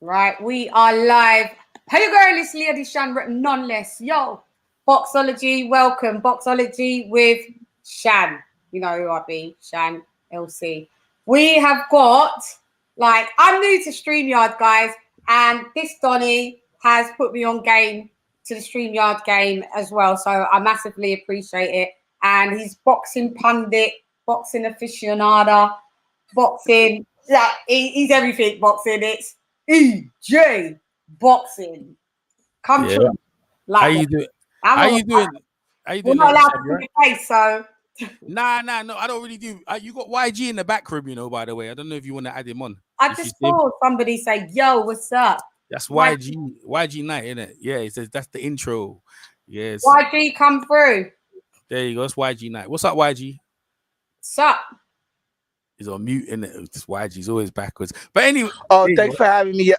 Right, we are live. Hey girl, it's Lady Shan, none less. Yo, Boxology, welcome. Boxology with Shan. You know who I be, Shan LC. We have got, I'm new to StreamYard, guys, and this Donny has put me on game to the StreamYard game as well, so I massively appreciate it. And he's boxing pundit, boxing aficionado, boxing, he's everything boxing. It's EJ Boxing. Come Yeah. through. How Like, you doing? I'm How all, you doing? How you we're doing, not Lady allowed Shab? to You see right? your face, so Nah, no, I don't really do. You got YG in the back room, by the way. I don't know if you want to add him on. I If you just see him, saw somebody say, yo, what's up? that's Why YG night, isn't it? Yeah, it says that's the intro. Yes, YG come through? there you go. That's YG night. What's up, YG? Sup? He's on mute, in it. It's YG's always backwards. But anyway, Oh, there you thanks go. for having me.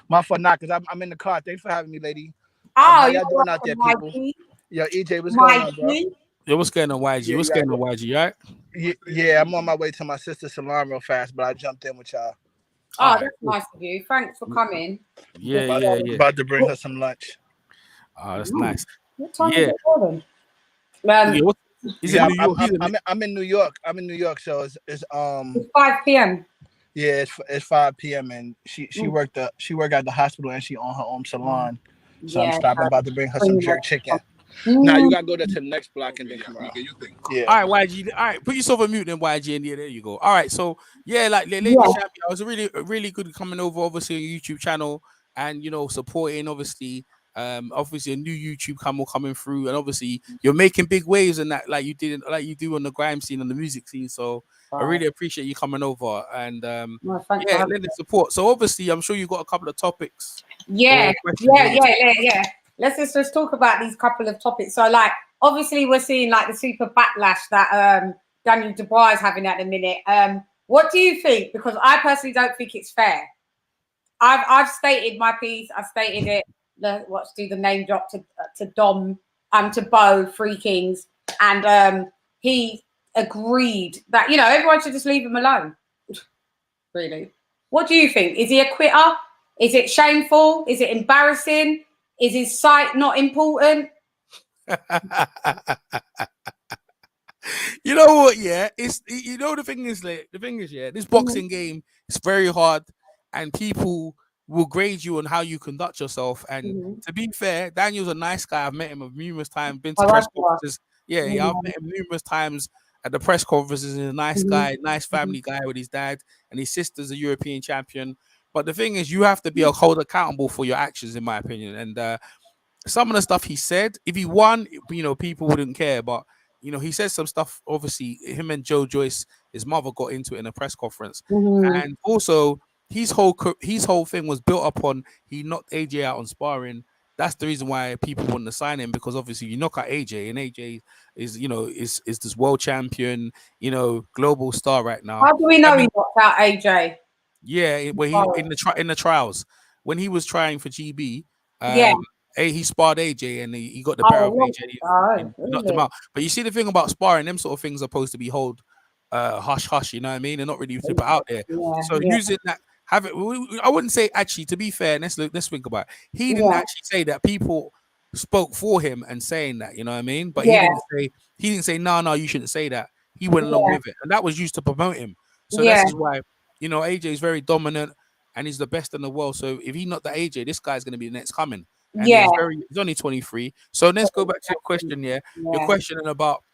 My fault, not because I'm in the car. Thanks for having me, lady. Oh, How you're y'all doing out there, welcome, people? YG. Yo, EJ, what's going on, bro? YG. Yo, what's going on, YG? Yeah, What's you going got on, YG? You all right? yeah. I'm on my way to my sister's salon real fast, but I jumped in with y'all. Oh, All right. that's nice of you. Thanks for coming. Yeah, Just, yeah, yeah. About to bring her some lunch. Oh, that's nice. what time is Yeah. it for Yeah. them? What is it? Yeah, New York? He's in I'm in New York. I'm in New York, so it's It's 5 p.m. yeah, it's 5 p.m. and she worked at the hospital and she owned her own salon. So I'm Yeah. stopping. About to bring her some jerk chicken. Mm. Now you gotta go to the next block and then come around. Yeah. All right, YG. All right, put yourself on mute then, YG, and yeah, there you go. All right, so yeah, like Lady Yeah. Shabby, I was really good coming over, obviously on your YouTube channel, and supporting obviously a new YouTube channel coming through, and obviously you're making big waves and that, like you do on the grime scene and the music scene. So I really appreciate you coming over and Well, thanks for yeah, having lending support. So obviously, I'm sure you got a couple of topics. Yeah, or questions you wanna yeah. Let's just talk about these couple of topics. So, obviously, we're seeing the super backlash that Daniel Dubois is having at the minute. What do you think? Because I personally don't think it's fair. I've stated my piece. I've stated it. Let's do the name drop to Dom, to Bo, Three Kings, and he agreed that everyone should just leave him alone. Really, what do you think? Is he a quitter? Is it shameful? Is it embarrassing? Is his sight not important? You know what? Yeah, it's the thing is, yeah, this boxing game is very hard, and people will grade you on how you conduct yourself. And to be fair, Daniel's a nice guy. I've met him numerous times. Been to press conferences. Yeah, I've met him numerous times at the press conferences. He's a nice guy, nice family guy with his dad, and his sister's a European champion. But the thing is, you have to be held accountable for your actions, in my opinion. And some of the stuff he said, if he won, people wouldn't care. But he said some stuff. Obviously, him and Joe Joyce, his mother, got into it in a press conference, and also his whole thing was built upon he knocked AJ out on sparring. That's the reason why people wouldn't assign him, because obviously you knock out AJ, and AJ is this world champion, global star right now. How do we know he knocked out AJ? Yeah, where he in the trials when he was trying for GB. Yeah. He sparred AJ and he got the better of AJ. He knocked him Really? out. But you see, the thing about sparring, them sort of things are supposed to be hold hush hush. You know what I mean? They're not really to put out there. So using that, I wouldn't say, actually. To be fair, let's think about it. He didn't actually say that. People spoke for him and saying that. You know what I mean? But he didn't say no, you shouldn't say that. He went along with it, and that was used to promote him. So this is why AJ is very dominant and he's the best in the world. So if he knocked the AJ, this guy's going to be the next coming. And he's only 23. So let's go back to your question. Yeah, your question about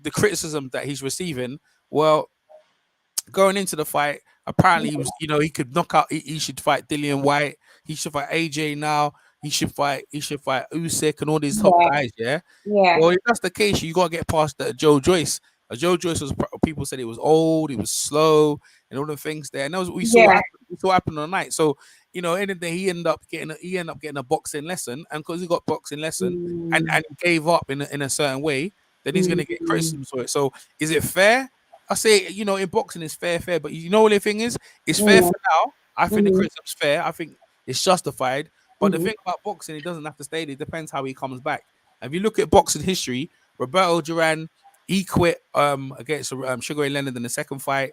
the criticism that he's receiving. Well, going into the fight, apparently he was, he could knock out. He should fight Dillian White. He should fight AJ now. He should fight Usyk and all these top guys. Yeah. Well, if that's the case, you got to get past that Joe Joyce. Joe Joyce people said it was old, it was slow, and all the things there. And that was what we saw happen on the night. So, end of the day, he ended up getting a boxing lesson, and because he got boxing lesson and gave up in a certain way, then he's gonna get criticism for it. So, is it fair? I say, in boxing it's fair, but what the thing is, it's fair for now. I think the criticism's fair. I think it's justified. But the thing about boxing, it doesn't have to stay there. It depends how he comes back. And if you look at boxing history, Roberto Duran, he quit against Sugar Ray Leonard in the second fight.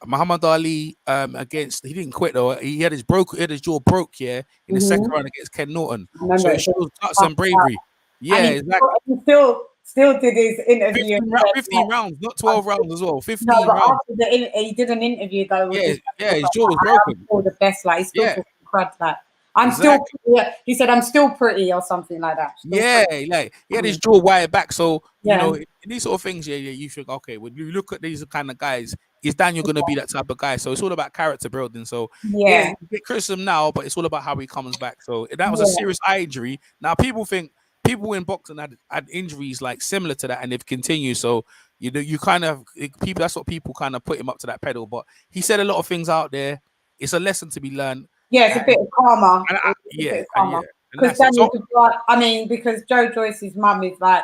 Muhammad Ali against, he didn't quit though. He had his jaw broke, yeah, in the second round against Ken Norton. So it shows guts and bravery. Yeah, and exactly. he still did his interview. 15 rounds, not 12 rounds as well. 15 no, but rounds. after he did an interview though. With His jaw was like, broken. all the best, like he's still talking crud, like I'm Exactly. still. Yeah, he said I'm still pretty or something like that. Still pretty. Like he had his jaw wired back, so you know Yeah. these sort of things. Yeah, you think okay, when you look at these kind of guys, is Daniel going to be that type of guy? So it's all about character building. So yeah, you get criticism now, but it's all about how he comes back. So that was a serious eye injury. Now people in boxing had injuries like similar to that, and they've continued. So you kind of people. That's what people kind of put him up to that pedal. But he said a lot of things out there. It's a lesson to be learned. Yeah, it's a bit of karma. Yeah. Because because Joe Joyce's mum is like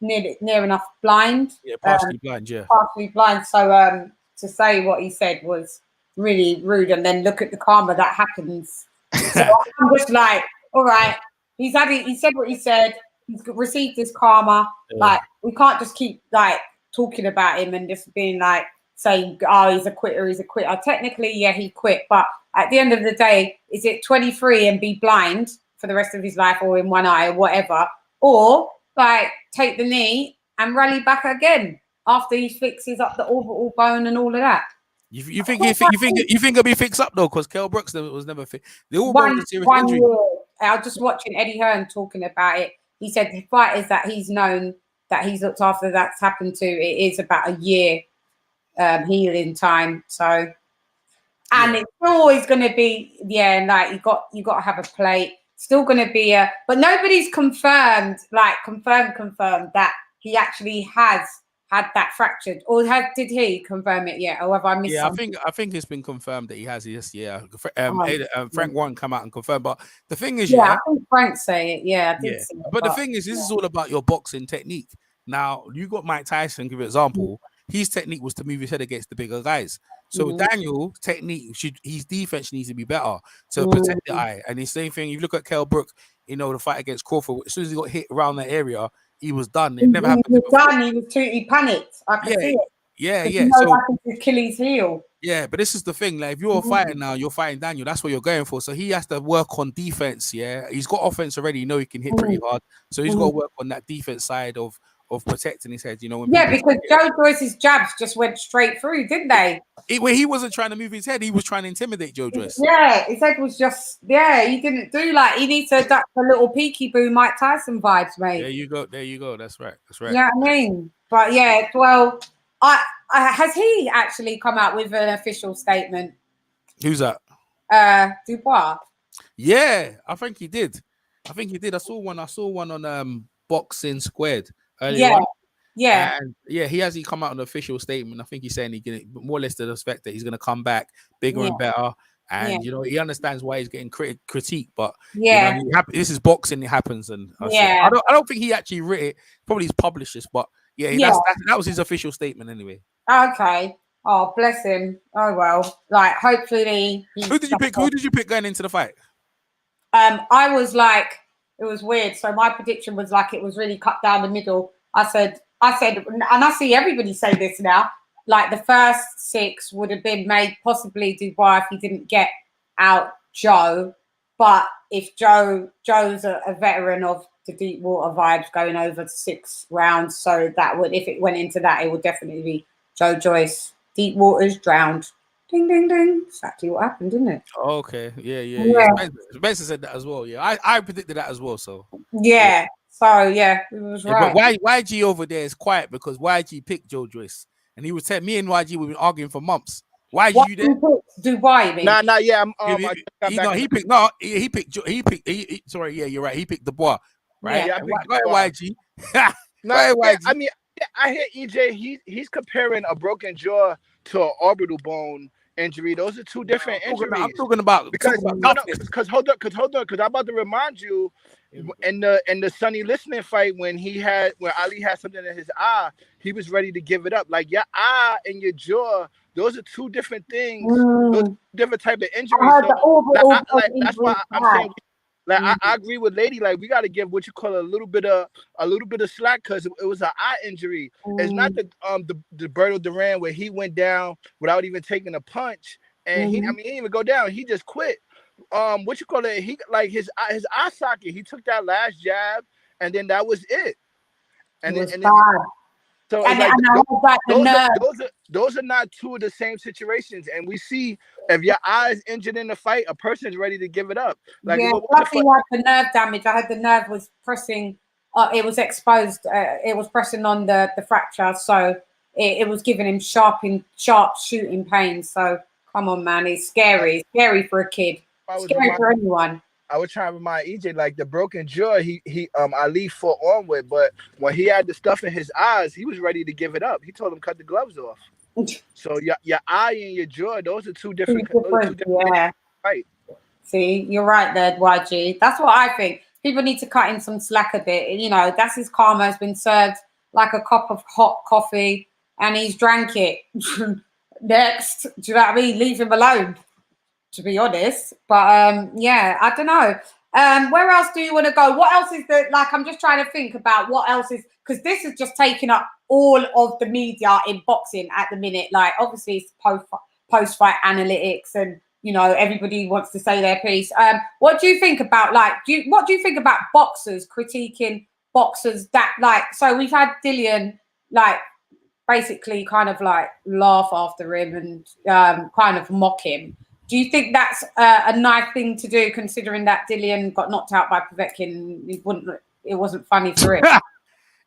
near enough blind. Yeah, partially blind. Yeah, partially blind. So to say what he said was really rude, and then look at the karma that happens. So I'm just like, all right, he said what he said. He's received his karma. Yeah. Like we can't just keep like talking about him and just being like saying, oh, he's a quitter. Technically, yeah, he quit, but at the end of the day, is it 23 and be blind for the rest of his life or in one eye or whatever, or like take the knee and rally back again after he fixes up the orbital bone and all of that? You think it'll be fixed up though? Because Kell Brooks was never fixed. The orbital was a serious injury. I was just watching Eddie Hearn talking about it. He said the fighters that he's known that he's looked after that's happened to, it is about a year healing time. So. And it's always going to be, like you got to have a plate. Still going to be but nobody's confirmed that he actually has had that fractured, or did he confirm it yet? Or have I missed? Yeah, I think it's been confirmed that he has. Yes, yeah. Frank Warren come out and confirm, but the thing is, I think Frank say it. Yeah, I did see it, but the thing is, this is all about your boxing technique. Now you got Mike Tyson, give an example. His technique was to move his head against the bigger guys. So Daniel's technique, his defense needs to be better to protect the eye. And the same thing, you look at Kell Brook, the fight against Crawford. As soon as he got hit around that area, he was done. It never happened. He panicked. I could see it. Yeah. So Achilles heel. Yeah, but this is the thing. Like, if you're fighting now, you're fighting Daniel. That's what you're going for. So he has to work on defense. Yeah, he's got offense already. He can hit pretty hard. So he's got to work on that defense side of protecting his head, because Joe Joyce's jabs just went straight through, didn't they? He wasn't trying to move his head, he was trying to intimidate Joe Joyce. Yeah, his head was just, he didn't do he needs to duck a little peekaboo Mike Tyson vibes, mate. There you go. That's right. Yeah, I mean, but well, has he actually come out with an official statement? Who's that? Dubois. Yeah, I think he did. I saw one on Boxing Squared earlier on. Yeah. And he hasn't come out with an official statement. I think he's saying more or less to the effect that he's gonna come back bigger and better. And he understands why he's getting critique, but this is boxing, it happens. And I don't think he actually wrote it, probably he's published this, but that was his official statement anyway. Okay. Oh, bless him. Oh well. Like, hopefully Who did you pick going into the fight? I was like, it was weird. So my prediction was like it was really cut down the middle. I said, and I see everybody say this now, like the first 6 would have been made possibly Dubois if he didn't get out Joe. But if Joe's a veteran of the deep water vibes going over 6 rounds, so that would, if it went into that, it would definitely be Joe Joyce. Deep water's drowned. Ding, ding, ding. Exactly what happened, didn't it? Okay. Yeah. Spencer said that as well. Yeah, I predicted that as well. So yeah. So it was right. But YG over there is quiet because YG picked Joe Joyce, and he was telling me and YG we've been arguing for months. YG, you there? Dubai, you mean? Nah. Yeah, he picked. Sorry, yeah, you're right. He picked Dubois, right? Yeah, go ahead, YG. No, YG. I mean, I hear EJ. He's comparing a broken jaw to an orbital bone injury. Those are 2 different injuries. I'm talking about because hold on, because I'm about to remind you in the Sonny Listening fight when Ali had something in his eye, he was ready to give it up. Like, your eye and your jaw, those are 2 different things. Those are different type of injuries. So, that's why I'm saying Like I agree with Lady. Like we got to give what you call a little bit of slack because it was an eye injury. It's not the Berto Duran where he went down without even taking a punch, and he didn't even go down. He just quit. What you call it? He like his eye socket. He took that last jab, and then that was it. And then so it's like those are not two of the same situations. And we see if your eye is injured in the fight, a person is ready to give it up. Like luckily you had the nerve damage. I had the nerve was pressing. It was exposed. It was pressing on the fracture, so it was giving him sharp shooting pain. So come on, man, it's scary. It's scary for a kid. Scary for anyone. I was trying to remind EJ like the broken jaw he Ali fought on with, but when he had the stuff in his eyes, he was ready to give it up. He told him cut the gloves off. So your eye and your jaw, those are two different right. See, you're right there, YG. That's what I think. People need to cut in some slack a bit. You know, that's his karma. Has been served like a cup of hot coffee, and he's drank it. Next, do you know what I mean? Leave him alone, to be honest. But yeah, I don't know. Where else do you want to go? What else is there? Like, I'm just trying to think about what else is, because this is just taking up all of the media in boxing at the minute. Like, obviously, it's post-fight analytics, and you know, everybody wants to say their piece. What do you think about what do you think about boxers critiquing boxers that so we've had Dillian basically kind of laugh after him and kind of mock him. Do you think that's a nice thing to do, considering that Dillian got knocked out by Povetkin? It wasn't funny for him.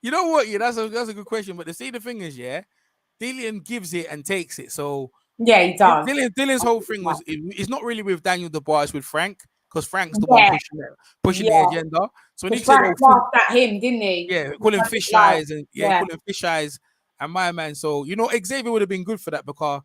You know what? Yeah, that's a good question. But the thing is, Dillian gives it and takes it. So yeah, he does. Dillian's whole thing was it's not really with Daniel Dubois, it's with Frank, because Frank's the one pushing the agenda. So when he Frank laughed at him, didn't he? Yeah, call him fish eyes and call him fish eyes and my man. So you know, Xavier would have been good for that because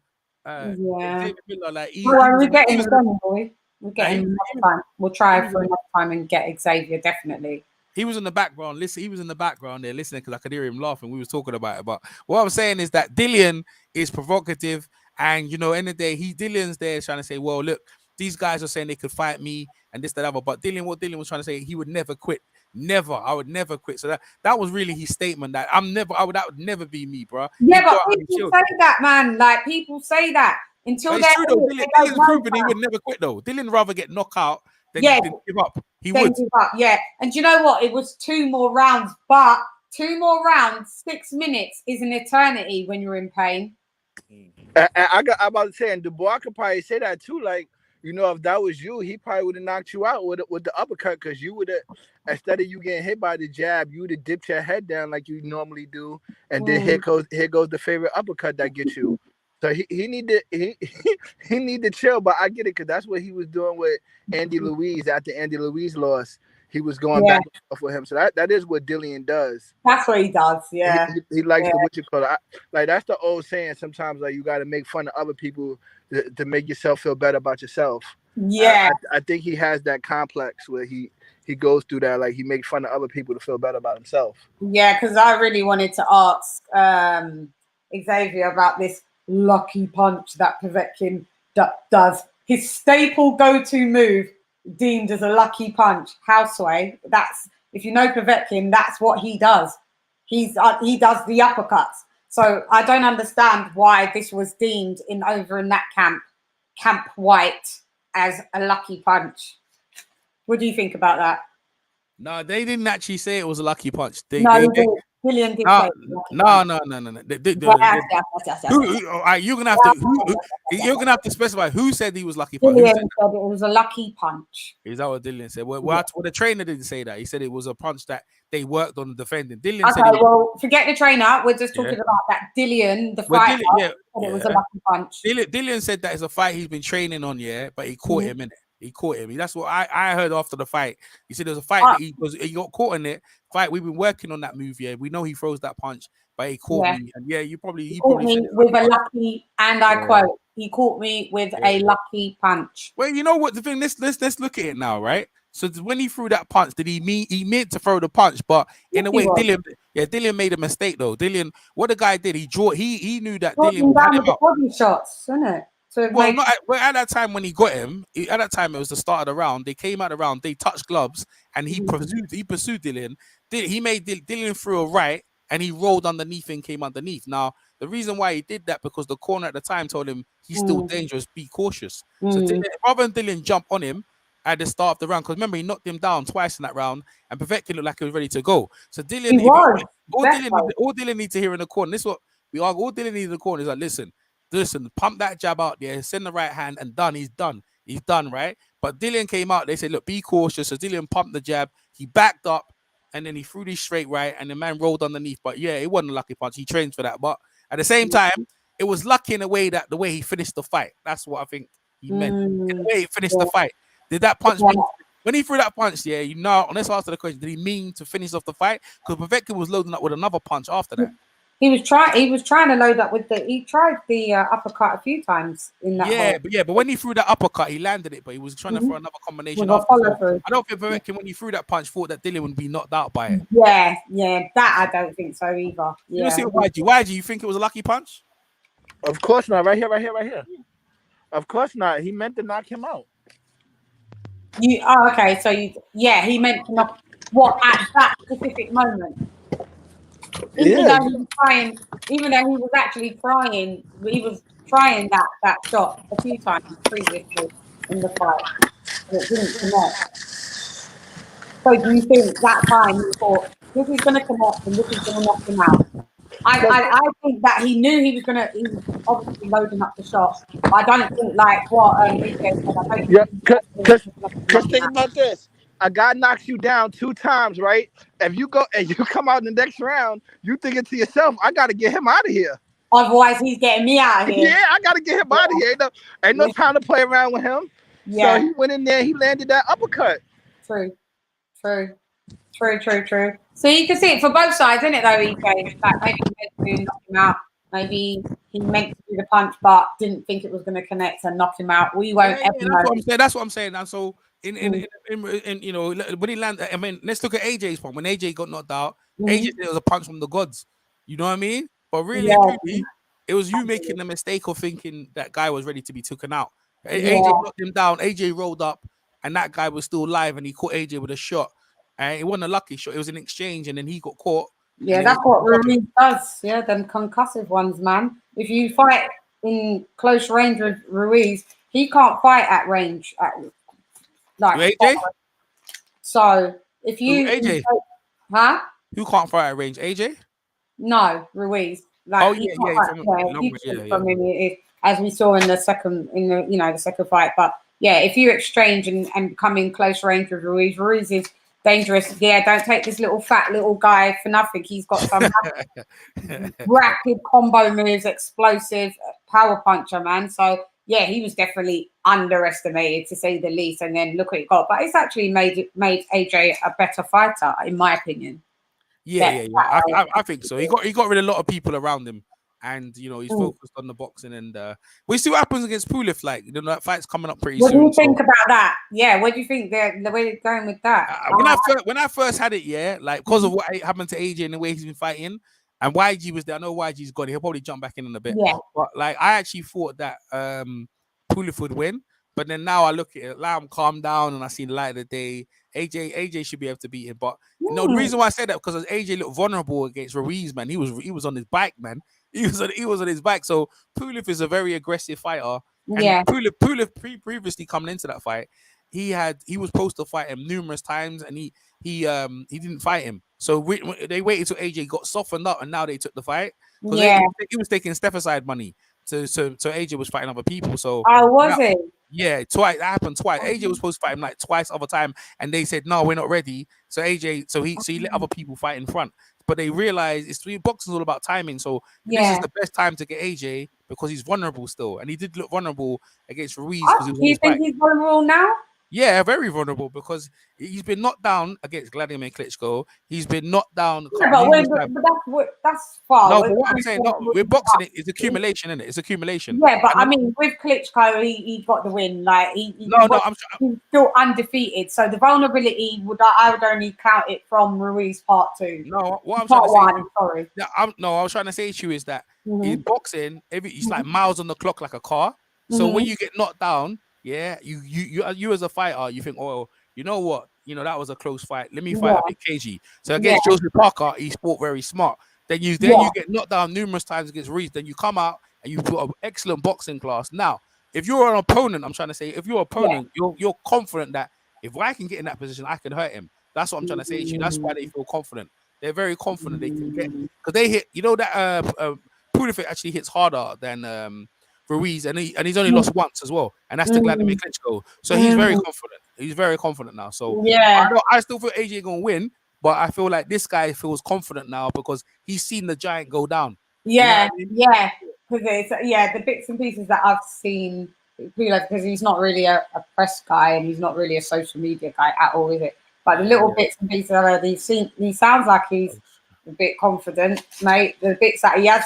Xavier Miller, we're getting him, boy. We're getting him another time. We'll try for another time and get Xavier definitely. He was in the background. Listen, he was in the background there listening because I could hear him laughing. We was talking about it. But what I'm saying is that Dillian is provocative, and you know, end of the day, Dillian's there trying to say, well, look, these guys are saying they could fight me and this, that, other. But what Dillian was trying to say, he would never quit. Never. I would never quit. So that was really his statement that that would never be me, bro. Yeah, but people say that, man. Like, people say that until it's true, though. Dillian's proven he would never quit, though. Dillian rather get knocked out than give up. He would give up, And you know what? It was 2 more rounds, but 2 more rounds, 6 minutes is an eternity when you're in pain. I'm about to say, and Dubois could probably say that too. Like, you know, if that was you, he probably would have knocked you out with the uppercut, because you would have, instead of you getting hit by the jab, you would have dipped your head down like you normally do, and then here goes the favorite uppercut that gets you. So he need to chill, but I get it, because that's what he was doing with Andy Ruiz after Andy Ruiz lost. He was going back and forth with him. So that is what Dillian does. That's what he does, yeah. He likes the what you call it. Like, that's the old saying sometimes, like, you got to make fun of other people to make yourself feel better about yourself. Yeah. I think he has that complex where he goes through that, like, he makes fun of other people to feel better about himself. Yeah, because I really wanted to ask Xavier about this lucky punch that Povetkin does. His staple go-to move deemed as a lucky punch, houseway. That's, if you know Povetkin, that's what he does. He does the uppercuts. So I don't understand why this was deemed over in that Camp White, as a lucky punch. What do you think about that? No, they didn't actually say it was a lucky punch. Dillian did say no. You're gonna have to specify who said he was lucky punch. Dillian said it was a lucky punch. Is that what Dillian said? Well, the trainer didn't say that. He said it was a punch that they worked on defending. Dillian said well, forget the trainer. We're just talking about that Dillian, the fighter. It was a lucky punch. Dillian said that it's a fight he's been training on, but he caught him in it. He caught him. That's what I heard after the fight. He said there was a fight that he got caught in it. Fight, we've been working on that move. We know he throws that punch, but he caught me. And he caught me with a lucky, and I quote, he caught me with a lucky punch. Well, you know what the thing? Let's look at it now, right? So when he threw that punch, did he meant to throw the punch, but in a way, Dillian made a mistake though. Dillian, what the guy did, he knew that Dillian had him up. Body shots, isn't it? Well, not at that time when he got him. At that time, it was the start of the round. They came out of the round. They touched gloves, and he pursued Dylan. He made Dylan through a right, and he rolled underneath and came underneath. Now, the reason why he did that because the corner at the time told him he's still dangerous. Be cautious. So Dylan, rather than Dylan jump on him at the start of the round, because remember he knocked him down twice in that round, and Povetkin looked like he was ready to go. So Dylan, all Dylan needs to hear in the corner. This is what we are. All Dylan needs in the corner is like, listen, pump that jab out there, send the right hand, and done. He's done, right? But Dylan came out. They said, look, be cautious. So Dylan pumped the jab. He backed up, and then he threw this straight right, and the man rolled underneath. But yeah, it wasn't a lucky punch. He trained for that. But at the same time, it was lucky in a way that the way he finished the fight. That's what I think he meant. In the way he finished the fight. Did that punch mean, when he threw that punch, let's answer the question, did he mean to finish off the fight? Because Povetkin was loading up with another punch after that. He was trying to load up with he tried the uppercut a few times in that. But when he threw that uppercut, he landed it, but he was trying to throw another combination after. So I don't think Povetkin, when he threw that punch, thought that Dylan would be knocked out by it. Yeah, that I don't think so either. You see YG, you think it was a lucky punch? Of course not. Right here. Of course not. He meant to knock him out. Okay. So he meant to knock at that specific moment. Even though he was actually trying, he was trying that shot a few times previously in the fight, and it didn't connect. So do you think that time he thought this is going to connect and this is going to knock him out? I think that he knew he was obviously loading up the shot. But I don't think like what because think about this. A guy knocks you down 2 times, right? If you go and you come out in the next round, you thinking to yourself, I got to get him out of here. Otherwise, he's getting me out of here. Yeah, I got to get him out of here. Ain't no time to play around with him. Yeah. So he went in there, he landed that uppercut. True. So you can see it for both sides, isn't it, though, EJ? Like maybe he meant to knock him out. Maybe he meant to do the punch, but didn't think it was going to connect and knock him out. We won't ever know. That's what I'm saying. And so, in when he landed, I mean, let's look at AJ's point. When AJ got knocked out, AJ said it was a punch from the gods. You know what I mean? But really, it was you making the mistake of thinking that guy was ready to be taken out. AJ knocked him down. AJ rolled up, and that guy was still alive, and he caught AJ with a shot. And it wasn't a lucky shot. It was an exchange, and then he got caught. Yeah, that's what Ruiz does. Yeah, them concussive ones, man. If you fight in close range with Ruiz, he can't fight at range. AJ? So if you AJ, who can't fight at range? AJ? No, Ruiz. From him, as we saw in the second fight. But yeah, if you exchange and come in close range with Ruiz is dangerous. Yeah, don't take this fat little guy for nothing. He's got some rapid combo moves, explosive power puncher, man. So yeah, he was definitely underestimated to say the least. And then look what he got. But it's actually made AJ a better fighter, in my opinion. Yeah. I think so. He got rid of a lot of people around him, and he's focused on the boxing. And we see what happens against Pulev. Like that fight's coming up pretty soon. What do you think about that? Yeah, what do you think the way they're going with that? When I first had it, because of what happened to AJ and the way he's been fighting, and YG was there. I know YG's gone. He'll probably jump back in a bit. Yeah. But I actually thought that Pulev would win. But then now I look at it, I'm calmed down and I see the light of the day. AJ should be able to beat him. But the reason why I said that because AJ looked vulnerable against Ruiz, man. He was on his bike, man. He was on his bike. So Pulev is a very aggressive fighter. And Pulev previously coming into that fight, he was supposed to fight him numerous times, and he didn't fight him. So they waited till AJ got softened up, and now they took the fight. Because he was taking step aside money. So AJ was fighting other people. So was it? Yeah, twice. That happened twice. AJ was supposed to fight him like twice other time, and they said no, we're not ready. So he let other people fight in front. But they realized boxing is all about timing. So this is the best time to get AJ because he's vulnerable still, and he did look vulnerable against Ruiz. Do you think he's vulnerable now? Yeah, very vulnerable because he's been knocked down against Vladimir Klitschko. He's been knocked down. But that's far. No, but what I'm saying, with boxing, it's accumulation, isn't it? It's accumulation. Yeah, but I mean, with Klitschko, he got the win. Like he's still undefeated. So the vulnerability I would only count it from Ruiz part 2. No, what I'm part trying to say. 1. Sorry. I was trying to say to you is that in boxing, it's like miles on the clock, like a car. So when you get knocked down, yeah, you as a fighter, you think, oh, you know what, that was a close fight. Let me fight a bit cagey. So against Joseph Parker, he fought very smart. Then you get knocked down numerous times against Reese. Then you come out and you put an excellent boxing class. Now, if you're an opponent, I'm trying to say, if you're an opponent, you're confident that if I can get in that position, I can hurt him. That's what I'm trying to say to you. That's why they feel confident. They're very confident they can get, because they hit. That Pulisic actually hits harder than Ruiz, and he's only lost once as well, and that's the Vladimir Klitschko. So he's very confident. He's very confident now. So I still feel AJ gonna win, but I feel like this guy feels confident now because he's seen the giant go down. Yeah, because the bits and pieces that I've seen, because he's not really a press guy and he's not really a social media guy at all, is it? But the little bits and pieces that he's seen, he sounds like he's a bit confident, mate. The bits that he has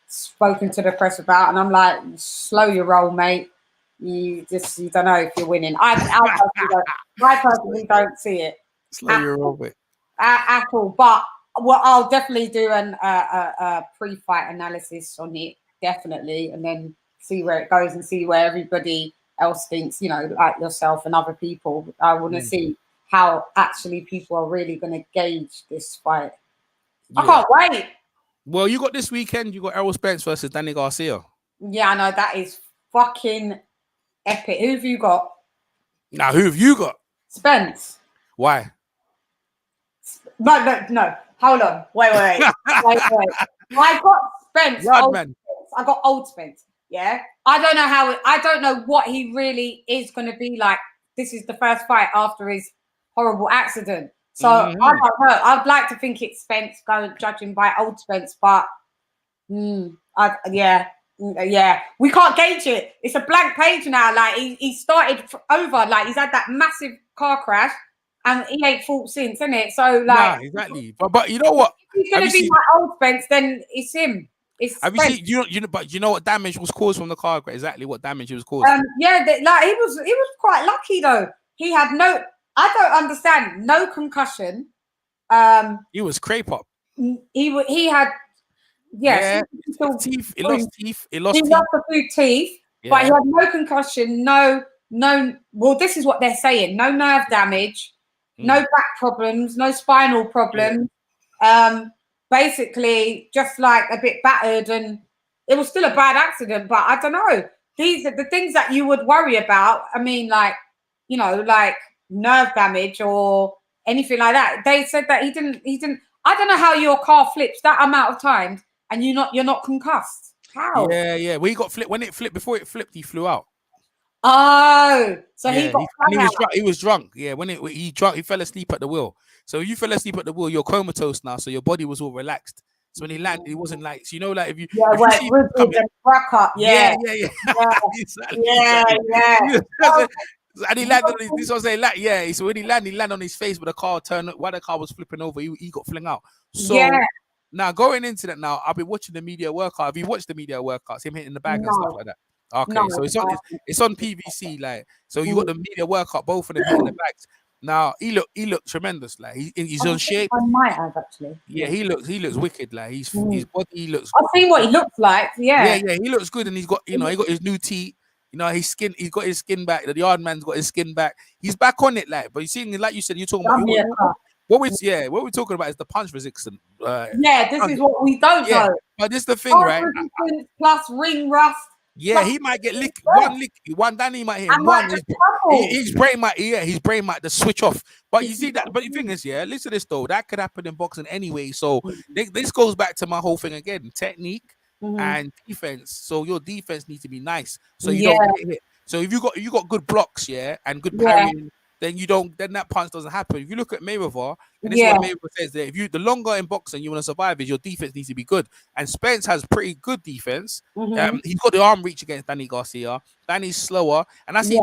spoken to the press about, and I'm like, slow your roll, mate. You don't know if you're winning. I personally don't see it. Slow your roll, mate. At all. But I'll definitely do a pre-fight analysis on it, definitely, and then see where it goes and see where everybody else thinks, like yourself and other people. I want to see how actually people are really going to gauge this fight. I can't wait. Well, you got this weekend, you got Errol Spence versus Danny Garcia. Yeah, I know, that is fucking epic. Who have you got? Now, who have you got? Spence. Why? No. Hold on. Wait. I got Spence. I got old Spence. Yeah. I don't know what he really is going to be like. This is the first fight after his horrible accident. So I don't know. I'd like to think it's Spence, judging by old Spence, but we can't gauge it. It's a blank page now. Like he started over. Like he's had that massive car crash, and he ain't fought since, isn't it? So like, exactly. But you know what? If he's gonna be like old Spence, then it's him. Have you seen? But you know what damage was caused from the car crash? Exactly what damage was caused. He was quite lucky though. He had no. I don't understand. No concussion. He was crepe up. He had. Yes. Teeth. He lost teeth. He lost a few teeth, but he had no concussion. No. Well, this is what they're saying. No nerve damage. No back problems. No spinal problems. Basically, just like a bit battered, and it was still a bad accident. But I don't know. These are the things that you would worry about. I mean, like nerve damage or anything like that. They said that he didn't. I don't know how your car flips that amount of times and you're not concussed. How? Yeah. Well, he got flipped. When it flipped, before it flipped, he flew out. Oh, so he got. He was drunk. Yeah, when he drunk, he fell asleep at the wheel. So if you fell asleep at the wheel, you're comatose now. So your body was all relaxed. So when he landed, it wasn't like, so like if you and he landed on his, this was a so when he landed on his face, but the car turned while the car was flipping over, he got flung out. So now going into that, now I've been watching the media workout. Have you watched the media workouts? Him hitting the bag and stuff like that. Okay, so it's on PVC, like, so you got the media workout, both of them hitting the bags. Now he looked tremendous, like he's on shape. I might have actually. Yeah, he looks wicked, like his body looks. I've seen what he looks like. Yeah, he looks good, and he's got he got his new teeth. His skin, he's got his skin back. The yard man's got his skin back. He's back on it, like. But you see, like you said, you're talking about what we're talking about is the punch resistance. This is what we don't know. But this is the thing, right? Plus ring rust. Yeah, he might get one. Danny might hit him. His brain might just switch off. But you see that. But the thing is, listen to this though. That could happen in boxing anyway. So this goes back to my whole thing again: technique and defense. So your defense needs to be nice, so you don't get hit. So if you got good blocks, and good parrying, then that punch doesn't happen. If you look at Mayweather, and this is what Mayweather says, that the longer in boxing you want to survive is your defense needs to be good. And Spence has pretty good defense. He's got the arm reach against Danny Garcia. Danny's slower, and I see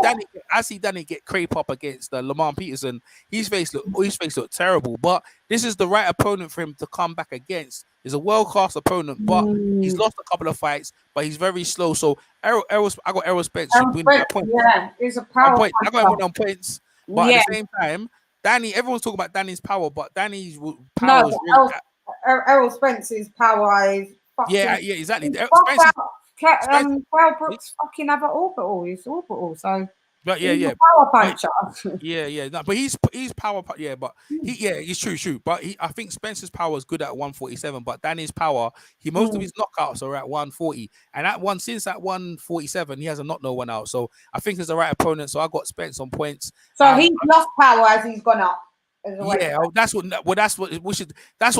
Danny get crepe up against Lamar Peterson. His face looked terrible, but this is the right opponent for him to come back against. He's a world-class opponent, but he's lost a couple of fights, but he's very slow. So I got Errol Spence win by points. Yeah, he's a power. I got him on points. But at the same time, Danny, everyone's talking about Danny's power, but Danny's power is really Errol Spence's power is exactly. Well, Brooks fucking have an orbital. He's orbital, so. But he's a power puncher. Yeah. No, but he's power. Yeah, but it's true. But I think Spencer's power is good at 147. But Danny's power, most of his knockouts are at 140. And since that 147, he hasn't knocked no one out. So I think he's the right opponent. So I got Spence on points. So he's lost power as he's gone up. Yeah, that's what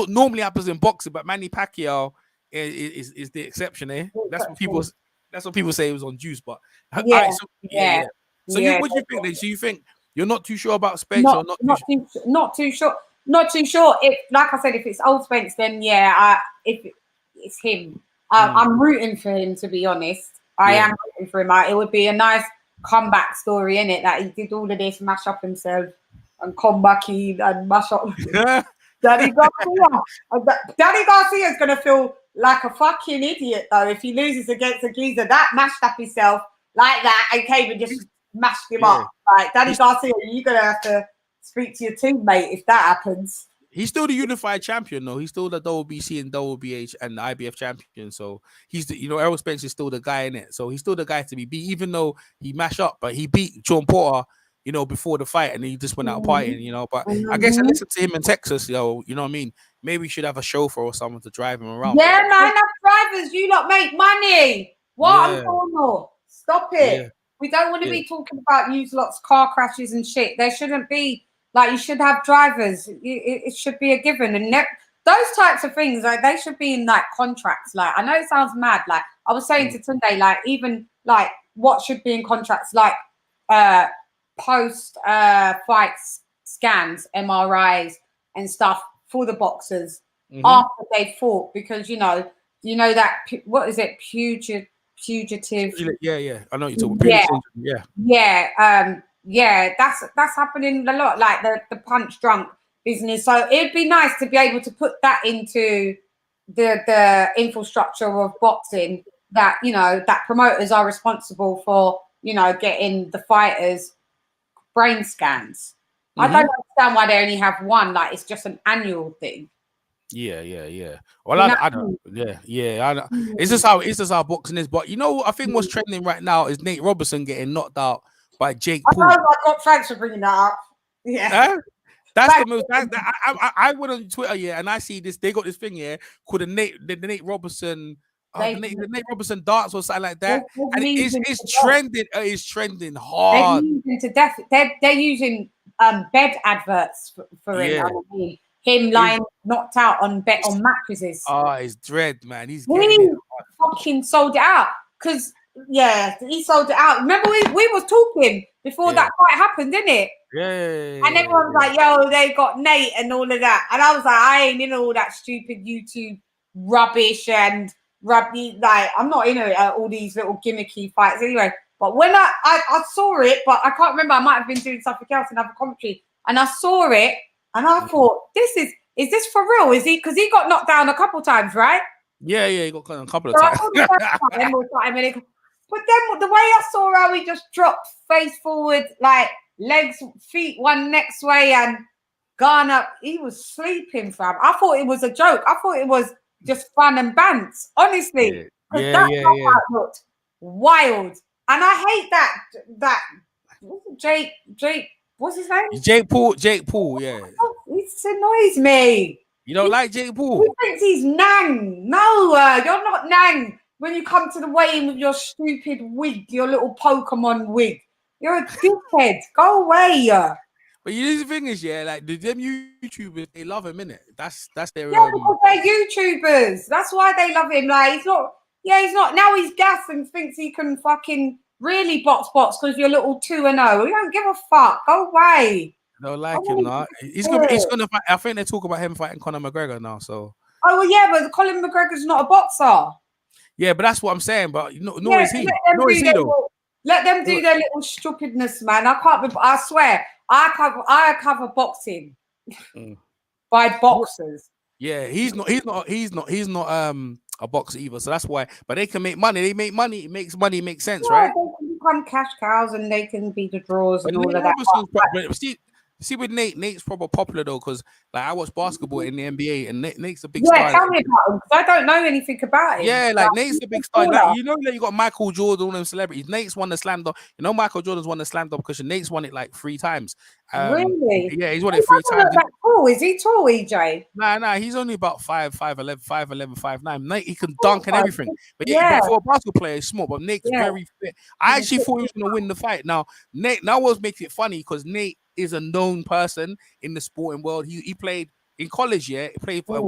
normally happens in boxing. But Manny Pacquiao is the exception, eh? That's what people say. He was on juice, but yeah. So what do you think then? So you think you're not too sure about Spence or not too sure? Not too sure. If, like I said, if it's old Spence, then if it's him, I'm rooting for him. To be honest, I am rooting for him. It would be a nice comeback story, in it, that he did all of this, mash up himself, and come back in and mash up. Danny Garcia. Danny Garcia is gonna feel like a fucking idiot though if he loses against a geezer that mashed up himself like that and came and just mashed him up. Like, Danny Garcia, you're gonna have to speak to your teammate if that happens. He's still the unified champion, though. He's still the WBC and WBH and IBF champion. So he's Errol Spence is still the guy in it. So he's still the guy to be beat, even though he mashed up. But he beat John Porter, before the fight, and he just went out partying, But I guess I listened to him in Texas, you know what I mean? Maybe we should have a chauffeur or someone to drive him around. Yeah, man, enough drivers. You lot make money. What? I'm normal. Stop it. Yeah. We don't want to be talking about use lots of car crashes and shit. There shouldn't be, like, you should have drivers. It should be a given. And those types of things, like, they should be in, like, contracts. Like, I know it sounds mad. Like, I was saying to Tunde, like, even, like, what should be in contracts, like, post fight scans, MRIs and stuff for the boxers after they fought, because, you know that, what is it, fugitive. Yeah. I know you're talking. That's happening a lot, like the punch drunk business. So it'd be nice to be able to put that into the infrastructure of boxing, that that promoters are responsible for getting the fighters brain scans. I don't understand why they only have one. Like, it's just an annual thing. Yeah. Well, I don't. Yeah. I know. It's just how boxing is. But I think what's trending right now is Nate Robinson getting knocked out by Jake Paul. Thanks for bringing that up. Yeah. Huh? That's the most. I went on Twitter, and I see this. They got this thing called the Nate Robinson. The Nate Robinson darts or something like that, and it's trending. It's trending hard. They're using to death. They're using bed adverts for him. Yeah. I mean, him lying knocked out on mattresses. Oh, it's dread, man. He fucking sold it out, because he sold it out. Remember, we was talking before that fight happened, didn't it? Yeah. And everyone was like, "Yo, they got Nate and all of that," and I was like, "I ain't in all that stupid YouTube rubbish and rugby. Like, I'm not in all these little gimmicky fights anyway." But when I saw it, but I can't remember. I might have been doing something else and have a commentary, and I saw it. And I thought, is this for real? Is he? Because he got knocked down a couple times, right? Yeah, he got knocked down a couple of times. But then the way I saw how he just dropped face forward, like legs, feet one next way, and gone up, he was sleeping, fam. I thought it was a joke. I thought it was just fun and bants, honestly. That looked wild. And I hate that Jake. What's his name? Jake Paul, yeah. It annoys me. You don't like Jake Paul? He thinks he's Nang. No, you're not Nang. When you come to the weigh-in with your stupid wig, your little Pokemon wig, you're a dickhead. Go away. But the thing is, like them YouTubers, they love him, innit? That's their because they're YouTubers. That's why they love him. Like, he's not. Now he's gassed and thinks he can fucking really box because you're little 2-0. We don't give a fuck. Go away. Don't like him now. He's gonna fight. I think they talk about him fighting Conor McGregor now. So. Oh well, yeah, but Colin McGregor's not a boxer. Yeah, but that's what I'm saying. But nor is he. Nor is he though. Let them do their little stupidness, man. I can't. I swear, I cover boxing by boxers. Yeah, he's not a boxer either. So that's why. But they can make money. They make money. It makes money. It makes sense, right? They can become cash cows and they can be the draws and all of that. See, with Nate's probably popular though, because like I watch basketball in the NBA, and Nate's a big Yeah, star. tell me about him, because I don't know anything about him. Yeah, like Nate's a big star. Like, you know that you got Michael Jordan, all them celebrities. Nate's won the slam dunk. You know, Michael Jordan's won the slam dunk because Nate's won it like 3 times. Really? Yeah, he's won He it 3 doesn't times. look that tall. Is he tall, EJ? Nah, he's only about 5'11", 5'9". Nate, he can dunk and everything. But Yeah. but for a basketball player, he's small. But Nate's very fit. I actually thought he was gonna win the fight. Now what makes it funny because Nate is a known person in the sporting world. He played in college, he played for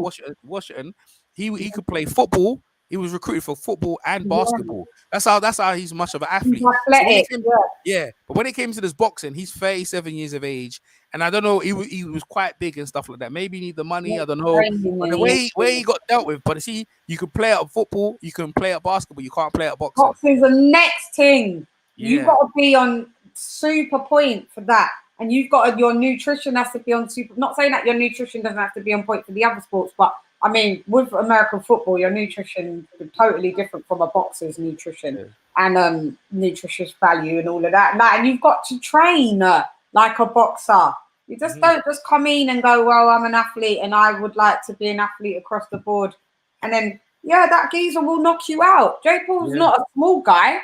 Washington. He could play football. He was recruited for football and basketball. That's how he's much of an athlete. He's athletic. But when it came to this boxing, he's 37 years of age, and I don't know, he was quite big and stuff like that. Maybe he need the money, I don't know. But the way he got dealt with, but see, you can play at football, you can play at basketball, you can't play at boxing. Boxing's the next thing. Yeah. You've got to be on super point for that. And you've got your nutrition has to be on super. Not saying that your nutrition doesn't have to be on point for the other sports, but I mean, with American football, your nutrition is totally different from a boxer's nutrition and nutritious value and all of that. And you've got to train like a boxer. You just don't just come in and go, well, I'm an athlete and I would like to be an athlete across the board. And then, that geezer will knock you out. Jake Paul's not a small guy.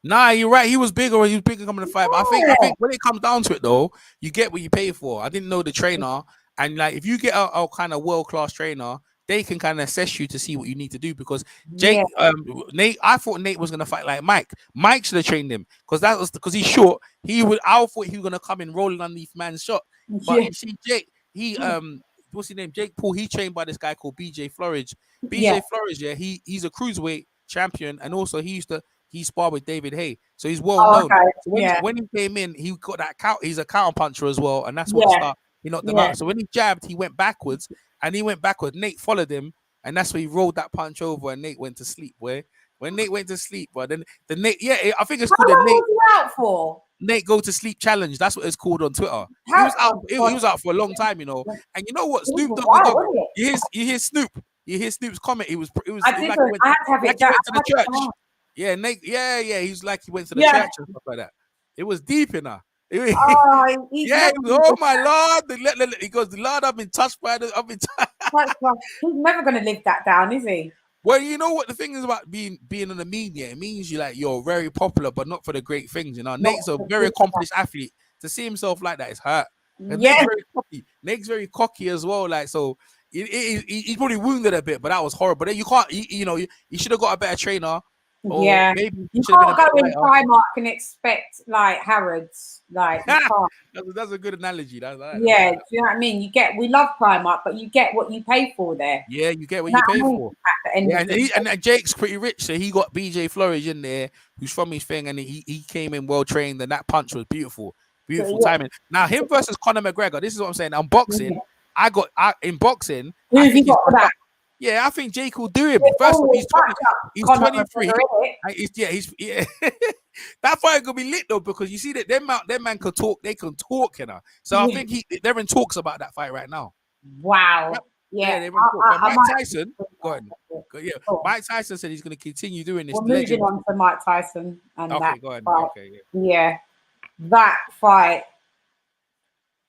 Nah, you're right. He was bigger coming to fight. But I think when it comes down to it, though, you get what you pay for. I didn't know the trainer. And like, if you get a kind of world-class trainer, they can kind of assess you to see what you need to do. Because Nate, I thought Nate was gonna fight like Mike. Mike should have trained him because he's short. I thought he was gonna come in rolling underneath man's shot. But you see, Jake, what's his name? Jake Paul. He trained by this guy called BJ Flores. Flores, he's a cruiserweight champion, and also he sparred with David Hay, so he's well known. Okay. So when he came in, he got that count. He's a counter puncher as well, and that's what started. He knocked him out. So when he jabbed, he went backwards, Nate followed him, and that's where he rolled that punch over, and Nate went to sleep. When Nate went to sleep, then Nate, I think it's called How long was he out for? Nate Go to Sleep Challenge. That's what it's called on Twitter. He was out for a long time, And you know what? Snoop Dogg. You hear Snoop. You hear Snoop's comment. It was I had to have it down. To the church. Yeah, Nate. Yeah. He's like he went to the church and stuff like that. It was deep in her. Oh my Lord! He goes, the Lord, I've been touched by the. He's never going to live that down, is he? Well, you know what the thing is about being in the media. It means you're very popular, but not for the great things. Nate's a very accomplished athlete. To see himself like that is hurt. And Nate's very cocky as well. Like so, he's probably wounded a bit, but that was horrible. But you can't. You should have got a better trainer. Maybe you can't go in Primark and expect like Harrods. Like that's a good analogy. Do you know what I mean? We love Primark, but you get what you pay for there. Yeah, you get what you pay for. And Jake's pretty rich, so he got BJ Flores in there, who's from his thing, and he came in well trained, and that punch was beautiful timing. Now him versus Conor McGregor. This is what I'm saying. I'm boxing. In boxing. Who have you got for that? Yeah, I think Jake will do him. First of all, he's 23. That fight gonna be lit though, because you see that them man can talk. They can talk, So I think they're in talks about that fight right now. Wow. Yeah, they're in talks. Mike Tyson, go ahead. Mike Tyson said he's going to continue doing this. We're moving on to Mike Tyson and that go ahead. fight. Okay, that fight.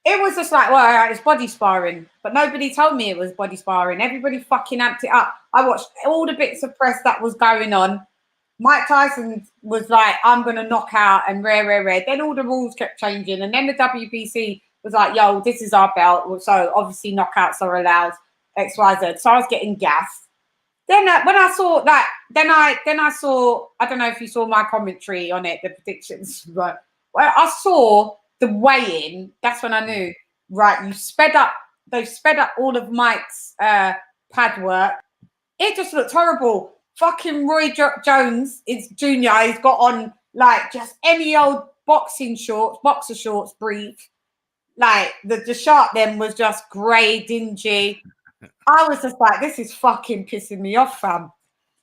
It was just like, well, it's body sparring, but nobody told me it was body sparring. Everybody fucking amped it up. I watched all the bits of press that was going on. Mike Tyson was like, I'm going to knock out and rare. Then all the rules kept changing. And then the WPC was like, yo, this is our belt. So obviously knockouts are allowed, X, Y, Z. So I was getting gassed. Then when I saw that, then I saw, I don't know if you saw my commentary on it, the predictions, but I saw the weigh-in, that's when I knew, right, they've sped up all of Mike's pad work. It just looked horrible. Fucking Roy Jones is Jr. He's got on like just any old boxer shorts, brief. Like the shirt then was just grey, dingy. I was just like, this is fucking pissing me off, fam.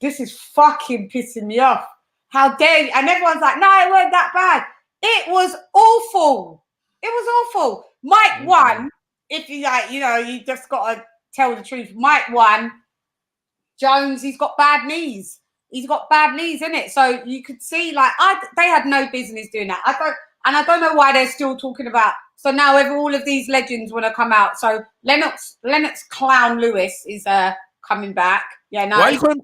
This is fucking pissing me off. How dare you? And everyone's like, no, it wasn't that bad. It was awful. It was awful. Mike won. If you like, you just got to tell the truth. Mike won. Jones, he's got bad knees. He's got bad knees, innit? So you could see, like, they had no business doing that. And I don't know why they're still talking about. So now all of these legends want to come out. So Lennox Clown Lewis is coming back. Yeah, no. Why are you calling?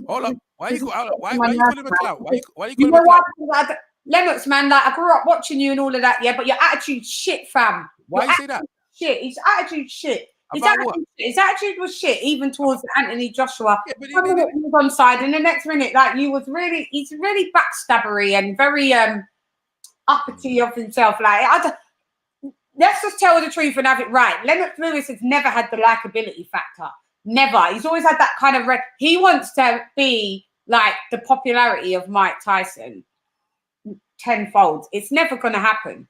Hold up. Why you calling him a clown? Why you You calling him a know clown? what? Lennox, man, like I grew up watching you and all of that, yeah. But your attitude shit, fam. Why Your you say that? Shit. His attitude shit. His attitude was shit, even towards Anthony Joshua. Yeah, but One minute he was on side, and the next minute, like he's really backstabbery and very uppity of himself. Like let's just tell the truth and have it right. Lennox Lewis has never had the likability factor. Never. He's always had that kind of he wants to be like the popularity of Mike Tyson tenfold. It's never going to happen.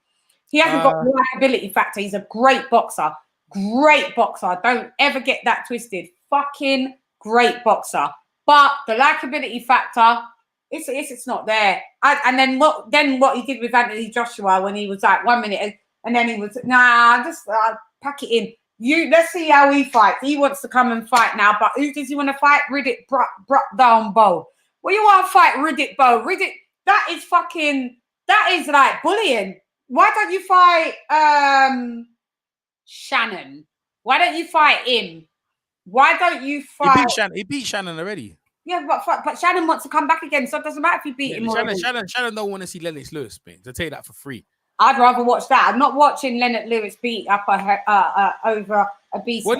He hasn't got the likability factor. He's a great boxer. Great boxer. Don't ever get that twisted. Fucking great boxer. But the likability factor, it's not there. And then what he did with Anthony Joshua when he was like 1 minute and then he was just pack it in. Let's see how he fights. He wants to come and fight now, but who does he want to fight? Riddick down Bow. Well, you want to fight Riddick Bow? Riddick, that is like bullying. Why don't you fight Shannon? Why don't you fight him? Why don't you fight? He beat Shannon already. Yeah, but Shannon wants to come back again, so it doesn't matter if he beat him. Shannon don't want to see Lennox Lewis, mate. To take that for free. I'd rather watch that. I'm not watching Lennox Lewis beat up over a beast. When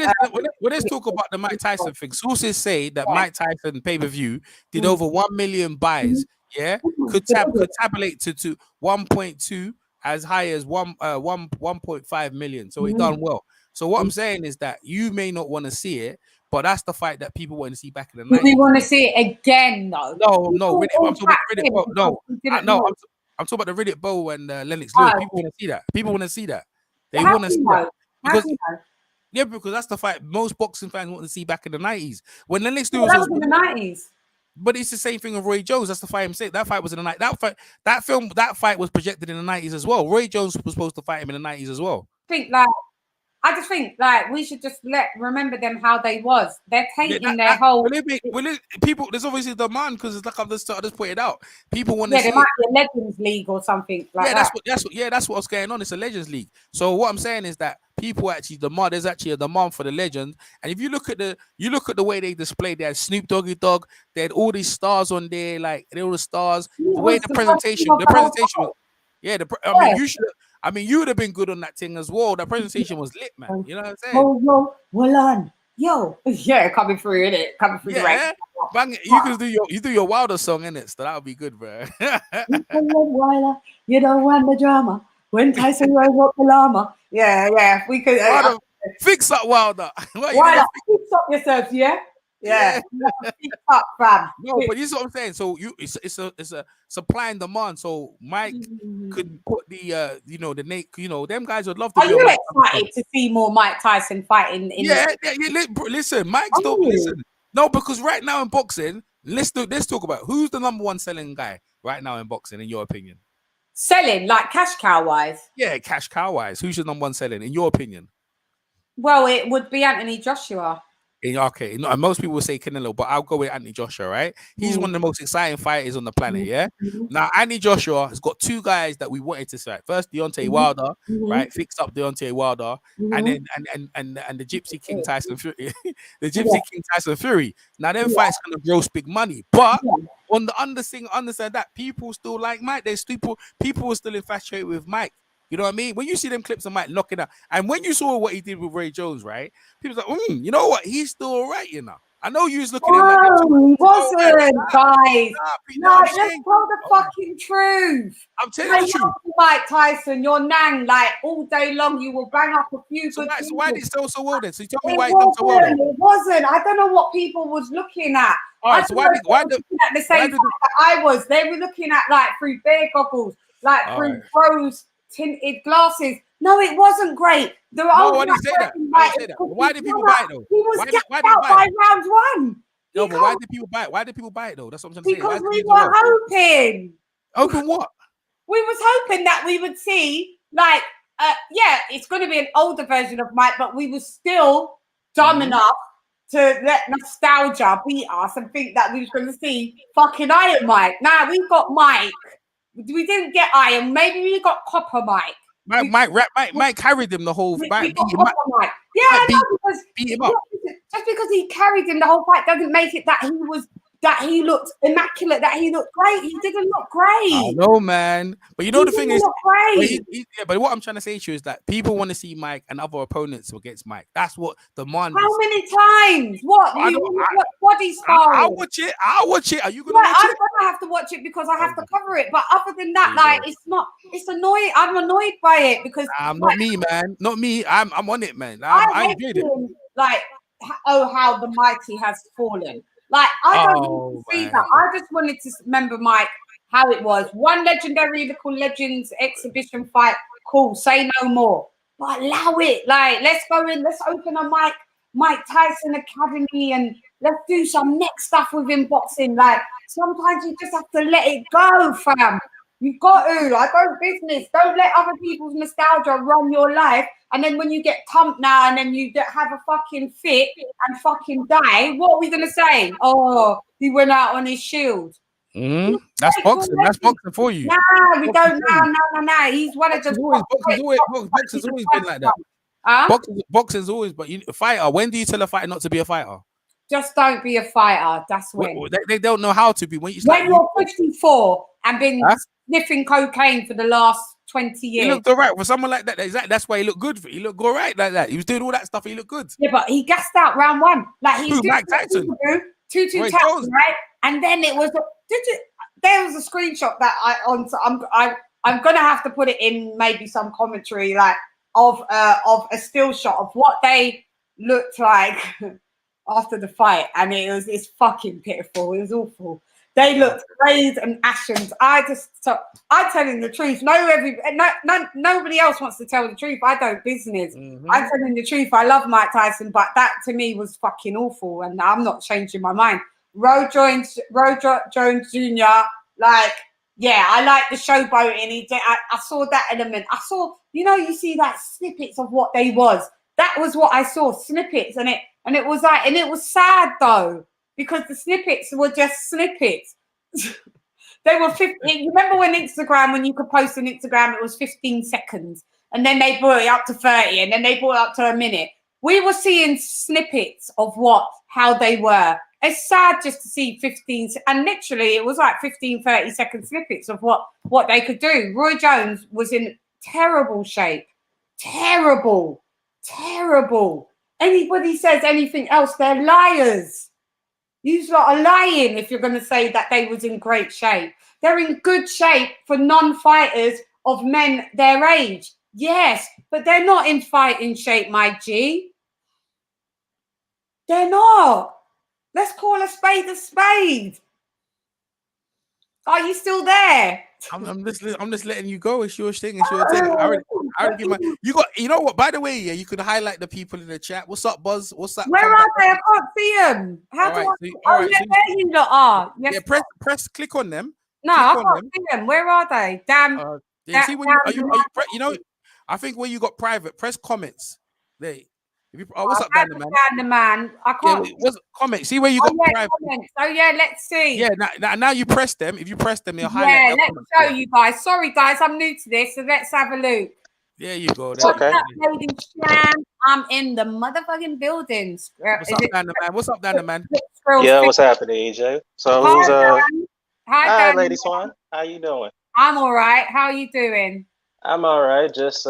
let's talk about the Mike Tyson thing. Sources say that Mike Tyson pay-per-view did over 1 million buys. Yeah, could tabulate to 1.2 as high as 1.5 million. So he done well. So what I'm saying is that you may not want to see it, but that's the fight that people want to see back in the night. We want to see it again, though. No. I'm talking about Riddick. I'm talking about the Riddick Bowe and Lennox Lewis. People want to see that. People want to see that. They want to see that. Because that's the fight most boxing fans want to see back in the 90s. When Lennox Lewis was in the 90s. But it's the same thing with Roy Jones. That's the fight I'm saying. That fight was in the night. That fight was projected in the 90s as well. Roy Jones was supposed to fight him in the 90s as well. I just think we should just remember them how they was. They're taking their whole. People, there's obviously demand because it's like I just pointed out. People want to see. There might be a Legends League or something like that. That's what's going on. It's a Legends League. So what I'm saying is that people actually demand. There's actually a demand for the legends. And if you look at the way they displayed, they had Snoop Doggy Dogg. They had all these stars on there, like they all the stars. The way the presentation was. Yeah, you would have been good on that thing as well. That presentation was lit, man. You know what I'm saying? Coming through, innit? Coming through the rank. Bang it. You do your Wilder song, innit? So that would be good, bro. You don't want the drama. When Tyson rose up the llama. Yeah. We could fix up Wilder. Wilder, fix up yourself, yeah? Yeah. Up, fam. No, but this is what I'm saying. So it's a supply and demand. So Mike could put them guys would love to. Are you excited to see more Mike Tyson fighting? Listen, Mike's don't listen. No, because right now in boxing, let's talk about who's the number one selling guy right now in boxing, in your opinion. Selling like cash cow wise. Yeah, cash cow wise. Who's your number one selling in your opinion? Well, it would be Anthony Joshua. Okay, most people will say Canelo, but I'll go with Anthony Joshua, right? He's one of the most exciting fighters on the planet, yeah? Now, Anthony Joshua has got two guys that we wanted to fight. First, Deontay Wilder, right? Fixed up Deontay Wilder, and then and the Gypsy King Tyson Fury. The Gypsy King Tyson Fury. Now, them fights gonna gross big money. But on the understand that people still like Mike. There's people are still infatuated with Mike. You know what I mean? When you see them clips of Mike knocking out, and when you saw what he did with Roy Jones, right? People's like, you know what? He's still all right, you know. I know you was looking at him like, he wasn't, guys. No, let's tell the fucking truth. I'm telling the truth. Mike Tyson, you're nang, like all day long. You will bang up a few good things. So why did it sell so well then? So you tell me why it done so well then. It wasn't. I don't know what people was looking at. All right, so why at the same time that I was? They were looking at like through bear goggles, like through rose tinted glasses. No, it wasn't great. I didn't say that. Why did people buy it though? He was gapped out by round one. No, but why did people buy it? Why did people buy it though? That's what I'm trying to say. Because we were hoping. Hoping what? We was hoping that we would see like, it's going to be an older version of Mike, but we were still dumb enough to let nostalgia beat us and think that we was going to see fucking Iron Mike. Now we've got Mike. We didn't get iron. Maybe we got copper Mike. Mike carried him the whole fight. Mike. Yeah, I know, because beat him up. Just because he carried him the whole fight doesn't make it that he looked immaculate, that he looked great. He didn't look great. I know, man. But you know, the thing is, great. But what I'm trying to say to you is that people want to see Mike and other opponents against Mike. That's what the demand is. How many times? What? What body sparring? I'll watch it. Are you gonna watch it? I'm gonna have to watch it because I have to cover it. But other than that, like, it's annoying. I'm annoyed by it because not me, man. Not me. I'm on it, man. I enjoyed it. Like, how the mighty has fallen. Like, I don't see that. I just wanted to remember, Mike, how it was. One legendary Little Legends exhibition fight. Cool. Say no more. But allow it. Like, let's go in. Let's open a Mike Tyson Academy and let's do some next stuff within boxing. Like, sometimes you just have to let it go, fam. You've got to. I don't business. Don't let other people's nostalgia run your life. And then when you get thumped now and then you have a fucking fit and fucking die, what are we going to say? Oh, he went out on his shield. That's boxing. That's boxing for you. Nah, we don't. No. He's one of the boxing's always been like that. Boxing's always, but a fighter. When do you tell a fighter not to be a fighter? Just don't be a fighter. That's when. They don't know how to be. When you're 54 and been sniffing cocaine for the last 20 years. He looked all right for someone like that. That's why he looked good. He looked all right like that. He was doing all that stuff. He looked good. Yeah, but he gassed out round one. Like, he did Mike Tyson. 2-2 taps, right? And then it was there was a screenshot that I'm gonna have to put it in maybe some commentary, like of a still shot of what they looked like after the fight, and it's fucking pitiful. It was awful. They looked raised and ashen. I'm telling the truth. Nobody else wants to tell the truth. I don't business. I'm telling the truth. I love Mike Tyson, but that to me was fucking awful, and I'm not changing my mind. Roe Jones Jr. Like, yeah, I like the showboating. I saw that element. I saw, you see that snippets of what they was. That was what I saw, snippets, and it was like, and it was sad though, because the snippets were just snippets. They were 15. You remember when you could post on Instagram, it was 15 seconds, and then they brought it up to 30, and then they brought it up to a minute. We were seeing snippets of how they were. It's sad just to see 15, and literally it was like 15, 30 second snippets of what they could do. Roy Jones was in terrible shape. Terrible. Anybody says anything else, they're liars. You lot are lying if you're going to say that they was in great shape. They're in good shape for non-fighters of men their age. Yes, but they're not in fighting shape, my G. They're not. Let's call a spade a spade. Are you still there? I'm just letting you go. It's your thing. It's your thing. I already give you know what? By the way, yeah, you could highlight the people in the chat. What's up, Buzz? What's up? Where are they? I can't see them. How do I? There you lot are. Yes. Yeah, click on them. No, I can't see them. Where are they? Damn. See when I think where you got private, press comments. There. What's up, Dan the man? I can't. Yeah, what's comment? See where you got private. Comments. Oh yeah, let's see. Yeah, now you press them. If you press them, they'll highlight. Yeah, let's show you guys. Sorry guys, I'm new to this, so let's have a look. There you go. What's up, Lady Shan? I'm in the motherfucking building. What's up, Dan the man? What's up, Dan the man? Yeah, what's happening, EJ? So hi, Lady Swan. How you doing? I'm all right. How are you doing? I'm all right. Just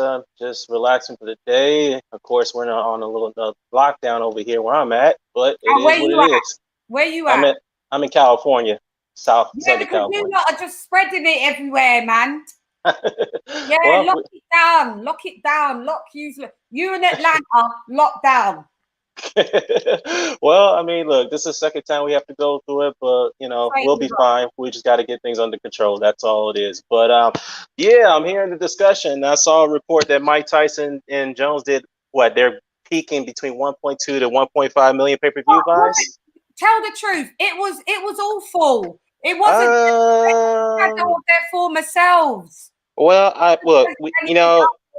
relaxing for the day. Of course, we're on a little lockdown over here where I'm at, but it is what it is. Where you at? I'm in California, Southern California. You lot are just spreading it everywhere, man. Yeah, well, lock it down. You in Atlanta, lock down. Well, I mean, look, this is the second time we have to go through it, but we'll be fine. We just got to get things under control. That's all it is. But yeah, I'm hearing the discussion. I saw a report that Mike Tyson and Jones did they're peaking between 1.2 to 1.5 million pay-per-view buys. Tell the truth. It was awful. It wasn't of their former selves. Well,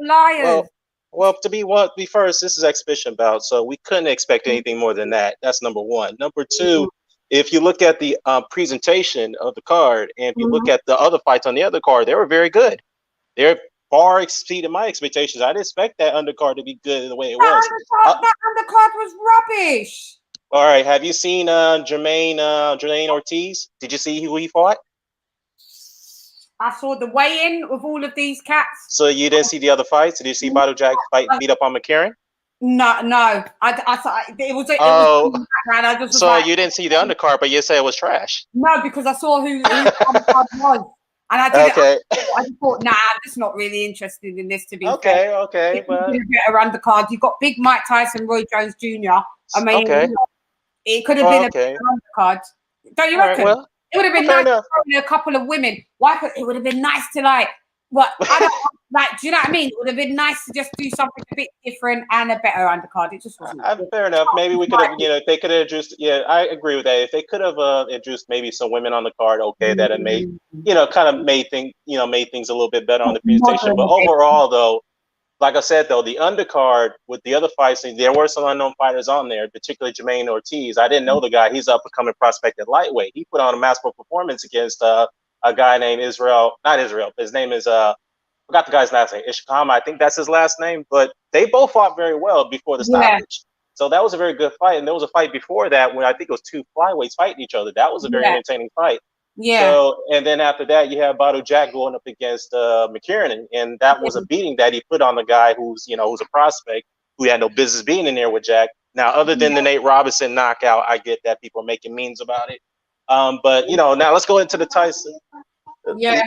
liars. Well, to be first, this is exhibition bout, so we couldn't expect anything more than that. That's number one. Number two, if you look at the presentation of the card, and if you look at the other fights on the other card, they were very good. They're far exceeded my expectations. I didn't expect that undercard to be good the way it was. That undercard was rubbish. All right, have you seen Jermaine Ortiz? Did you see who he fought? I saw the weigh-in of all of these cats. So you didn't see the other fights? Did you see Bado Jack beat up on McCarran? No. I thought it was. I just so you didn't see the undercard, but you said it was trash. No, because I saw who the undercard was, and I did. Okay. I just thought, nah, I'm just not really interested in this. To be fair. Okay. Well, better undercard. You got Big Mike Tyson, Roy Jones Jr. I mean, it could have been a better undercard. Don't you reckon? Well, it would have been nice to throw in a couple of women. It would have been nice to I don't do you know what I mean? It would have been nice to just do something a bit different and a better undercard. It just wasn't. Fair enough. Maybe we could have, if they could have introduced. Yeah, I agree with that. If they could have introduced maybe some women on the card, that had made, kind of made things a little bit better on the presentation. But overall, though, like I said, though, the undercard with the other fights, there were some unknown fighters on there, particularly Jermaine Ortiz. I didn't know the guy. He's up and coming prospect at lightweight. He put on a masterful performance against a guy named not Israel. His name is I forgot the guy's last name, Ishikama. I think that's his last name. But they both fought very well before the stoppage. So that was a very good fight. And there was a fight before that when I think it was two flyweights fighting each other. That was a very entertaining fight. Yeah. So, and then after that, you have Bado Jack going up against McCarran, and that was a beating that he put on the guy who's a prospect who had no business being in there with Jack. Now, other than the Nate Robinson knockout, I get that people are making memes about it. But now let's go into the Tyson. Yeah.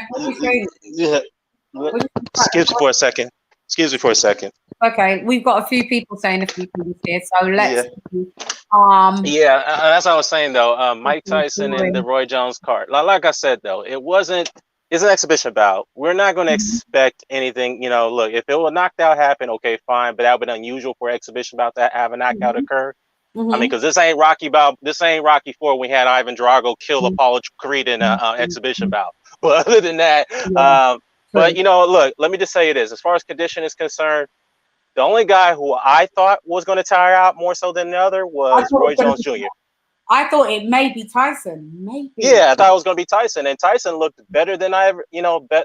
Excuse me for a second. Okay, we've got a few people saying a few things here, so let's. That's what I was saying though. Mike Tyson and the Roy Jones card. Like I said though, it's an exhibition bout. We're not going to expect anything. Look, if it will knocked out happen, okay, fine, but that would be unusual for exhibition bout to have a knockout occur. I mean, because this ain't Rocky bout. This ain't Rocky 4. We had Ivan Drago kill Apollo Creed in an exhibition bout. But other than that, but look, let me just say this: as far as condition is concerned, the only guy who I thought was going to tire out more so than the other was Roy Jones Jr. I thought it may be Tyson. Maybe. Yeah, I thought it was going to be Tyson, and Tyson looked better than I ever.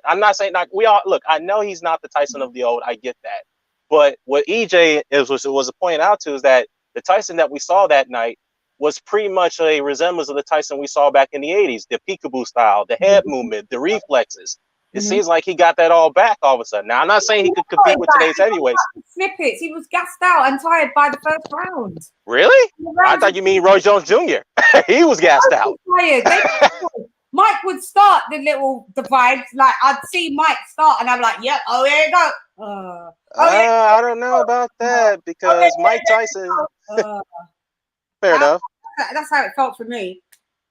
I'm not saying we all look. I know he's not the Tyson of the old. I get that, but what EJ was pointing out to is that the Tyson that we saw that night was pretty much a resemblance of the Tyson we saw back in the 80s, the peekaboo style, the head movement, the reflexes. It seems like he got that all back all of a sudden. Now, I'm not saying he could compete with today's heavyweights. Snippets. He was gassed out and tired by the first round. Really? I thought you mean Roy Jones Jr. He was gassed out. Tired. Mike would start the vibes. Like, I'd see Mike start and I'm like, yep, yeah, here you go. I don't know about that because Mike Tyson. Fair enough. That's how it felt for me.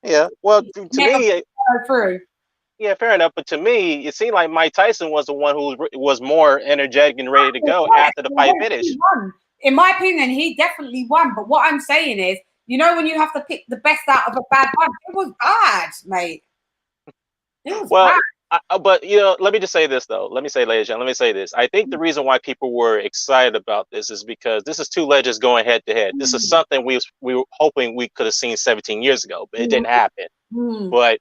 Yeah. Well, to me. Through. Yeah, fair enough. But to me, it seemed like Mike Tyson was the one who was more energetic and ready to go after the fight finished. In my opinion, he definitely won. But what I'm saying is, when you have to pick the best out of a bad one, it was bad, mate. It was bad. But let me just say this though. Let me say, ladies and gentlemen, let me say this. I think the reason why people were excited about this is because this is two legends going head to head. This is something we were hoping we could have seen 17 years ago, but it didn't happen. But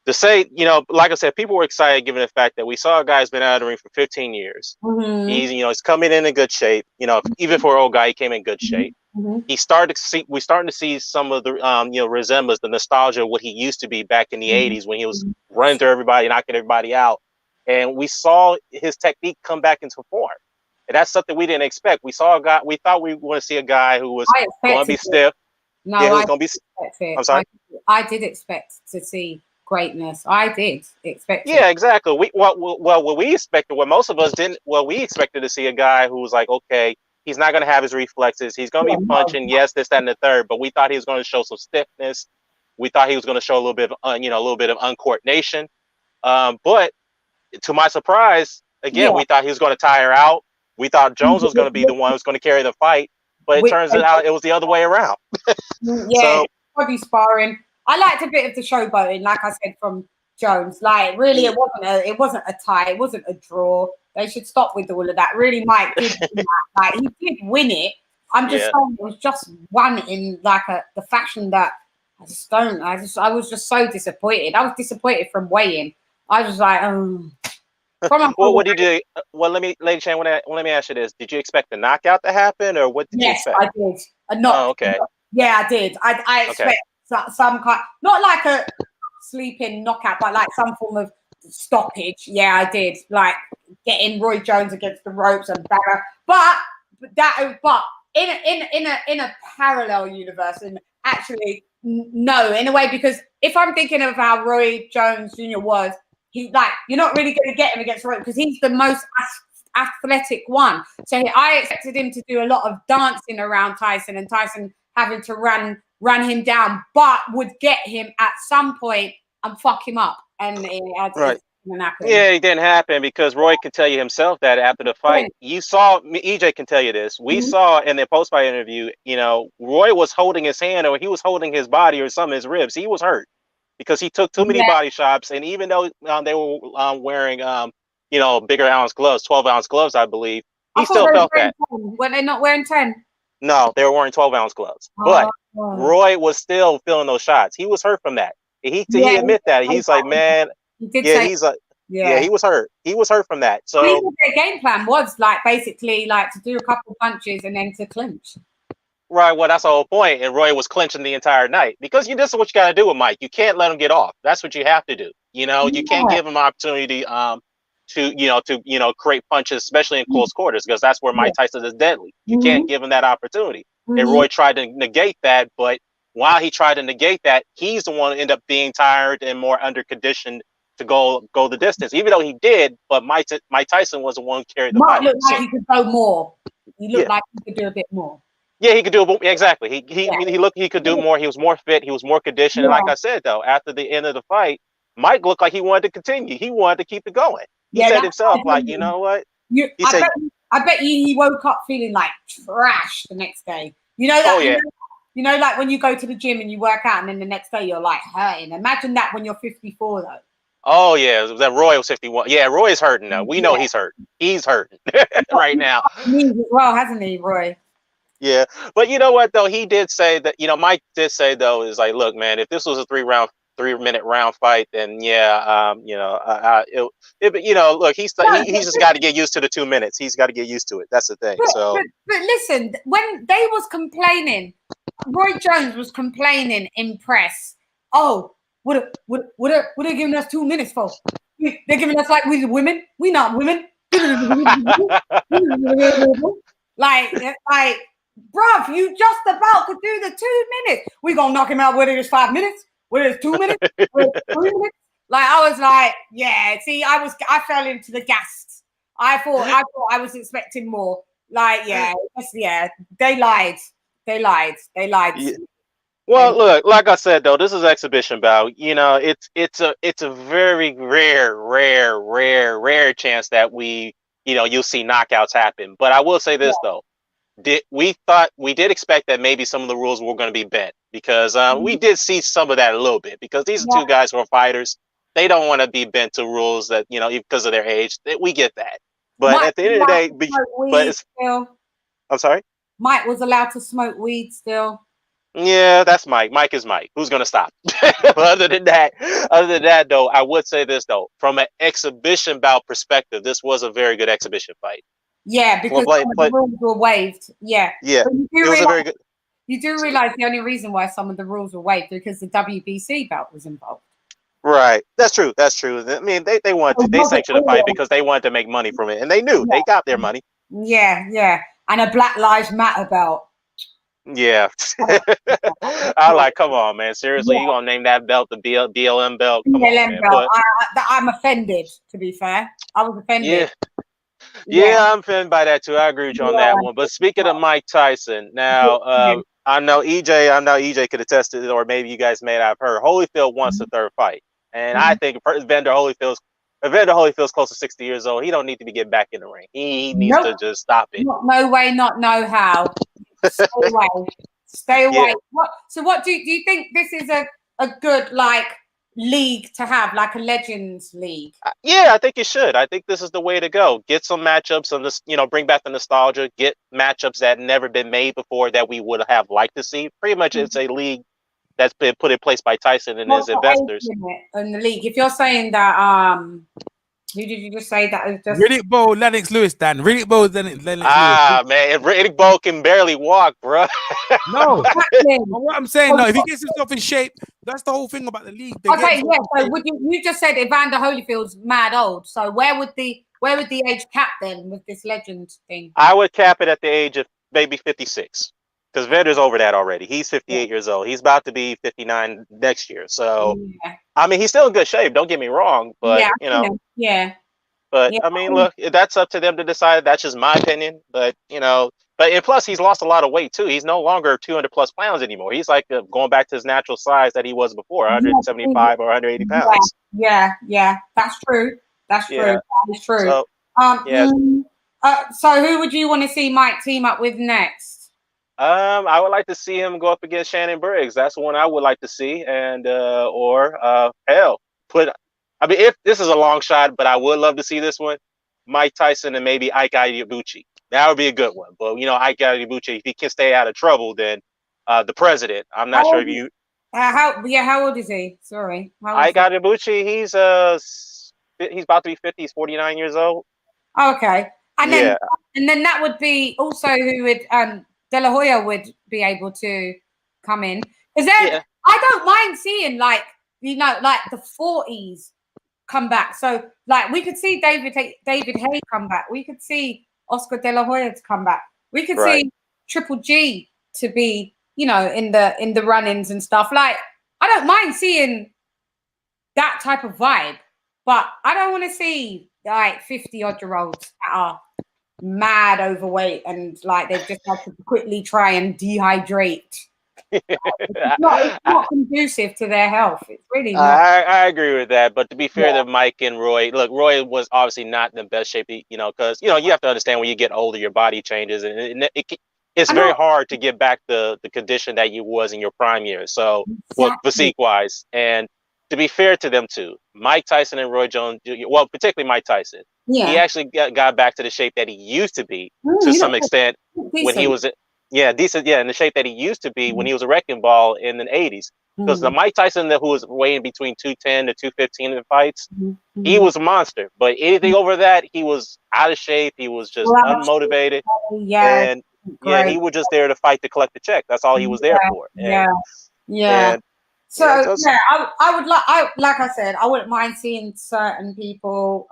to say, like I said, people were excited given the fact that we saw a guy who's been out of the ring for 15 years. He's coming in good shape. Even for an old guy, he came in good shape. We're starting to see some of the resemblance, the nostalgia of what he used to be back in the 80s when he was running through everybody, knocking everybody out. And we saw his technique come back into form. And that's something we didn't expect. We saw a guy, we thought we were going to see a guy who was going to be stiff. No, he was going to be. I'm sorry. I did expect to see greatness. I did expect. Yeah, exactly. What we expected, what most of us didn't. Well, we expected to see a guy who was like, okay, he's not going to have his reflexes. He's going to be punching, yes, this, that, and the third. But we thought he was going to show some stiffness. We thought he was going to show a little bit of uncoordination. But to my surprise, again, we thought he was going to tire out. We thought Jones was going to be the one who's going to carry the fight. But it turns out it was the other way around. So, body sparring. I liked a bit of the showboating, like I said, from Jones. Like, really, it wasn't a tie, it wasn't a draw. They should stop with all of that. Really, Mike did win that. Like, he did win it. I'm just saying it was just won in like the fashion that I just don't. I was just so disappointed. I was disappointed from weighing. I was like, well, what did you do? Well, Lady Chan, let me ask you this: did you expect the knockout to happen, or what did you expect? Yes, I did. Okay. Yeah, I did. I expect some kind, not like a sleeping knockout, but like some form of stoppage. Yeah, I did. Like getting Roy Jones against the ropes and Barra. But in a parallel universe, and actually no, in a way, because if I'm thinking of how Roy Jones Jr. was, he like you're not really going to get him against the rope because he's the most athletic one. So I expected him to do a lot of dancing around Tyson, and Tyson having to run him down, but would get him at some point and fuck him up. And it didn't happen. Yeah, it didn't happen because Roy can tell you himself that after the fight, you saw, EJ can tell you this. We saw in the post-fight interview, Roy was holding his hand or he was holding his body or some of his ribs. He was hurt because he took too many body shots. And even though they were wearing, bigger ounce gloves, 12-ounce gloves, I believe, he still felt that. Were they not wearing 10? No, they were wearing 12-ounce gloves. But Roy was still feeling those shots. He was hurt from that. He admit that. He's like, man, he's like, he was hurt. He was hurt from that. So their game plan was like basically like to do a couple punches and then to clinch. Right. Well, that's the whole point. And Roy was clinching the entire night because this is what you got to do with Mike. You can't let him get off. That's what you have to do. You can't give him an opportunity to create punches, especially in close quarters, because that's where Mike Tyson is deadly. You can't give him that opportunity. And Roy tried to negate that, but while he tried to negate that, he's the one who ended up being tired and more under conditioned to go the distance. Even though he did, but Mike Tyson was the one who carried the fight. Looked like he could go more. He looked like he could do a bit more. Yeah, he could do exactly. He could do more. He was more fit. He was more conditioned. And like I said, though, after the end of the fight, Mike looked like he wanted to continue. He wanted to keep it going. He said himself, like, you know what? I bet you he woke up feeling like trash the next day. You know that? You know, like when you go to the gym and you work out and then the next day you're like hurting. Imagine that when you're 54, though. Oh, yeah. That Roy was 51. Yeah, Roy is hurting now. We know he's hurting. He's hurting right now. Well, hasn't he, Roy? Yeah. But you know what, though? He did say that, Mike did say, though, is like, look, man, if this was a 3-minute round fight, then look, he's just got to get used to the 2 minutes. He's got to get used to it. That's the thing. But listen, when they was complaining, Roy Jones was complaining in press. Oh, what are they giving us 2 minutes for? They're giving us like we're women. We not women. like, bruv, you just about to do the 2 minutes. We gonna knock him out whether it's 5 minutes, whether it's 2 minutes, whether it's 3 minutes. Like I was like, see, I fell into the gas. I thought I was expecting more. Like, they lied. They lied. Yeah. Well, look, like I said, though, this is exhibition bout. It's a very rare chance that you'll see knockouts happen. But I will say this though, we did expect that maybe some of the rules were going to be bent because we did see some of that a little bit because these are two guys who are fighters. They don't want to be bent to rules that because of their age. We get that. But at the end of the day, I'm sorry. Mike was allowed to smoke weed still. Yeah, that's Mike. Mike is Mike. Who's gonna stop? Other than that, though, I would say this though, from an exhibition bout perspective, this was a very good exhibition fight. Yeah, because the rules were waived. Yeah. Yeah. You do realize the only reason why some of the rules were waived because the WBC bout was involved. Right. That's true. I mean, they sanctioned the fight because they wanted to make money from it, and they knew they got their money. Yeah. And a Black Lives Matter belt. Yeah. I'm like, come on, man. Seriously, you gonna name that belt the BLM belt? Come on, man. Belt. I'm offended, to be fair. I was offended. Yeah, I'm offended by that too. I agree with you on that one. But speaking of Mike Tyson, now I know EJ could attest to it, or maybe you guys may have heard. Holyfield wants the third fight. And I think Evander Holyfield's close to 60 years old. He don't need to be getting back in the ring. He needs to just stop it. No way, not no how. Stay away. Yeah. What do you think this is a good league to have, like a Legends League? Yeah, I think it should. I think this is the way to go. Get some matchups and just bring back the nostalgia. Get matchups that never been made before that we would have liked to see. Pretty much, it's a league that's been put in place by Tyson and his investors. In the league, if you're saying that, who did you just say that is just Riddick Bowe, Lennox Lewis, Dan. Riddick Bowe, Lennox Lewis. Man, Riddick Bowe can barely walk, bro. No, what I'm saying, no, if he gets himself in shape, that's the whole thing about the league. Okay, yeah. So would you just said Evander Holyfield's mad old. So where would the age cap then with this legend thing? I would cap it at the age of maybe 56. Because Vander's over that already. He's 58 years old. He's about to be 59 next year. So, I mean, he's still in good shape. Don't get me wrong. But, you know. Yeah. But, I mean, look, that's up to them to decide. That's just my opinion. But, you know, and plus, he's lost a lot of weight, too. He's no longer 200-plus pounds anymore. He's like going back to his natural size that he was before, 175 or 180 pounds. Yeah. That's true. That's true. That is true. So, so who would you want to see Mike team up with next? I would like to see him go up against Shannon Briggs. That's one I would like to see. And I mean, if this is a long shot, but I would love to see this one. Mike Tyson and maybe Ike Iubuchi. That would be a good one. But you know, Ike Iubuchi, if he can stay out of trouble, then the president. I'm not sure if you. How old is he? Sorry. Ike Iubuchi, he's about to be 50. He's 49 years old. Okay, and then that would be also who would De La Hoya would be able to come in. Is there? I don't mind seeing like the 40s come back. So like we could see David Haye come back. We could see Oscar De La Hoya to come back. We could see Triple G to be in the run-ins and stuff. Like I don't mind seeing that type of vibe, but I don't want to see like 50-odd-year-olds that are mad overweight and like they've just had to quickly try and dehydrate. It's not conducive to their health. It's really not. I agree with that. But to be fair to Mike and Roy, look, Roy was obviously not in the best shape, because you have to understand when you get older, your body changes, and it's very hard to get back the condition that you was in your prime years. So, physique wise, and to be fair to them too, Mike Tyson and Roy Jones, well, particularly Mike Tyson, he actually got back to the shape that he used to be to some extent when he was decent, in the shape that he used to be when he was a wrecking ball in the 80s. Because the Mike Tyson who was weighing between 210 to 215 in fights, he was a monster. But anything over that, he was out of shape. He was just unmotivated. And he was just there to fight to collect the check. That's all he was there for. Like I said, I wouldn't mind seeing certain people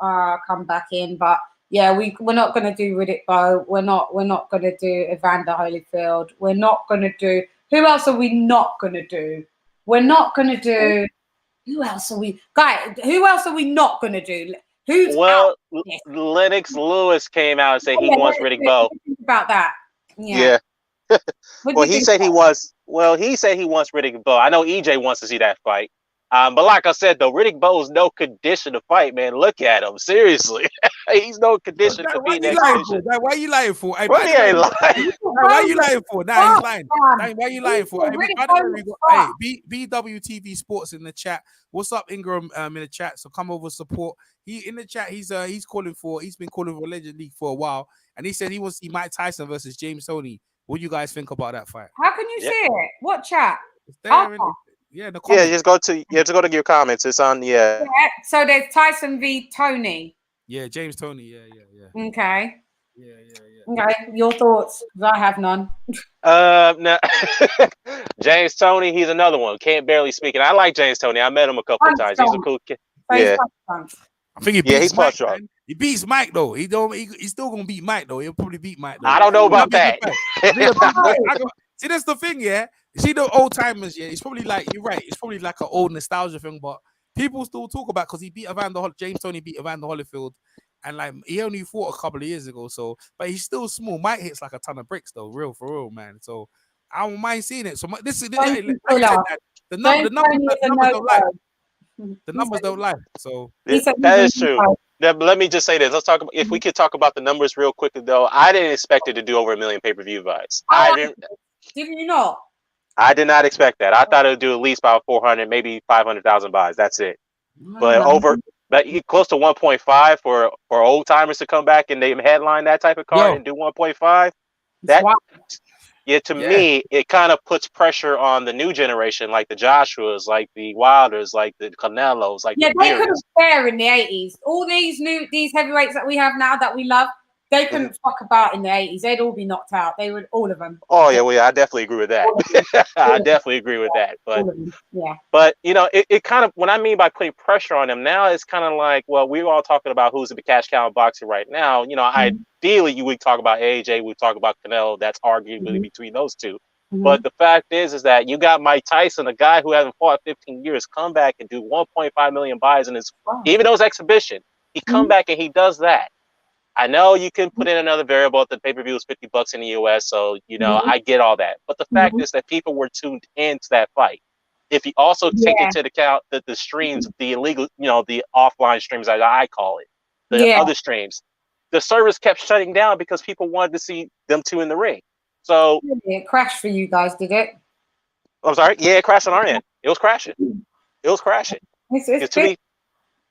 come back in, but we're not going to do Riddick Bowe. We're not going to do Evander Holyfield. We're not going to do. Who else are we not going to do? We're not going to do. Who else are we not going to do? Who's Lennox Lewis came out and said he wants Riddick Bowe. About that, Well, he said he wants Riddick Bowe. I know EJ wants to see that fight. But like I said, though, Riddick Bowe's no condition to fight, man. Look at him. Seriously. He's no condition to be in that condition. Why are you lying for? He ain't lying. Why are you lying for? Nah, he's lying. Why are you lying for? BWTV Sports in the chat. What's up, Ingram, in the chat? So come over, support. He in the chat, he's been calling for allegedly for a while. And he said he wants to see Mike Tyson versus James Toney. What do you guys think about that fight? How can you see it? What chat? It's there the comments. Just go to your comments. It's on So there's Tyson v Toney. Yeah, James Toney. Yeah. Okay. Yeah. Okay, your thoughts? Because I have none. No. James Toney, he's another one. Can't barely speak. And I like James Toney. I met him a couple of times. He's a cool kid. I think he beats Mike. He beats Mike though. He's still gonna beat Mike though. He'll probably beat Mike though. I don't know about that. See, that's the thing, yeah. You see the old timers, yeah. It's probably like you're right. It's probably like an old nostalgia thing, but people still talk about because he beat James Toney beat Evander Holyfield, and like he only fought a couple of years ago. So, but he's still small. Mike hits like a ton of bricks though, real for real, man. So I don't mind seeing it. So this is the numbers don't lie. The numbers don't lie. So that is true. Now, let me just say this. Let's talk about, if we could talk about the numbers real quickly though. I didn't expect it to do over 1 million pay-per-view buys. Did you not? I did not expect that. I thought it would do at least about 400, maybe 500,000 buys. That's it. But close to 1.5 for old timers to come back and they headline that type of card and do 1.5. to me, it kind of puts pressure on the new generation, like the Joshuas, like the Wilders, like the Canelos, like the they couldn't Furies. fare in the 80s. All these heavyweights that we have now that we love, they couldn't fuck about in the 80s. They'd all be knocked out. They would, all of them. Oh yeah, well, I definitely agree with that. I definitely agree with that. But you know, it kind of, what I mean by putting pressure on them now, it's kind of like, well, we're all talking about who's the cash cow in boxing right now. You know, ideally, you would talk about AJ, we talk about Canelo. That's arguably between those two. But the fact is that you got Mike Tyson, a guy who hasn't fought 15 years, come back and do 1.5 million buys in his, even though it's exhibition, he come back and he does that. I know you can put in another variable. The pay-per-view is $50 in the US, so you know I get all that. But the fact is that people were tuned into that fight. If you also take into account that the streams, the illegal, you know, the offline streams, as I call it, the other streams, the service kept shutting down because people wanted to see them two in the ring. So it crashed for you guys, did it? I'm sorry. Yeah, it crashed on our end. It was crashing. It was crashing. It's big.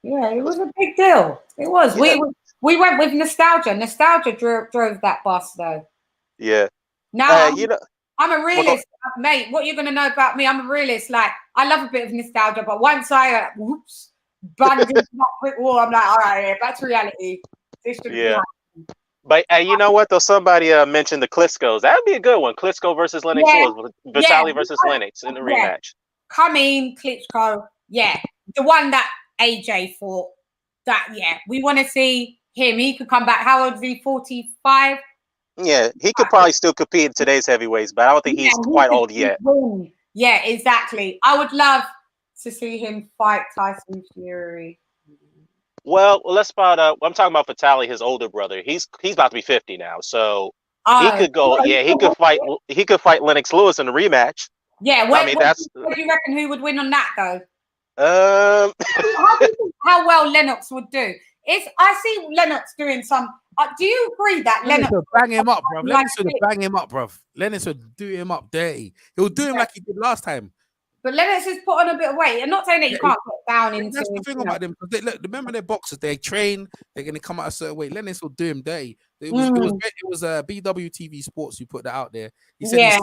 Yeah, it was a big deal. It was. Yeah. We went with nostalgia. Nostalgia drove that bus, though. Yeah. Now, you know, I'm a realist, mate. What you're gonna know about me? I'm a realist. Like, I love a bit of nostalgia, but once I bunged into that brick wall, I'm like, all right, yeah, that's reality. This should be happening. But you know what? Though somebody mentioned the Klitschko's. That would be a good one. Klitschko versus Lennox Lewis, Vitaly versus Lennox in the rematch. Coming Klitschko, the one that AJ fought. That we want to see him. He could come back. How old is he? 45. Yeah, he could probably still compete in today's heavyweights, but I don't think he's quite old yet. Yeah, exactly. I would love to see him fight Tyson Fury. Well, let's about I'm talking about Vitaly, his older brother. He's about to be 50 now, so he could go. Yeah, he could fight. He could fight Lennox Lewis in the rematch. Yeah, I mean, what do you reckon? Who would win on that though? How well Lennox would do? I see Lennox doing some. Do you agree that Lennox would bang him up, bro? Lennox would bang him up, bro. Lennox would do him up dirty. He'll do him like he did last time. But Lennox has put on a bit of weight. I'm not saying that you can't get down into. That's the thing about them. Look, remember they're boxers. They train. They're going to come out a certain way. Lennox will do him dirty. It was BWTV Sports who put that out there. He said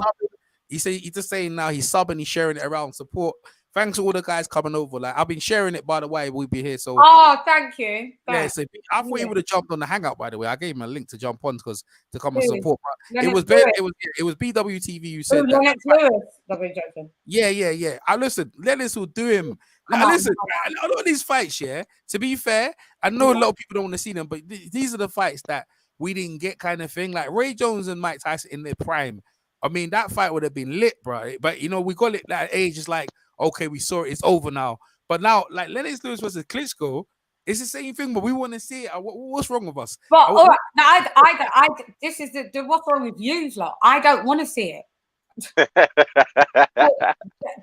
he's just saying now he's subbing, he's sharing it around support. Thanks to all the guys coming over. Like, I've been sharing it, by the way. We'll be here. So thank you. Yeah, so I thought he would have jumped on the hangout. By the way, I gave him a link to jump on to come and support. But it was BWTV who said that. Lennox Lewis. Yeah. I listen. Lennox will do him. Now, listen, a lot of these fights. Yeah, to be fair, I know a lot of people don't want to see them, but these are the fights that we didn't get, kind of thing. Like Ray Jones and Mike Tyson in their prime. I mean, that fight would have been lit, bro. But you know, we got it that age. It's like, okay, we saw it. It's over now. But now, like Lennox Lewis versus Klitschko, it's the same thing. But we want to see it. What's wrong with us? But all right, now this is the what's wrong with you, lot? I don't want to see it.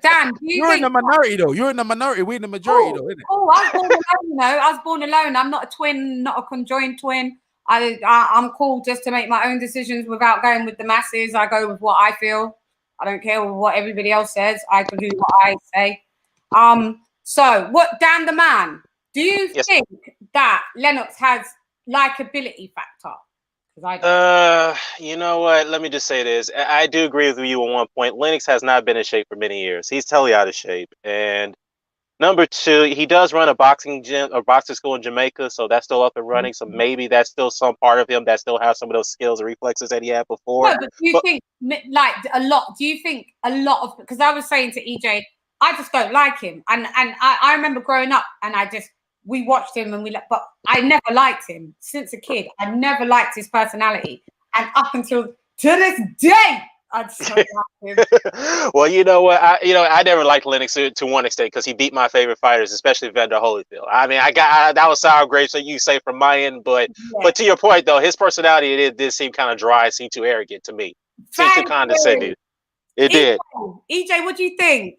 Dan, you're in the minority though. You're in the minority. We're in the majority though, isn't it? Oh, I was born alone. You know, I was born alone. I'm not a twin, not a conjoined twin. I'm cool just to make my own decisions without going with the masses. I go with what I feel. I don't care what everybody else says. I can do what I say. So what, Dan the man, do you think that Lennox has likability factor? You know what? Let me just say this. I do agree with you on one point. Lennox has not been in shape for many years. He's totally out of shape. And number two, he does run a boxing gym or boxing school in Jamaica, so that's still up and running. So maybe that's still some part of him that still has some of those skills and reflexes that he had before. No, but do you think like a lot? Do you think a lot of, because I was saying to EJ, I just don't like him, and I remember growing up, and we watched him and but I never liked him since a kid. I never liked his personality, and up until to this day, I just don't like him. Well, you know what? I never liked Lennox to one extent because he beat my favorite fighters, especially Vander Holyfield. I mean, that was sour grapes, so you say from my end, but to your point though, his personality did seem kind of dry, seemed too arrogant to me, seemed too condescending. It did. EJ, what do you think?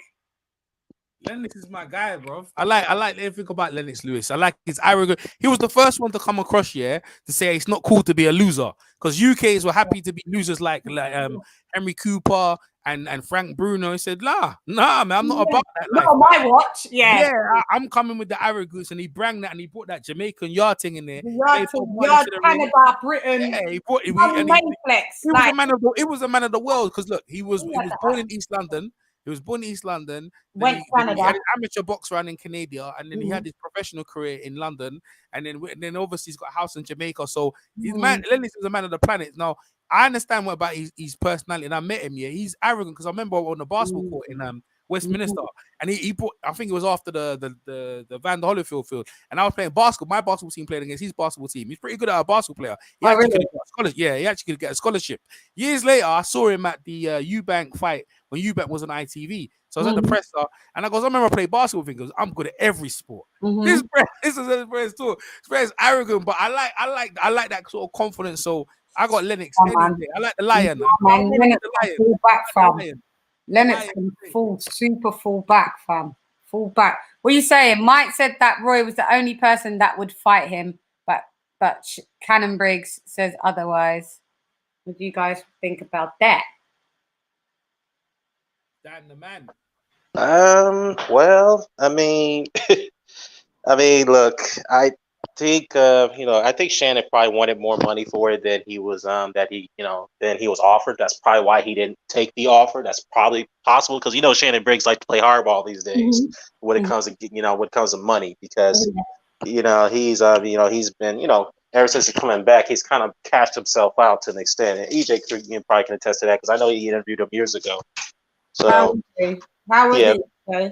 Lennox is my guy, bro. I like everything about Lennox Lewis. I like his arrogant. He was the first one to come across here to say it's not cool to be a loser because UKs were happy to be losers like Henry Cooper and Frank Bruno. He said, nah, man, I'm not about that life. Not on my watch. Yeah. I'm coming with the arrogance, and he brang that, and he brought that Jamaican yard thing in there. Yard, Canada, Britain. Yeah, he brought it. Flex. He was a man of the. It was a man of the world because look, he was born in East London. He was born in East London. Then he had an amateur box run in Canada, and then he had his professional career in London, and then obviously he's got a house in Jamaica. So he's Lennox is a man of the planet. Now I understand what about his personality, and I met him. Yeah, he's arrogant because I remember on the basketball court in Westminster, and he brought. I think it was after the Van der Holyfield field, and I was playing basketball. My basketball team played against his basketball team. He's pretty good at a basketball player. He actually could get a scholarship. Years later, I saw him at the Eubank fight when Eubank was on ITV. So I was at the presser, and I remember I played basketball with him because I'm good at every sport. This is too. This arrogant, but I like that sort of confidence. So I got Lennox. I like the Lion. Lennox can super full back, fam. Full back. What are you saying? Mike said that Roy was the only person that would fight him, but Cannon Briggs says otherwise. What do you guys think about that? Dan the man. Well, I mean, look, I think I think Shannon probably wanted more money for it than he was than he was offered. That's probably why he didn't take the offer. That's probably possible because Shannon Briggs like to play hardball these days when it comes to money because he's been ever since he's coming back he's kind of cashed himself out to an extent. And EJ probably can attest to that because I know he interviewed him years ago. So how was he? Okay.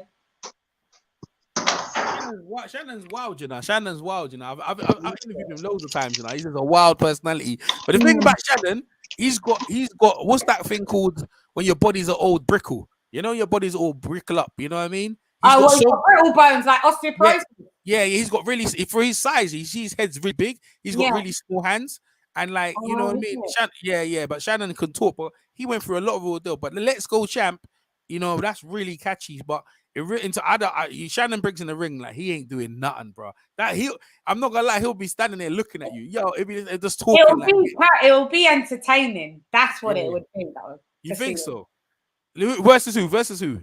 Shannon's wild, Shannon's wild, I've interviewed him loads of times, He's just a wild personality. But the thing about Shannon, he's got what's that thing called when your body's an old brickle? Your body's all brickle up. You know what I mean? Brittle bones like osteoporosis. Yeah, he's got really for his size. His head's really big. He's got really small hands. And you know what I mean? But Shannon can talk, but he went through a lot of ordeal. But the Let's Go champ, that's really catchy. But Shannon Briggs in the ring, like he ain't doing nothing, bro. I'm not gonna lie, he'll be standing there looking at you. Yo, it'll just talking. It'll be entertaining. That's what it would be, though. You think so? Versus who?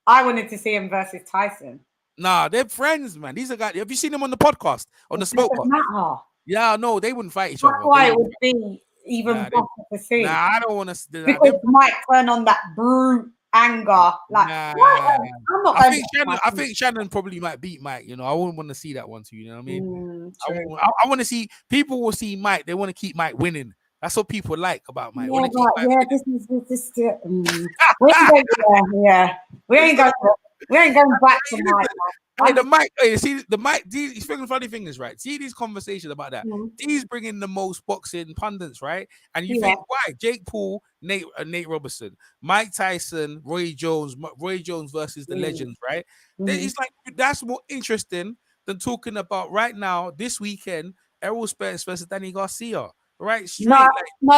I wanted to see him versus Tyson. Nah, they're friends, man. These are guys. Have you seen them on the podcast? On the Smoke Podcast? Yeah, no, they wouldn't fight each other. That's why it would be even better to see. Nah, I don't want to. Because Mike turn on that brute anger. Like, I think Shannon probably might beat Mike. I wouldn't want to see that one too. You know what I mean? I want to see people will see Mike. They want to keep Mike winning. That's what people like about Mike. We ain't going back to Mike. The Mike. These funny thing is right. See these conversations about that. These bring in the most boxing pundits, right? And you think why? Jake Paul, Nate Robinson, Mike Tyson, Roy Jones versus the legends, right? It's like that's more interesting than talking about right now this weekend. Errol Spence versus Danny Garcia, right? No,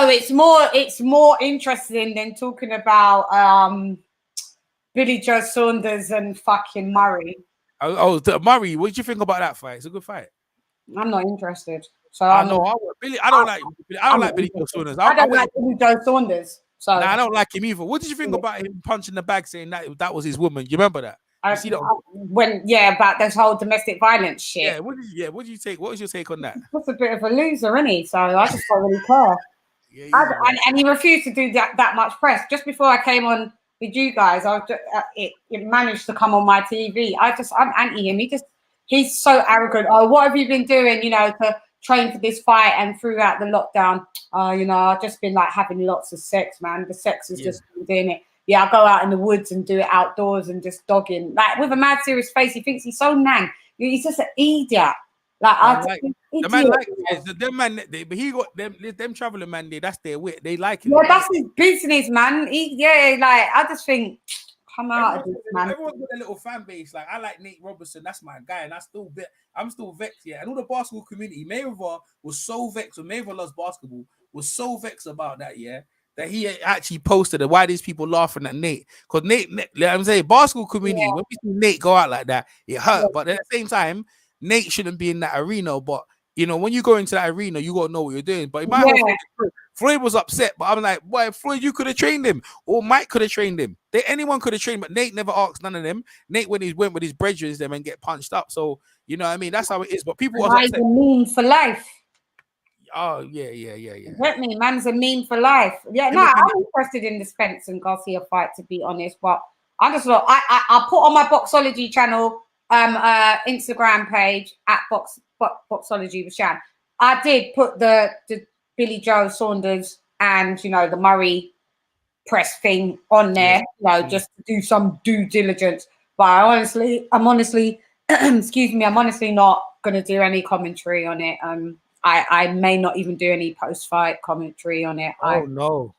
it's more interesting than talking about Billy Joe Saunders and fucking Murray. Murray, what did you think about that fight? It's a good fight. I'm not interested. So I don't like Billy Joe Saunders. I don't like Billy Joe Saunders. So I don't like him either. What did you think about him punching the bag, saying that was his woman? You remember that? About this whole domestic violence shit. Yeah. What did you take? What was your take on that? That's a bit of a loser, isn't he? So I just don't really care. And he refused to do that much press. Just before I came on with you guys, it managed to come on my TV. I'm anti him. He's so arrogant. Oh, what have you been doing? To train for this fight and throughout the lockdown. I've just been like having lots of sex, man. The sex is just doing it. Yeah, I go out in the woods and do it outdoors and just dogging. Like with a mad serious face, he thinks he's so nang. He's just an idiot. The man like them man, but he got them traveling man. That's their wit. They like it. Yeah, that's his business, man. I just think, come out of this, man. Everyone's got a little fan base. Like I like Nate Robinson. That's my guy, and I'm still vexed. Yeah, and all the basketball community. Mayweather was so vexed. When Mayweather loves basketball, was so vexed about that. Yeah, that he actually posted it. Why these people laughing at Nate? Because Nate, let me say, basketball community, when we see Nate go out like that, it hurt. But at the same time, Nate shouldn't be in that arena. But you know, when you go into that arena, you gotta know what you're doing. But Floyd was upset. But I'm like, boy, Floyd, you could have trained him, or Mike could have trained him. Anyone could have trained, but Nate never asked none of them. Nate, when he went with his brethren, them and get punched up. So you know what I mean? That's how it is. But people was upset. A meme for life. Oh, yeah. Get me, man's a meme for life. Yeah, no, I'm interested in the Spence and Garcia fight, to be honest. But I just look, I put on my Boxology channel, Instagram page at Boxology with Shan. I did put the Billy Joe Saunders and, you know, the Murray press thing on there, you know, just to do some due diligence. But I'm honestly, excuse me, I'm honestly not going to do any commentary on it. I may not even do any post-fight commentary on it. No,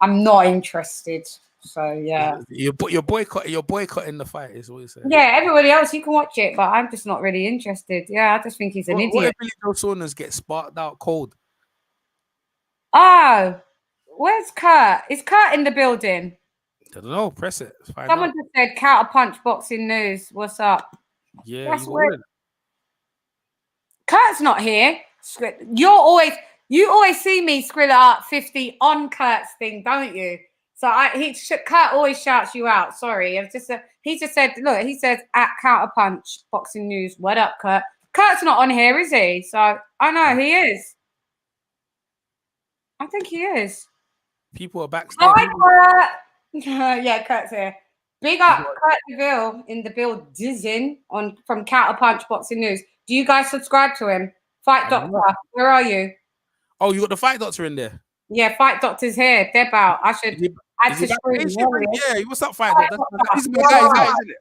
I'm not interested. So yeah, you're boycotting the fight is what you say. Yeah, everybody else you can watch it, but I'm just not really interested. Yeah, I just think he's an idiot. What if Billy Joe Saunders gets sparked out cold? Oh, where's Kurt? Is Kurt in the building? I don't know. Press it. Someone just said Counter Punch Boxing News. What's up? Yeah, that's weird. Kurt's not here. You always see me Skrilla up 50 on Kurt's thing, don't you? So Kurt always shouts you out. Sorry, he just said, look, he says at Counter Punch Boxing News. What up, Kurt? Kurt's not on here, is he? So I know he is. I think he is. People are backstage. Hi, Kurt. Yeah, Kurt's here. Big up Kurt DeVille in the build Dizzin from Counter Punch Boxing News. Do you guys subscribe to him? Fight Doctor, where are you? Oh, you got the Fight Doctor in there? Yeah, Fight Doctor's here. They're out. I should add to screen. Yeah, what's up, Fight Doctor? He's my guy, isn't it?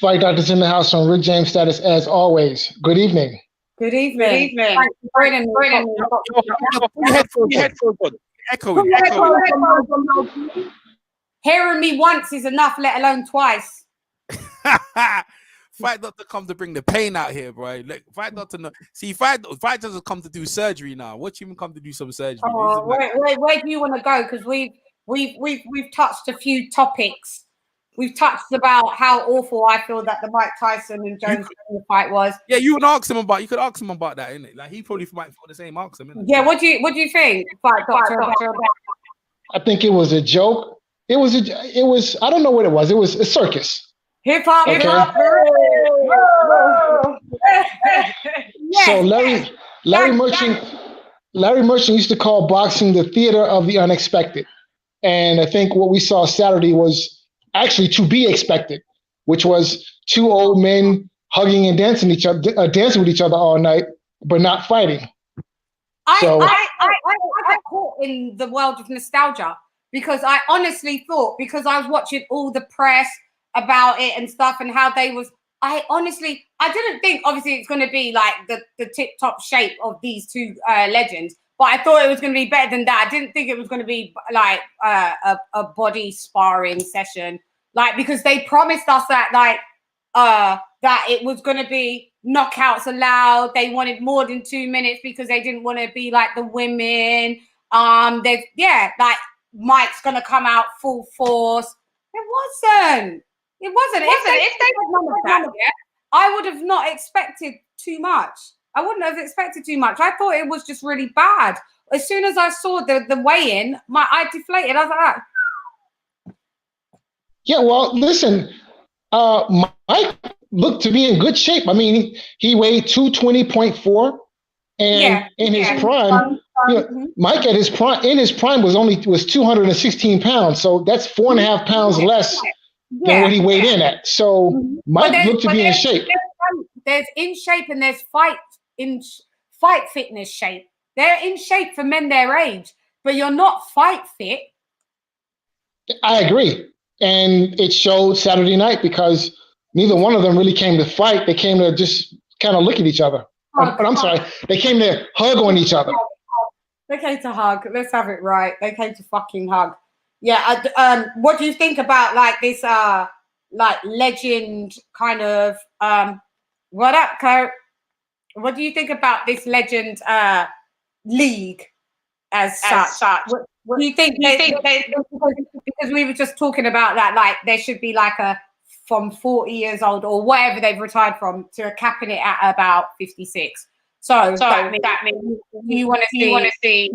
Fight Doctor's in the house on Rick James status as always. Good evening. Good evening. Good evening. Hearing me once is enough, let alone twice. Fight Doctor come to bring the pain out here, bro. Like, Fight Doctor, Fight doesn't come to do surgery now. What you even come to do some surgery? Oh, where do you want to go? Because we've touched a few topics. We've touched about how awful I feel that the Mike Tyson and Jones fight was. Yeah, you could ask him about that, innit? Like he probably might feel the same. Ask him, innit? Yeah, what do you think, Fight Doctor? I think it was a joke. It was I don't know what it was. It was a circus. Hip hop. So Larry Merchant used to call boxing the theater of the unexpected. And I think what we saw Saturday was actually to be expected, which was two old men hugging and dancing with each other all night, but not fighting. I got caught in the world of nostalgia because I honestly thought, because I was watching all the press about it and stuff and how they was, I didn't think obviously it's going to be like the tip top shape of these two legends, but I thought it was going to be better than that. I didn't think it was going to be like a body sparring session, like, because they promised us that that it was going to be knockouts allowed. They wanted more than 2 minutes because they didn't want to be like the women. Like Mike's going to come out full force. It wasn't. If they had I would have not expected too much. I wouldn't have expected too much. I thought it was just really bad. As soon as I saw the weigh-in, I deflated. I was like, Yeah, well, listen, Mike looked to be in good shape. I mean, he weighed 220.4, and in his prime, Mike in his prime was 216 pounds. So that's 4.5 pounds less than what he weighed in at. So Mike looked to be in shape. There's in shape and there's fight fitness shape. They're in shape for men their age, but you're not fight fit. I agree. And it showed Saturday night because neither one of them really came to fight. They came to just kind of look at each other. I'm sorry. They came to hug on each other. They came to hug. Let's have it right. They came to fucking hug. Yeah. What do you think about like this like legend kind of what up, Kurt? What do you think about this legend league as such? Do you think because we were just talking about that, like there should be like a from 40 years old or whatever they've retired from to capping it at about 56. So that means you want to see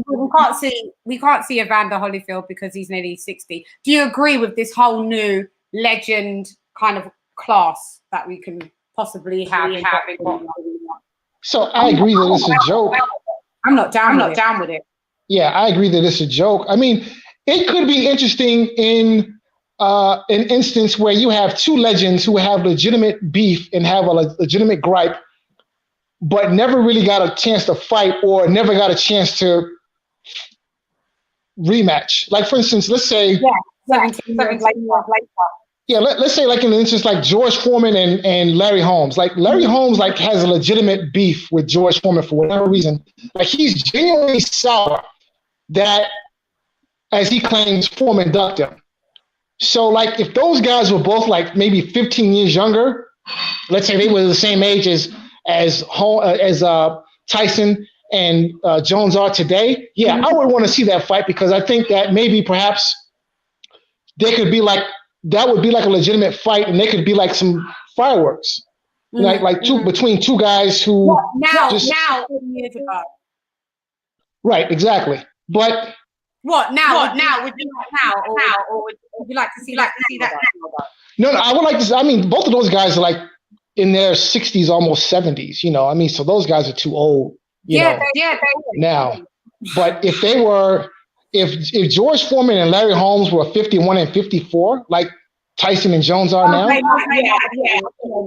we can't see Evander Holyfield because he's nearly 60. Do you agree with this whole new legend kind of class that we can possibly have? So I agree that it's a joke. I'm not down with it. Yeah, I agree that it's a joke. I mean, it could be interesting in an instance where you have two legends who have legitimate beef and have a legitimate gripe, but never really got a chance to fight or never got a chance to rematch. Like, for instance, let's say... Yeah, 17 years later. Yeah, let's say like in an instance like George Foreman and Larry Holmes. Like Larry Holmes like has a legitimate beef with George Foreman for whatever reason. Like he's genuinely sour that, as he claims, Foreman ducked him. So like if those guys were both like maybe 15 years younger, let's say they were the same age as Tyson and Jones are today, yeah, I would want to see that fight because I think that maybe perhaps they could be like, that would be like a legitimate fight, and they could be like some fireworks, between two guys who now right, exactly. But what now? Would you like now, or would you like to see that? No, I would like to. I mean, both of those guys are like in their 60s, almost 70s. You know, I mean, so those guys are too old. You know, now. But if they were. If George Foreman and Larry Holmes were 51 and 54, like Tyson and Jones are now,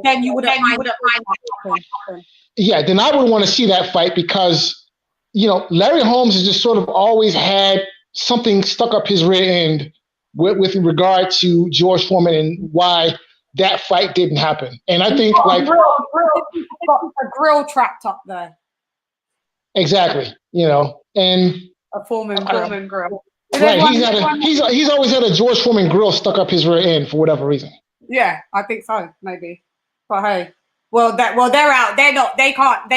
then you would have mind. Yeah, then I would want to see that fight because, you know, Larry Holmes has just sort of always had something stuck up his rear end with regard to George Foreman and why that fight didn't happen. And I think like a grill trapped up there. Exactly, you know, and. A Foreman grill. Right, he's always had a George Foreman grill stuck up his rear end for whatever reason. Yeah, I think so, maybe. But hey, they're out. They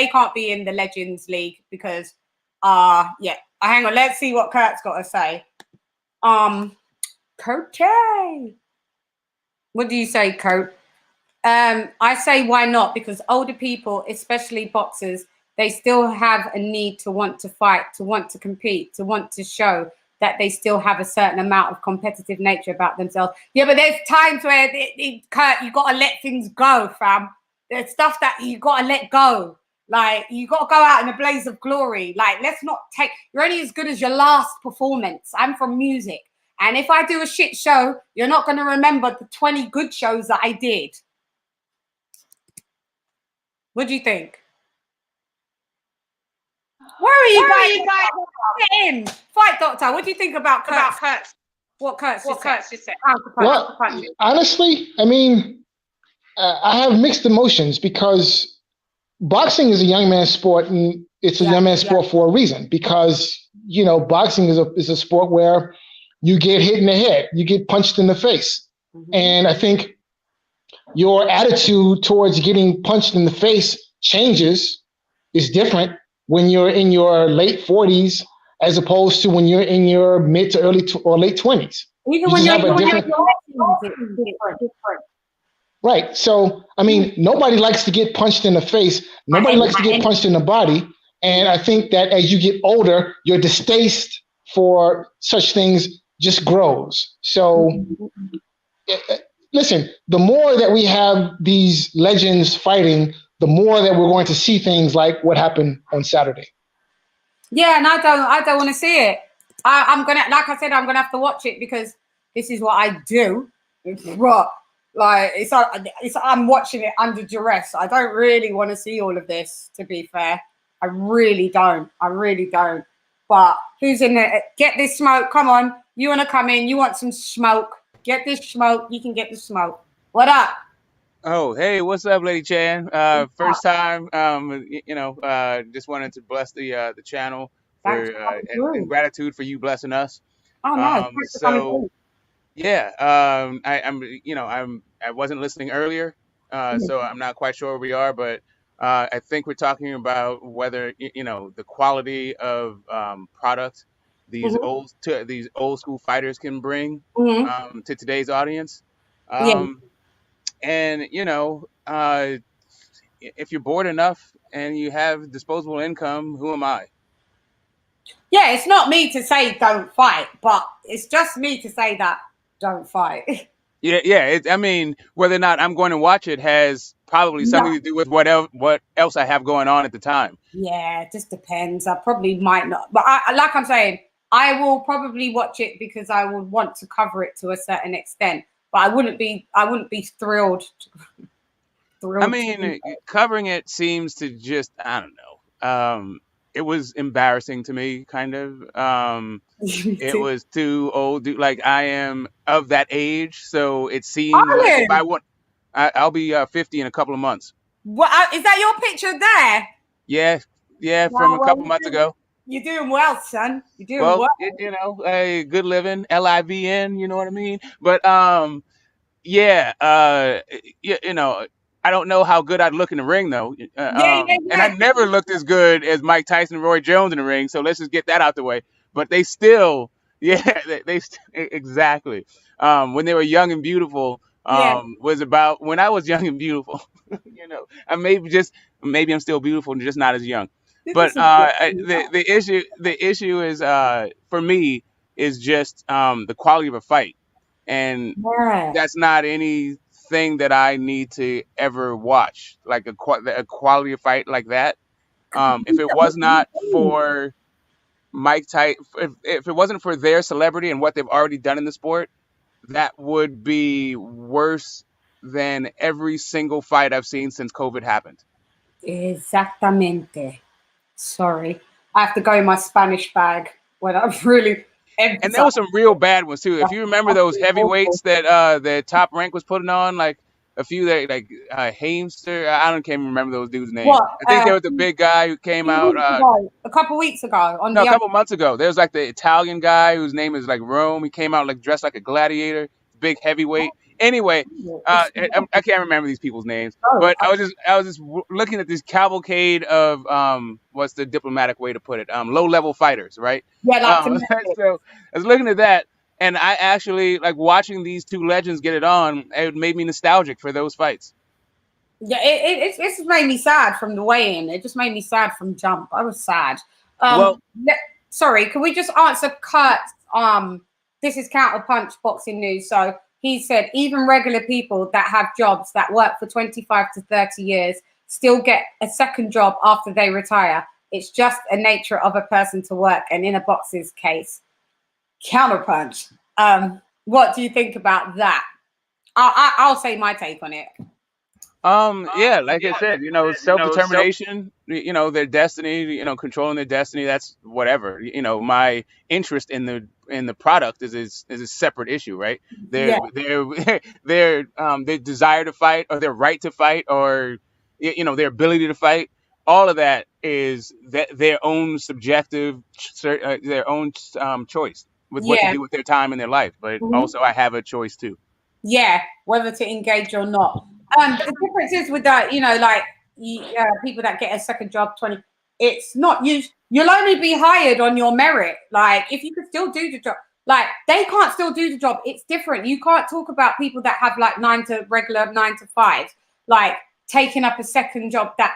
can't be in the Legends League because hang on, let's see what Kurt's got to say. Kurt, what do you say, Kurt? I say why not? Because older people, especially boxers, they still have a need to want to fight, to want to compete, to want to show that they still have a certain amount of competitive nature about themselves. Yeah, but there's times where, Kurt, you got to let things go, fam. There's stuff that you got to let go. Like, you got to go out in a blaze of glory. Like, let's not take... You're only as good as your last performance. I'm from music. And if I do a shit show, you're not going to remember the 20 good shows that I did. What do you think? Where are you guys? Get in. Fight Doctor. What do you think about Kurt? What Kurt just said? Well, honestly, I mean, I have mixed emotions because boxing is a young man's sport, and it's a young man's sport for a reason. Because, you know, boxing is a sport where you get hit in the head, you get punched in the face. Mm-hmm. And I think your attitude towards getting punched in the face changes, is different when you're in your late 40s as opposed to when you're in your mid to early or late 20s. Even when you're different. Right. So, I mean, nobody likes to get punched in the face. Nobody likes to get punched in the body. And I think that as you get older, your distaste for such things just grows. So, listen, the more that we have these legends fighting, the more that we're going to see things like what happened on Saturday. Yeah, and I don't want to see it. I'm gonna, like I said, I'm gonna have to watch it because this is what I do. I'm watching it under duress. I don't really want to see all of this, to be fair. I really don't. But who's in there? Get this smoke. Come on. You want to come in. You want some smoke. Get this smoke. You can get the smoke. What up? Oh, hey, what's up, Lady Chan? First time, just wanted to bless the channel for and gratitude for you blessing us. Oh no! I wasn't listening earlier, so I'm not quite sure where we are, but I think we're talking about whether the quality of product these old school fighters can bring to today's audience. Yeah. And if you're bored enough and you have disposable income, who am I? Yeah, it's not me to say don't fight, but it's just me to say that don't fight. Yeah. I mean, whether or not I'm going to watch it has probably something to do with what else I have going on at the time. Yeah, it just depends. I probably might not, but like I'm saying, I will probably watch it because I would want to cover it to a certain extent. But I wouldn't be thrilled. I mean, covering it seems to just, I don't know. It was embarrassing to me, kind of. It was too old. Like, I am of that age, so it seems like if I want, I'll be 50 in a couple of months. What is that? Your picture there? Yeah, from a couple months ago. You're doing well, son. You're doing well. A good living, LIVN. You know what I mean? But I don't know how good I'd look in the ring, though. And I never looked as good as Mike Tyson and Roy Jones in the ring, so let's just get that out the way. But they still, exactly. When they were young and beautiful, was about when I was young and beautiful. Maybe I'm still beautiful and just not as young. But the issue is for me is just the quality of a fight, and that's not anything that I need to ever watch, like a quality of fight like that. If it was not for Mike Tyson, if it wasn't for their celebrity and what they've already done in the sport, that would be worse than every single fight I've seen since COVID happened. Exactamente. Sorry, I have to go in my Spanish bag when I've really. And there were some real bad ones too. If you remember those heavyweights that Top Rank was putting on, like a few that Hamster, I can't remember those dudes' names. I think there was the big guy who came out a couple weeks ago. A couple months ago. There was like the Italian guy whose name is like Rome. He came out like dressed like a gladiator, big heavyweight. Anyway, I can't remember these people's names, but I was just looking at this cavalcade of what's the diplomatic way to put it? Low-level fighters, right? Yeah, so I was looking at that, and I actually like watching these two legends get it on. It made me nostalgic for those fights. Yeah, it made me sad from the weigh-in. It just made me sad from jump. I was sad. Sorry, can we just answer Kurt? This is Counterpunch Boxing News. So he said, even regular people that have jobs that work for 25 to 30 years still get a second job after they retire. It's just a nature of a person to work. And in a boxer's case, Counterpunch. What do you think about that? I'll say my take on it. Like I said, self-determination, their destiny, controlling their destiny. That's whatever. My interest in the product is a separate issue, right? Their desire to fight, or their right to fight, or their ability to fight. All of that is their own subjective, their own choice with what to do with their time in their life. But also, I have a choice too. Yeah, whether to engage or not. The difference is with that, people that get a second job, it's not you'll only be hired on your merit. Like, if you could still do the job, like they can't still do the job. It's different. You can't talk about people that have like 9 to 5, like taking up a second job. That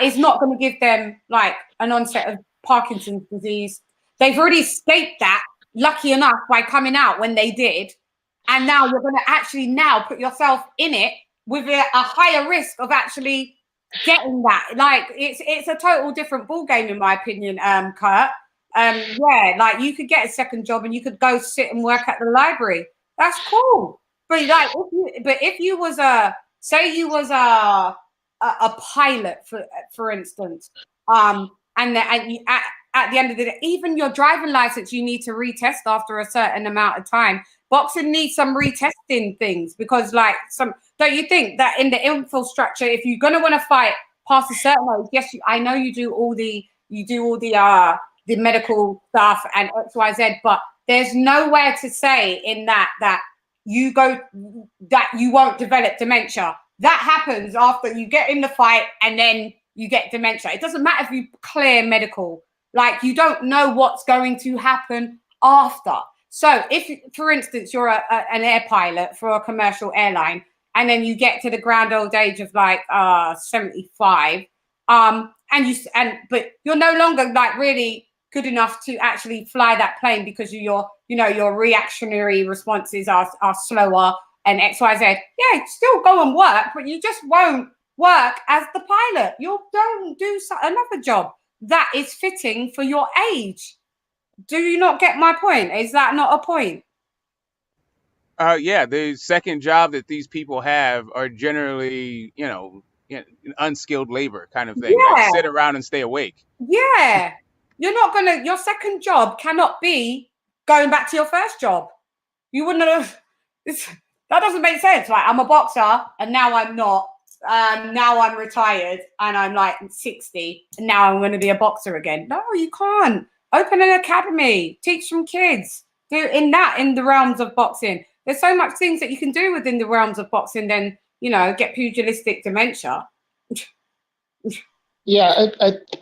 is not going to give them like an onset of Parkinson's disease. They've already escaped that, lucky enough, by coming out when they did. And now you're going to actually now put yourself in it with a higher risk of actually getting that. Like, it's a total different ball game, in my opinion, Kurt. Like you could get a second job and you could go sit and work at the library. That's cool. But like, if you was a pilot, for instance, at the end of the day, even your driving license, you need to retest after a certain amount of time. Boxing needs some retesting things because, like, don't you think that in the infrastructure, if you're gonna want to fight past a certain age, yes, I know you do all the medical stuff and XYZ, but there's nowhere to say in that you won't develop dementia. That happens after you get in the fight and then you get dementia. It doesn't matter if you clear medical. Like, you don't know what's going to happen after. So if, for instance, you're an air pilot for a commercial airline, and then you get to the grand old age of like 75, but you're no longer like really good enough to actually fly that plane because your reactionary responses are slower and XYZ. Yeah, still go and work, but you just won't work as the pilot. You'll go do another job that is fitting for your age. Do you not get my point? Is that not a point? Yeah, the second job that these people have are generally, unskilled labor kind of thing. Yeah. Like sit around and stay awake. Yeah. Your second job cannot be going back to your first job. You wouldn't have, that doesn't make sense. Like, I'm a boxer and now I'm not. Now I'm retired and I'm like 60 and now I'm going to be a boxer again. No, you can't. Open an academy, teach some kids. Do in the realms of boxing. There's so much things that you can do within the realms of boxing than, get pugilistic dementia. Yeah,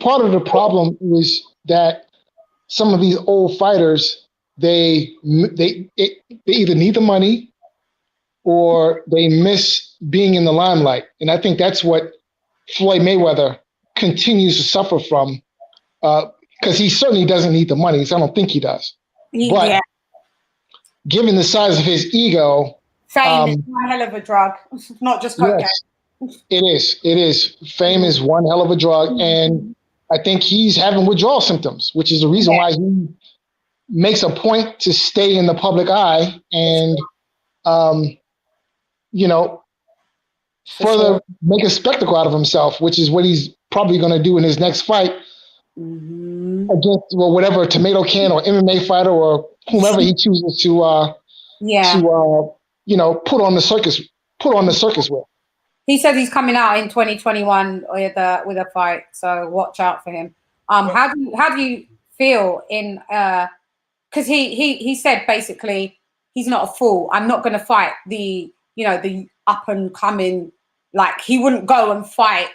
part of the problem is that some of these old fighters, they either need the money or they miss being in the limelight. And I think that's what Floyd Mayweather continues to suffer from, because he certainly doesn't need the money. So I don't think he does. But given the size of his ego, fame is one hell of a drug, not just cocaine. Yes, it is. Fame is one hell of a drug, and I think he's having withdrawal symptoms, which is the reason why he makes a point to stay in the public eye and, further make a spectacle out of himself, which is what he's probably going to do in his next fight against whatever tomato can or MMA fighter or whomever he chooses to put on the circus with. He said he's coming out in 2021 with a fight, so watch out for him. How do you feel in because he said basically he's not a fool. I'm not going to fight the up and coming, like he wouldn't go and fight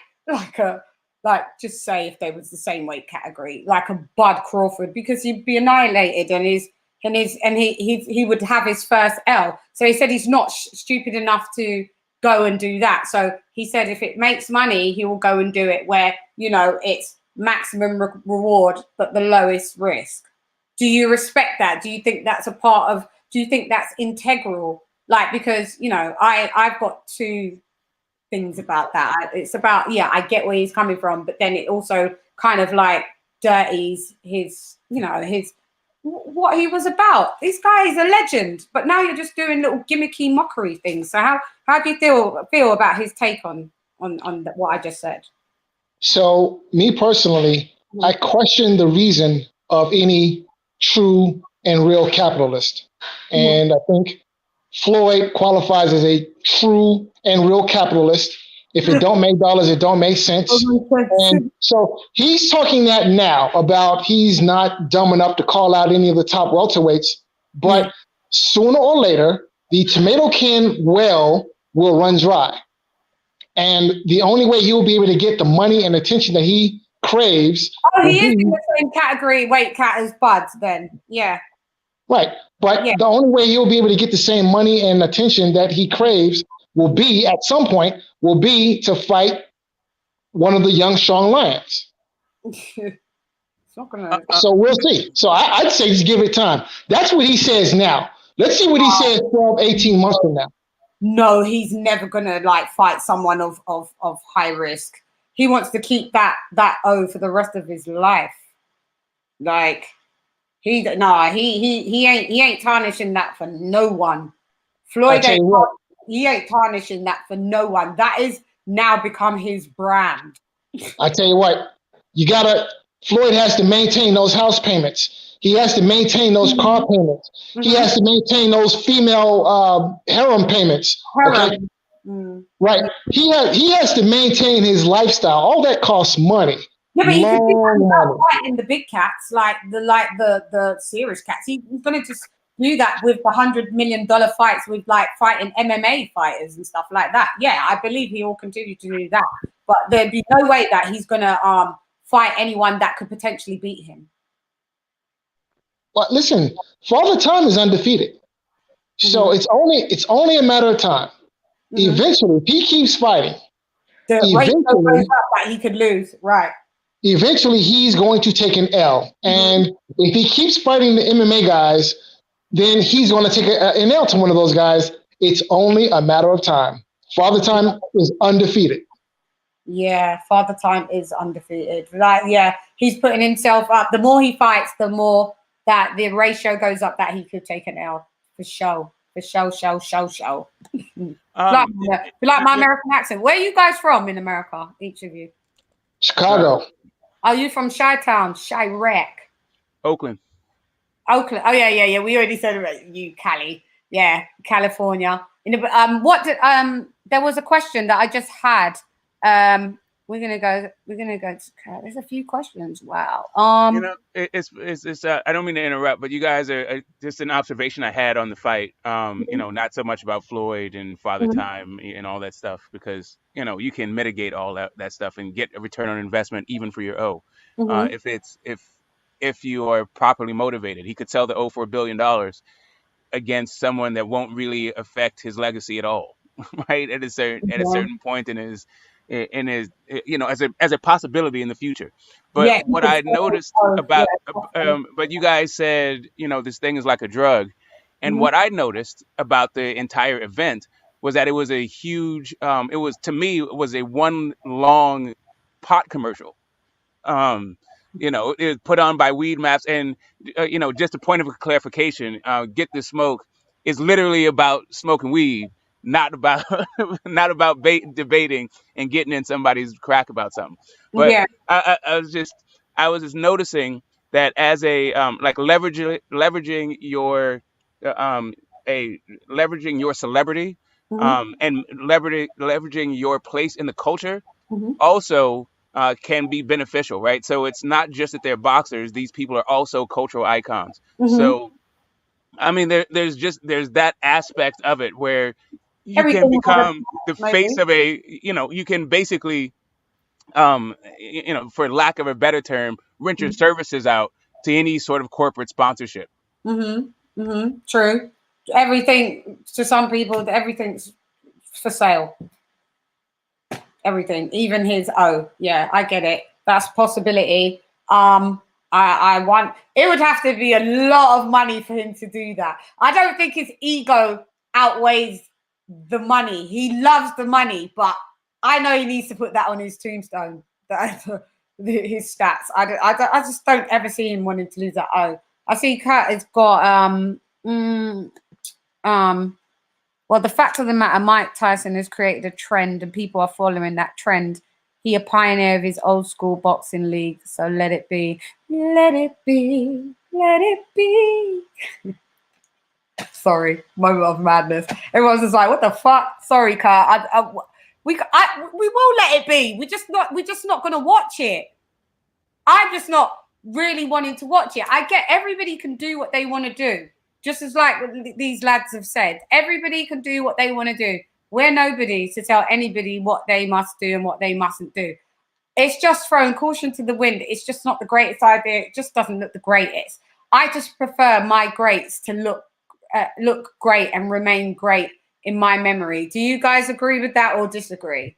just say if they was the same weight category, like a Bud Crawford, because he'd be annihilated and he would have his first L. So he said he's not stupid enough to go and do that. So he said if it makes money, he will go and do it where, it's maximum reward, but the lowest risk. Do you respect that? Do you think that's do you think that's integral? Like, because, I've got two things about that. It's about, I get where he's coming from, but then it also kind of like dirties his what he was about. This guy is a legend, but now you're just doing little gimmicky mockery things. So how do you feel about his take on what I just said? So me personally, I question the reason of any true and real capitalist. And I think Floyd qualifies as a true and real capitalist. If it don't make dollars, it don't make sense. And so he's talking that now about he's not dumb enough to call out any of the top welterweights, but sooner or later, the tomato can well will run dry. And the only way he will be able to get the money and attention that he craves. Oh, he is in the same category weight cat as Bud then. Yeah. Right. But the only way he'll be able to get the same money and attention that he craves will be, at some point, to fight one of the young, strong lions. So we'll see. So I'd say just give it time. That's what he says now. Let's see what he says 12, 18 months from now. No, he's never going to fight someone of high risk. He wants to keep that O for the rest of his life. He ain't tarnishing that for no one. Floyd he ain't tarnishing that for no one. That is now become his brand. I tell you what, Floyd has to maintain those house payments. He has to maintain those car payments. He has to maintain those female harem payments. Okay? Right. He has to maintain his lifestyle. All that costs money. Yeah, but he's fighting the big cats, like the serious cats. He's gonna just do that with the $100 million fights with fighting MMA fighters and stuff like that. Yeah, I believe he will continue to do that. But there'd be no way that he's gonna fight anyone that could potentially beat him? Well, listen, Father Time is undefeated. So it's only a matter of time. Eventually, if he keeps fighting, eventually that he could lose, right? Eventually, he's going to take an L. And if he keeps fighting the MMA guys, then he's going to take an L to one of those guys. It's only a matter of time. Father Time is undefeated. Yeah, Father Time is undefeated. Like, yeah, he's putting himself up. The more he fights, the more that the ratio goes up that he could take an L for show. For show. Like my American accent. Where are you guys from in America? Each of you. Chicago. Are you from Chi-Town? Chirac? Oakland. Oh yeah. We already said about you, Cali. Yeah, California. There was a question that I just had. We're gonna go. There's a few questions. Wow. It's I don't mean to interrupt, but you guys are just an observation I had on the fight. Not so much about Floyd and Father Time and all that stuff, because you can mitigate all that stuff and get a return on investment even for your O. If you are properly motivated, he could sell the O for $1 billion against someone that won't really affect his legacy at all, right? At a certain point in his as a possibility in the future. But what I noticed about but you guys said this thing is like a drug, and what I noticed about the entire event was that it was a huge it was a one long pot commercial. It was put on by Weed Maps, and just a point of clarification, Get the Smoke is literally about smoking weed, not about debating and getting in somebody's crack about something. But I was just noticing that as a leveraging your celebrity and leveraging your place in the culture also can be beneficial, right? So it's not just that they're boxers; these people are also cultural icons. So I mean, there's that aspect of it where you can become the face of you can basically, for lack of a better term, rent your services out to any sort of corporate sponsorship. True. Everything, to some people, everything's for sale. Everything, even his yeah, I get it. That's a possibility. I want, it would have to be a lot of money for him to do that. I don't think his ego outweighs the money. He loves the money, but I know he needs to put that on his tombstone. His stats. I just don't ever see him wanting to lose that I see Kurt has got well, the fact of the matter, Mike Tyson has created a trend and people are following that trend. He a pioneer of his old school boxing league. So let it be. Let it be. Let it be. Sorry, moment of madness. Everyone's just like, what the fuck? Sorry, Kurt. We will let it be. We're just not gonna watch it. I'm just not really wanting to watch it. I get everybody can do what they want to do. Just as like these lads have said, everybody can do what they want to do. We're nobody to tell anybody what they must do and what they mustn't do. It's just throwing caution to the wind. It's just not the greatest idea. It just doesn't look the greatest. I just prefer my greats to look great and remain great in my memory. Do you guys agree with that or disagree?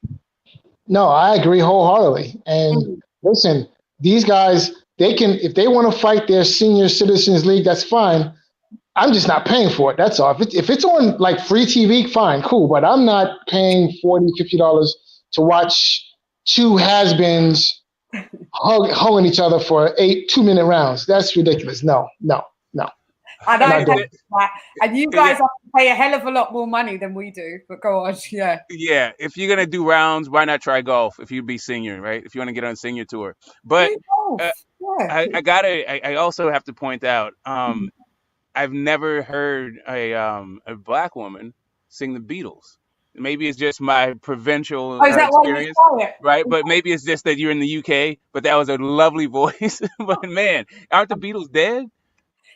No, I agree wholeheartedly. And listen, these guys, they can, if they want to fight their senior citizens league, that's fine. I'm just not paying for it. That's all. If it's on like free TV, fine, cool. But I'm not paying $40, $50 to watch two has-beens hugging each other for 8 2-minute rounds. That's ridiculous. No. I don't know that. And you guys have to pay a hell of a lot more money than we do. But go on, yeah. Yeah, if you're gonna do rounds, why not try golf? If you be senior, right? If you want to get on senior tour. But I also have to point out, I've never heard a black woman sing the Beatles. Maybe it's just my provincial experience, right? But maybe it's just that you're in the UK. But that was a lovely voice. But man, aren't the Beatles dead?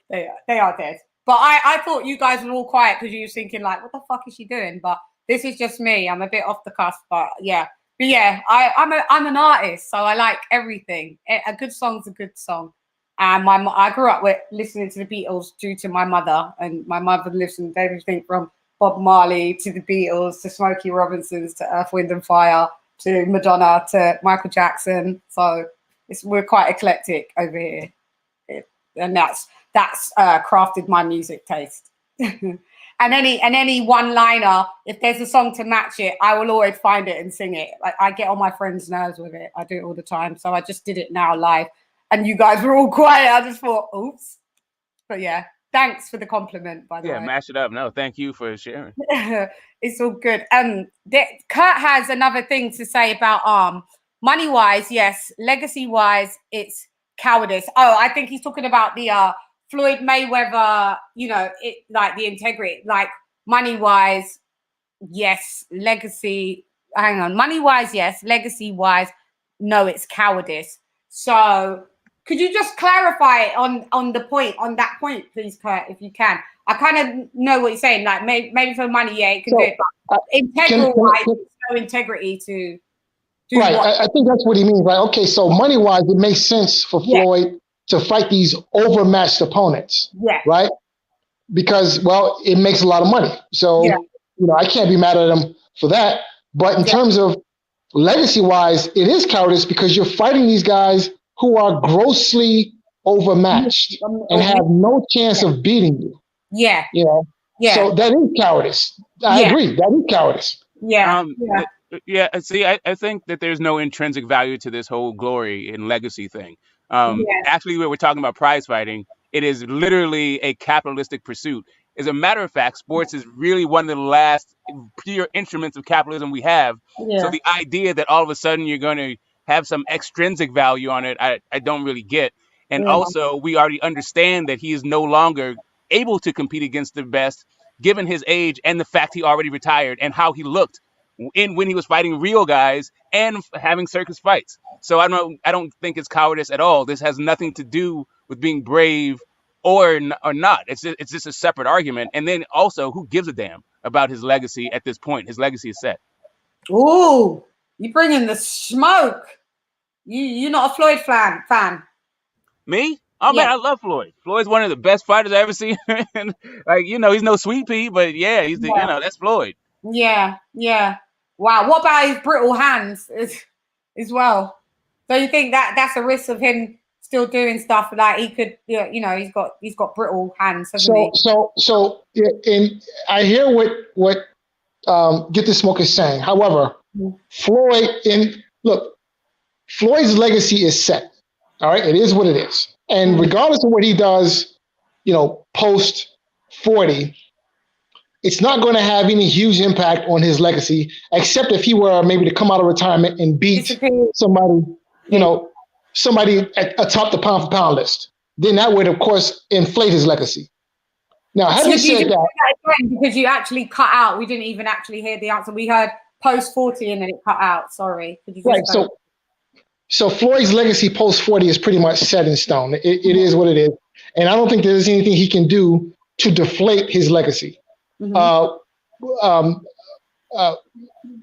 They are dead. But I thought you guys were all quiet because you were thinking like, what the fuck is she doing? But this is just me. I'm a bit off the cusp. But yeah, But yeah, I'm an artist, so I like everything. A good song's a good song. And I grew up with listening to the Beatles due to my mother, and my mother listened to everything from Bob Marley to the Beatles to Smokey Robinson's to Earth, Wind and Fire to Madonna to Michael Jackson. So we're quite eclectic over here, and that's crafted my music taste. And any one-liner, if there's a song to match it, I will always find it and sing it. I get on my friends' nerves with it. I do it all the time. So I just did it now live, and you guys were all quiet. I just thought, oops. But yeah, thanks for the compliment, by the way. Yeah, mash it up. No, thank you for sharing. It's all good. Kurt has another thing to say about money-wise, yes. Legacy-wise, it's cowardice. Oh, I think he's talking about the Floyd Mayweather, like the integrity, like money-wise, yes. Legacy, hang on. Money-wise, yes. Legacy-wise, no, it's cowardice. So could you just clarify on that point, please, Kurt, if you can? I kind of know what you're saying. Like maybe for money, yeah, it can do it. But integral-wise, there's no integrity to do right. I think that's what he means. Like, okay, so money-wise, it makes sense for Floyd to fight these overmatched opponents, right? Because, well, it makes a lot of money. So, I can't be mad at him for that. But in terms of legacy-wise, it is cowardice because you're fighting these guys who are grossly overmatched and have no chance of beating you. Yeah. So that is cowardice. I agree. That is cowardice. Yeah. See, I think that there's no intrinsic value to this whole glory and legacy thing. Actually, when we're talking about prize fighting, it is literally a capitalistic pursuit. As a matter of fact, sports is really one of the last pure instruments of capitalism we have. So the idea that all of a sudden you're going to have some extrinsic value on it, I don't really get. And also, we already understand that he is no longer able to compete against the best, given his age and the fact he already retired and how he looked when he was fighting real guys and having circus fights. So I don't think it's cowardice at all. This has nothing to do with being brave or not. It's just a separate argument. And then also, who gives a damn about his legacy at this point? His legacy is set. Ooh, you bring in the smoke. You're not a Floyd fan. Me? Oh man, I love Floyd. Floyd's one of the best fighters I've ever seen. Like, he's no sweet pea, but he's that's Floyd. Yeah. Wow. What about his brittle hands as well? So you think that's a risk of him still doing stuff like he could, he's got brittle hands, hasn't he? So I hear what Get the Smoke is saying. However, Floyd's legacy is set. All right, it is what it is. And regardless of what he does, post 40, it's not going to have any huge impact on his legacy, except if he were maybe to come out of retirement and beat somebody, somebody atop the pound for pound list. Then that would, of course, inflate his legacy. Now, having said that, because you actually cut out, we didn't even actually hear the answer. We heard post 40 and then it cut out. Sorry. Right. So Floyd's legacy post 40 is pretty much set in stone. It is what it is. And I don't think there's anything he can do to deflate his legacy.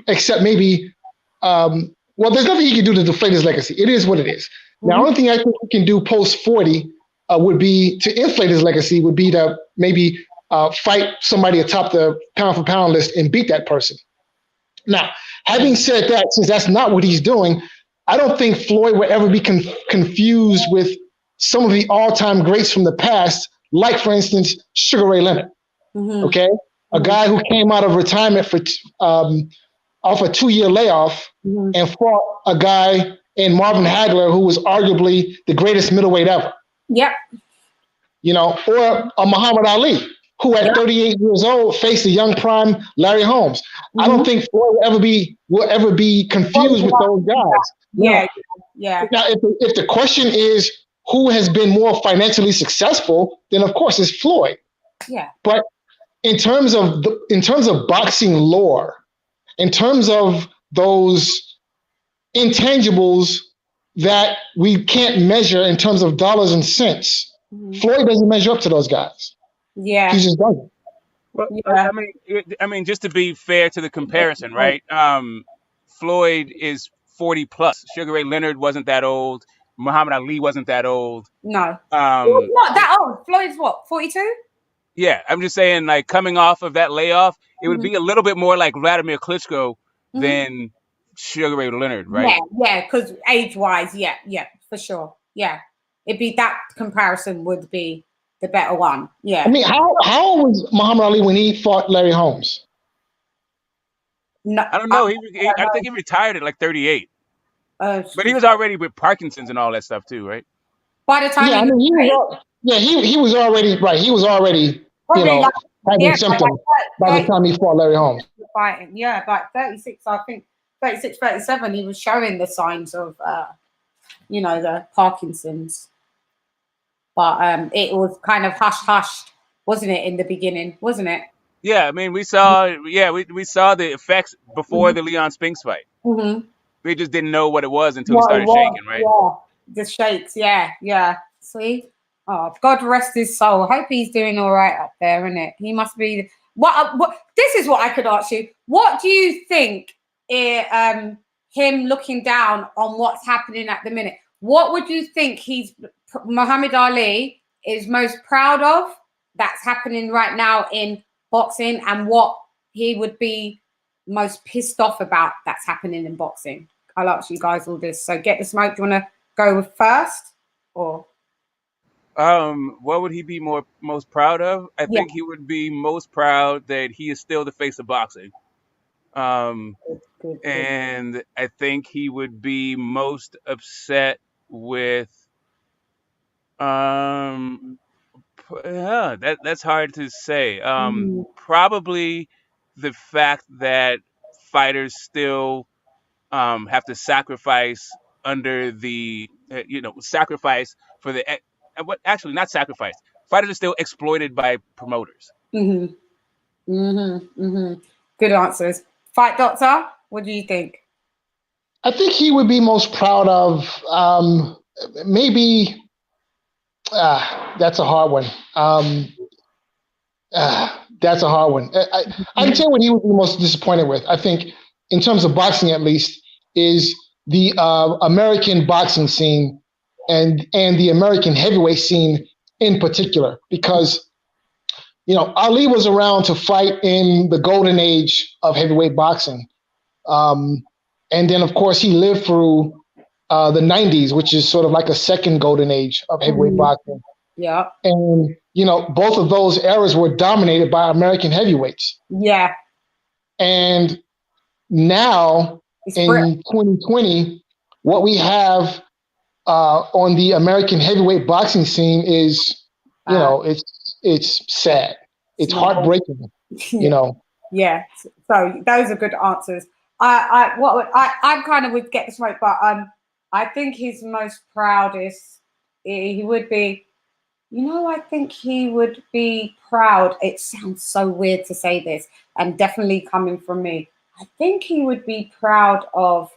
Except maybe, there's nothing he can do to deflate his legacy. It is what it is. Now, the only thing I think he can do post 40 would be to inflate his legacy, would be to maybe fight somebody atop the pound for pound list and beat that person. Now, having said that, since that's not what he's doing, I don't think Floyd will ever be confused with some of the all-time greats from the past, like, for instance, Sugar Ray Leonard. Okay, a guy who came out of retirement for off a 2-year layoff and fought a guy in Marvin Hagler who was arguably the greatest middleweight ever. Yep. Or a Muhammad Ali who at 38 years old faced a young prime Larry Holmes. I don't think Floyd will ever be confused with those guys. Yeah. Now, if the question is who has been more financially successful, then of course it's Floyd. Yeah. But in terms of boxing lore, in terms of those intangibles that we can't measure in terms of dollars and cents, Floyd doesn't measure up to those guys. Yeah. He just doesn't. Well, I mean, just to be fair to the comparison, right? Floyd is 40 plus. Sugar Ray Leonard wasn't that old. Muhammad Ali wasn't that old. No. He was not that old. Floyd's what, 42? Yeah, I'm just saying, like, coming off of that layoff, it would be a little bit more like Vladimir Klitschko than Sugar Ray Leonard, right? Yeah, because age-wise, yeah, for sure. Yeah. It'd be that comparison would be the better one. Yeah. I mean, how old was Muhammad Ali when he fought Larry Holmes? No, I don't know. I think he retired at like 38. But he was already with Parkinson's and all that stuff too, right? By the time he was already right. He was already having symptoms by the time he fought Larry Holmes. Fighting, yeah, like 36, I think 36, 37, he was showing the signs of the Parkinson's. But it was kind of hush-hushed, wasn't it, in the beginning, wasn't it? Yeah, I mean, we saw the effects before the Leon Spinks fight. We just didn't know what it was until he started shaking, right? Yeah, the shakes, yeah. See? Oh, God rest his soul. I hope he's doing all right up there, isn't it? He must be. What? This is what I could ask you. What do you think? Him looking down on what's happening at the minute. What would you think Muhammad Ali is most proud of that's happening right now in boxing, and what he would be most pissed off about that's happening in boxing? I'll ask you guys all this. So get the smoke. Do you want to go with first, or? What would he be most proud of? I think he would be most proud that he is still the face of boxing. Good. And I think he would be most upset with that's hard to say. Probably the fact that fighters still have to sacrifice under the sacrifice for the not sacrifice. Fighters are still exploited by promoters. Good answers. Fight Doctor, what do you think? I think he would be most proud of maybe that's a hard one. That's a hard one. I can tell you what he would be most disappointed with. I think, in terms of boxing at least, is the American boxing scene and the American heavyweight scene in particular, because Ali was around to fight in the golden age of heavyweight boxing, and then of course he lived through the 90s, which is sort of like a second golden age of heavyweight boxing. Yeah, and both of those eras were dominated by American heavyweights. Yeah, and now in 2020, what we have on the American heavyweight boxing scene is, it's sad. It's heartbreaking. Yeah. So those are good answers. I kind of would get the smoke, but I think his most proudest, he would be. I think he would be proud. It sounds so weird to say this, and definitely coming from me. I think he would be proud of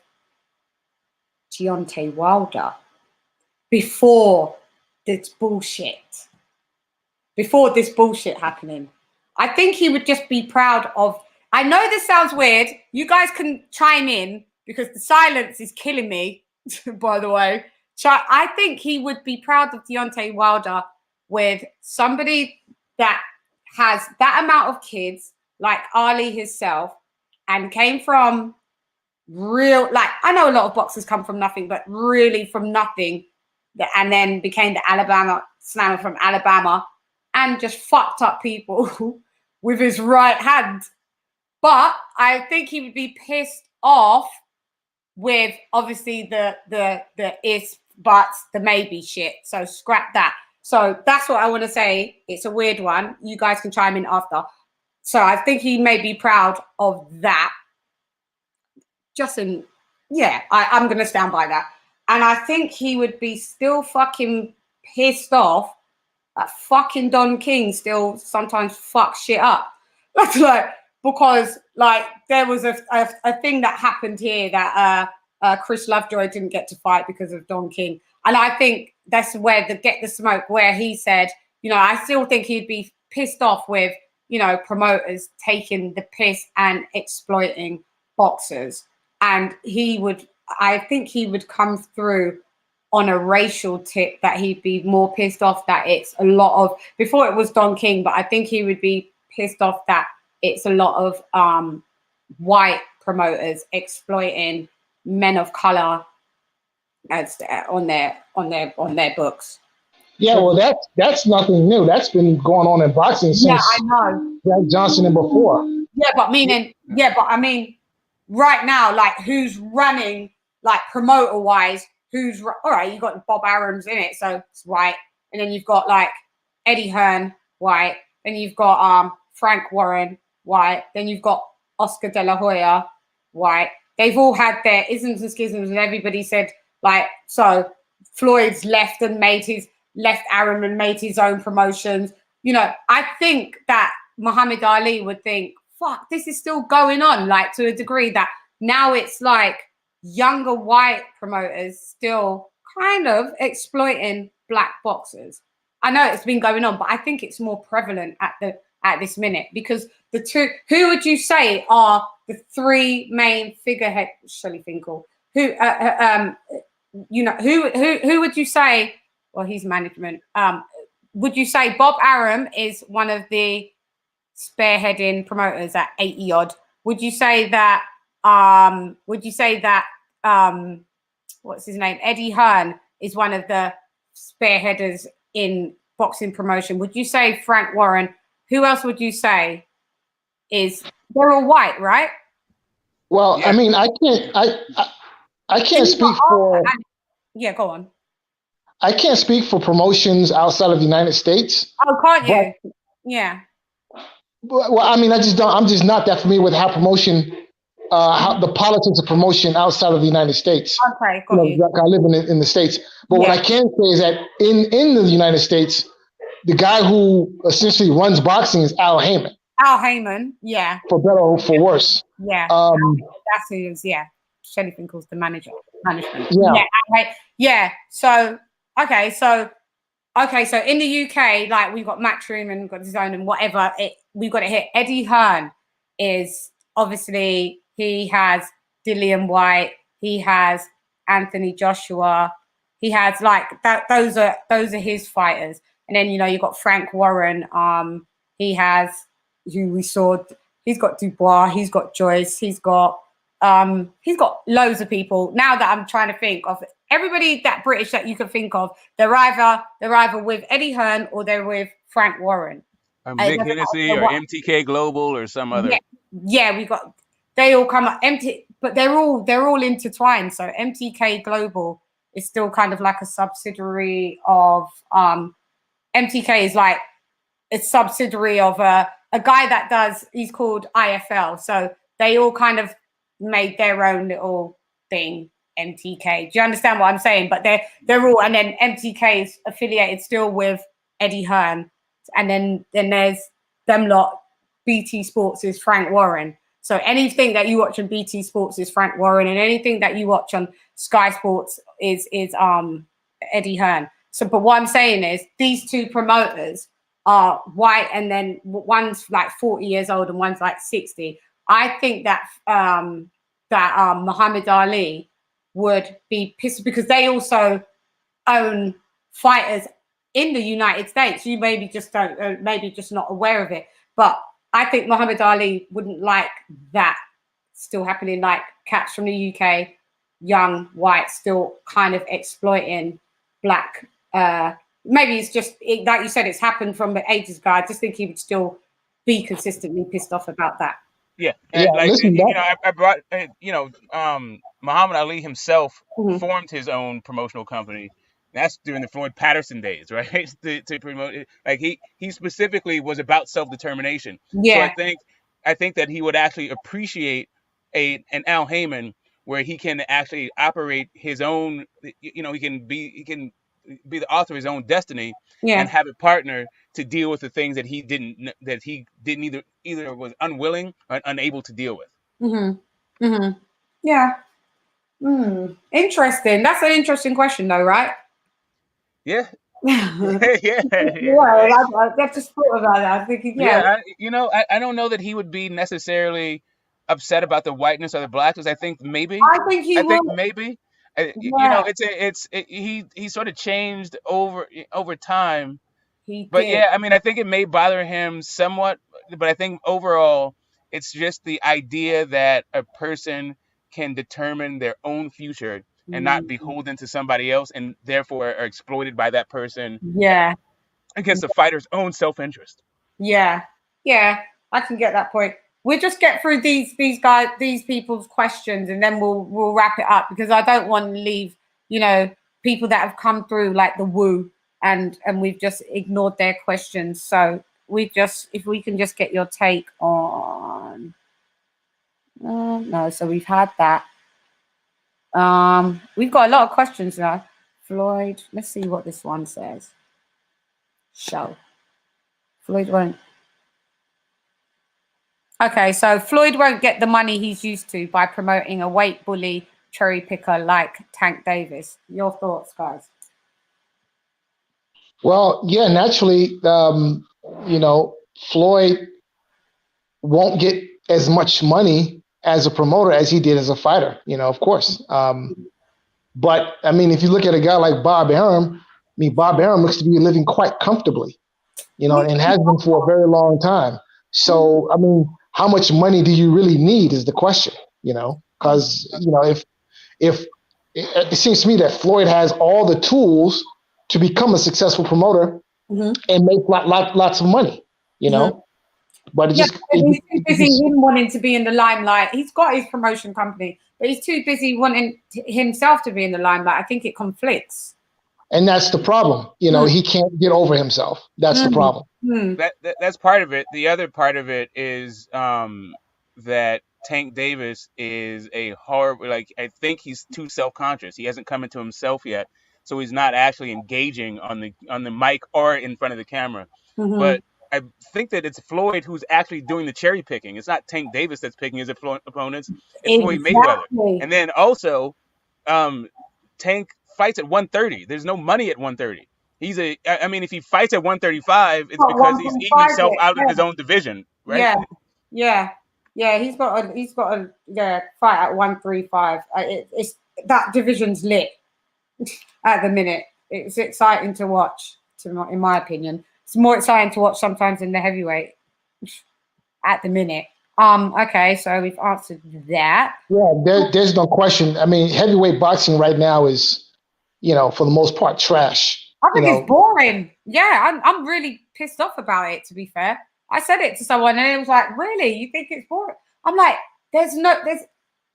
Deontay Wilder before this bullshit happening. I think he would just be proud of. I know this sounds weird. You guys can chime in because the silence is killing me, by the way. I think he would be proud of Deontay Wilder with somebody that has that amount of kids, like Ali himself, and came from I know a lot of boxers come from nothing, but really from nothing, and then became the Alabama Slammer from Alabama and just fucked up people with his right hand. But I think he would be pissed off with obviously the ifs, buts, the maybe shit. So scrap that. So that's what I want to say. It's a weird one. You guys can chime in after. So I think he may be proud of that. I'm going to stand by that. And I think he would be still fucking pissed off that fucking Don King still sometimes fucks shit up. That's because there was a thing that happened here that Chris Lovejoy didn't get to fight because of Don King. And I think that's where Get the Smoke, where he said, I still think he'd be pissed off with, promoters taking the piss and exploiting boxers. and I think he would come through on a racial tip, that he'd be more pissed off that it's a lot of, before it was Don King, but I think he would be pissed off that it's a lot of white promoters exploiting men of color as on their books. Yeah, well, that's nothing new. That's been going on in boxing since I know Jack Johnson and before. Yeah, but I mean, right now, like, who's running, like, promoter wise? All right? You got Bob Arum's in it, so it's white, and then you've got like Eddie Hearn, white, then you've got Frank Warren, white, then you've got Oscar De La Hoya, white. They've all had their isms and schisms, and everybody said, like, so Floyd's left Arum and made his own promotions. You know, I think that Muhammad Ali would think, fuck, this is still going on, like, to a degree that now it's like younger white promoters still kind of exploiting black boxers. I know it's been going on, but I think it's more prevalent at this minute, because who would you say are the three main figurehead? Shelley Finkel, who would you say? Well, he's management. Would you say Bob Arum is one of the spearheading promoters at 80 odd? Would you say that what's his name, Eddie Hearn, is one of the spearheaders in boxing promotion? Would you say Frank Warren? Who else would you say is? They're all white, right? Well, yeah. I mean, I can't speak for. Yeah, go on. I can't speak for promotions outside of the United States. Oh, can't you? Yeah. Well, I mean, I'm just not that familiar with how promotion, how the politics of promotion outside of the United States. Okay, got you. I live in the States, but what I can say is that in the United States, the guy who essentially runs boxing is Al Heyman. Al Heyman, yeah. For better or for worse. Yeah. That's who is, yeah. Shelley Finkel's the management. Yeah. So in the UK, like, we've got Matchroom and we've got his own and whatever. We've got it here. Eddie Hearn is obviously, he has Dillian White, he has Anthony Joshua, he has like that. Those are his fighters. And then, you know, you've got Frank Warren. He has, who we saw, he's got Dubois, he's got Joyce, he's got loads of people. Now that I'm trying to think of everybody that British that you can think of, they're either with Eddie Hearn or they're with Frank Warren. Mick Hennessy or MTK Global or some other. Yeah, they all come up but they're all intertwined. So MTK Global is still kind of like a subsidiary of MTK is like a subsidiary of a guy that does, he's called IFL. So they all kind of made their own little thing, MTK. Do you understand what I'm saying? But they're all, and then MTK is affiliated still with Eddie Hearn, and then there's them lot. BT Sports is Frank Warren. So anything that you watch on BT Sports is Frank Warren, and anything that you watch on Sky Sports is Eddie Hearn. So, but what I'm saying is these two promoters are white, and then one's like 40 years old and one's like 60. I think that Muhammad Ali would be pissed because they also own fighters in the United States. You maybe just don't, maybe just not aware of it. But I think Muhammad Ali wouldn't like that still happening, like cats from the UK, young white, still kind of exploiting black. Maybe it's just, like you said, it's happened from the ages ago. I just think he would still be consistently pissed off about that. Yeah, and like, listen, I brought, Muhammad Ali himself formed his own promotional company. That's during the Floyd Patterson days, right? to promote it. Like he specifically was about self-determination. Yeah. So I think that he would actually appreciate an Al Heyman where he can actually operate his own. You know, he can be the author of his own destiny, and have a partner to deal with the things that he didn't either was unwilling or unable to deal with. Yeah. Interesting. That's an interesting question, though, right? Yeah. Yeah. I've just thought about that. I'm thinking, I don't know that he would be necessarily upset about the whiteness or the blackness. I think maybe. I think he will. Maybe. You Yeah. know, he sort of changed over time. He But did. yeah, I mean, I think it may bother him somewhat, but I think overall, it's just the idea that a person can determine their own future and not beholden to somebody else, and therefore are exploited by that person. Yeah. Against the fighter's own self-interest. Yeah. Yeah. I can get that point. We'll just get through these people's questions, and then we'll wrap it up, because I don't want to leave, you know, people that have come through like the woo and we've just ignored their questions. So if we can just get your take on no, so we've had that. We've got a lot of questions now. Floyd, let's see what this one says. Floyd won't. Okay, so Floyd won't get the money he's used to by promoting a weight bully cherry picker like Tank Davis. Your thoughts, guys? Well, yeah, naturally, you know, Floyd won't get as much money as a promoter as he did as a fighter, you know, of course. But I mean, if you look at a guy like Bob Arum, I mean, Bob Arum looks to be living quite comfortably, you know, and has been for a very long time. So, I mean, how much money do you really need is the question, you know, because, you know, if it seems to me that Floyd has all the tools to become a successful promoter and make lots of money, you know. But he's too busy him wanting to be in the limelight. He's got his promotion company, but he's too busy wanting himself to be in the limelight. I think it conflicts. And that's the problem. You know, he can't get over himself. That's the problem. That's part of it. The other part of it is that Tank Davis is a horrible, like, I think he's too self-conscious. He hasn't come into himself yet. So he's not actually engaging on the mic or in front of the camera. But I think that it's Floyd who's actually doing the cherry picking. It's not Tank Davis that's picking his opponents. It's Floyd Mayweather. And then also, Tank fights at 130. There's no money at 130. I mean, if he fights at 135, it's because he's eating himself out of his own division, right? Yeah. He's got a fight at 135. It's that division's lit at the minute. It's exciting to watch. In my opinion, it's more exciting to watch sometimes than the heavyweight at the minute. Okay, so we've answered that. Yeah, there's no question. I mean, heavyweight boxing right now is, you know, for the most part, trash. I think it's boring. Yeah, I'm really pissed off about it, to be fair. I said it to someone and it was like, really? You think it's boring? I'm like, there's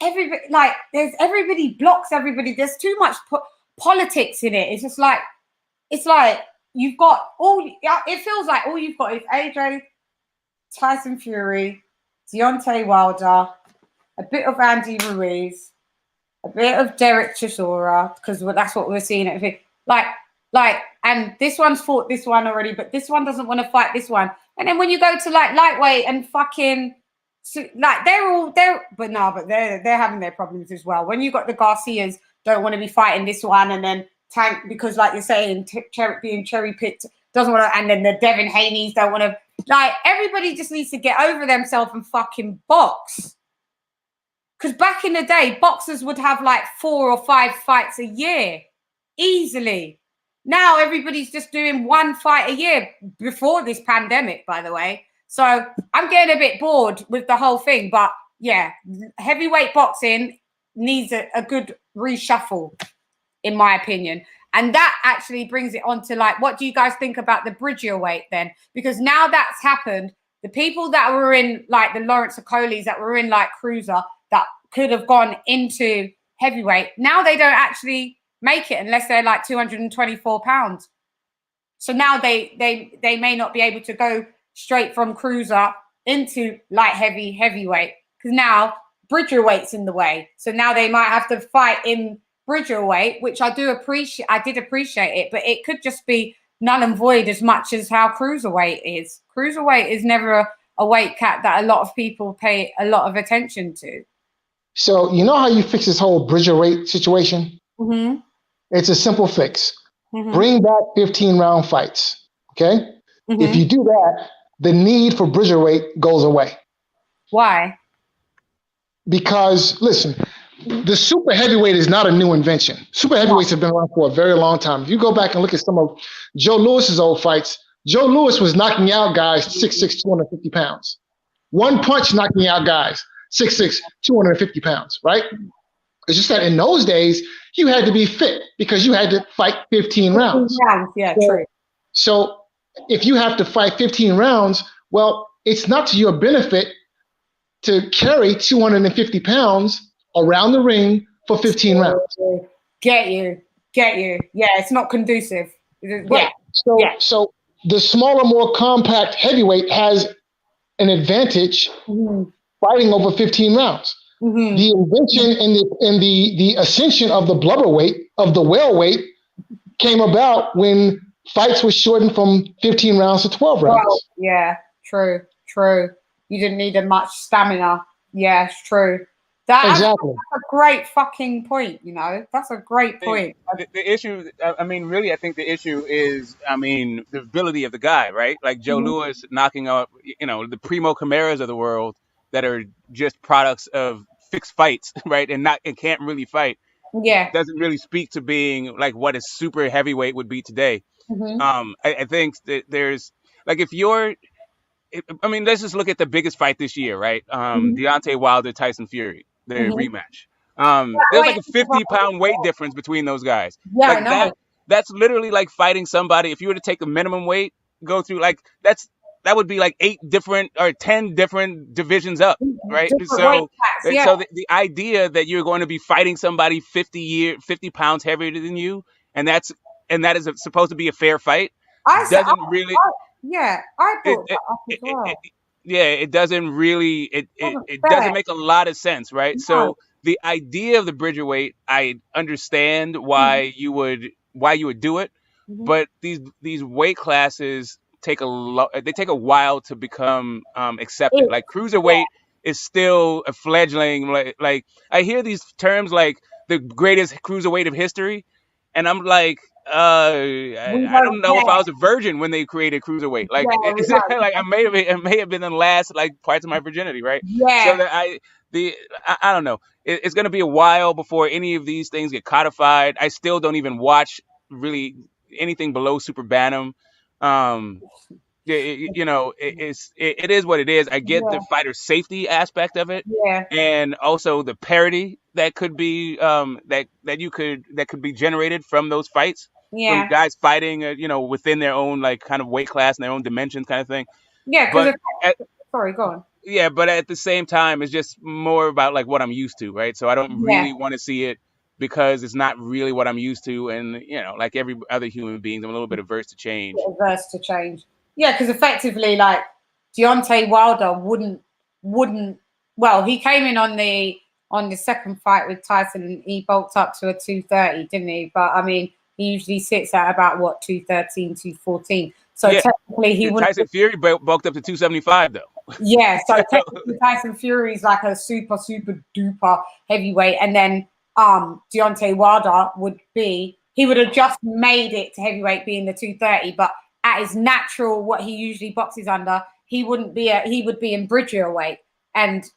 everybody blocks everybody. There's too much politics in it. It's like you've got it feels like all you've got is AJ, Tyson Fury, Deontay Wilder, a bit of Andy Ruiz, a bit of Derek Chisora, because that's what we're seeing. And this one's fought this one already, but this one doesn't want to fight this one. And then when you go to like lightweight and fucking like they're having their problems as well. When you got the Garcias don't want to be fighting this one, and then Tank, because like you're saying, being cherry picked doesn't want to, and then the Devin Haney's don't want to. Like, everybody just needs to get over themselves and fucking box. Because back in the day, boxers would have like 4 or 5 fights a year easily. Now everybody's just doing 1 fight a year, before this pandemic, by the way. So I'm getting a bit bored with the whole thing. But yeah, heavyweight boxing needs a good reshuffle, in my opinion. And that actually brings it on to, like, what do you guys think about the bridger weight then? Because now that's happened, the people that were in like the Lawrence Okolis, that were in like cruiser, that could have gone into heavyweight, now they don't actually make it unless they're like 224 pounds. So now they may not be able to go straight from cruiser into light heavyweight, because now bridger weight's in the way. So now they might have to fight in bridger weight, which I did appreciate it, but it could just be null and void as much as how cruiserweight is. Cruiserweight is never a weight cut that a lot of people pay a lot of attention to. So you know how you fix this whole bridger weight situation? Mm-hmm. It's a simple fix. Mm-hmm. Bring back 15-round fights, okay? Mm-hmm. If you do that, the need for bridger weight goes away. Why? because listen, the super heavyweight is not a new invention. Super heavyweights have been around for a very long time. If you go back and look at some of Joe Lewis's old fights, Joe Lewis was knocking out guys 6'6", 250 pounds. One punch knocking out guys 6'6", 250 pounds, right? It's just that in those days, you had to be fit because you had to fight 15 rounds. Yeah, true. So if you have to fight 15 rounds, well, it's not to your benefit to carry 250 pounds around the ring for 15 rounds. Get you. Yeah, it's not conducive. Right. So the smaller, more compact heavyweight has an advantage fighting over 15 rounds. The invention and the ascension of the blubber weight, of the welterweight, came about when fights were shortened from 15 rounds to 12 rounds. Well, yeah, true. You didn't need as much stamina. Yeah, it's true. That's a great fucking point, you know. That's a great point. The issue, I mean, really, I think the issue is, I mean, the ability of the guy, right? Like Joe Lewis knocking out, you know, the Primo Chimeras of the world that are just products of fixed fights, right? And can't really fight. Yeah. Doesn't really speak to being like what a super heavyweight would be today. I think that there's, like, I mean, let's just look at the biggest fight this year, right? Deontay Wilder, Tyson Fury, the rematch. There's like a 50-pound weight difference between those guys. Yeah, like I know. that's literally like fighting somebody. If you were to take a minimum weight, go through that would be like 8 different or 10 different divisions up, right? So the idea that you're going to be fighting somebody 50 pounds heavier than you, and that is supposed to be a fair fight, I thought that it, up as well. it doesn't really, it doesn't make a lot of sense, right? No. So the idea of the bridgerweight, I understand why you would do it, but these weight classes take a while to become accepted. Like cruiserweight is still a fledgling. Like I hear these terms like the greatest cruiserweight of history, and I'm like, I don't know if I was a virgin when they created cruiserweight. Like, like I may have been in the last like parts of my virginity, right? Yeah. So that I don't know. It's going to be a while before any of these things get codified. I still don't even watch really anything below Super Bantam. You know, it is what it is. I get the fighter safety aspect of it, and also the parity that could be that could be generated from those fights, from guys fighting, you know, within their own like kind of weight class and their own dimensions, kind of thing. Yeah, sorry, go on. Yeah, but at the same time, it's just more about like what I'm used to, right? So I don't really want to see it because it's not really what I'm used to, and you know, like every other human being, I'm a little bit averse to change. Yeah, because effectively, like Deontay Wilder wouldn't. Well, he came in on the second fight with Tyson, and he bulked up to a 230, didn't he? But I mean, he usually sits at about what 213, 214. So technically, he would. Tyson Fury bulked up to 275, though. Yeah, so technically, Tyson Fury is like a super duper heavyweight, and then Deontay Wilder would have just made it to heavyweight, being the 230, but at his natural, what he usually boxes under, he would be in bridger weight, and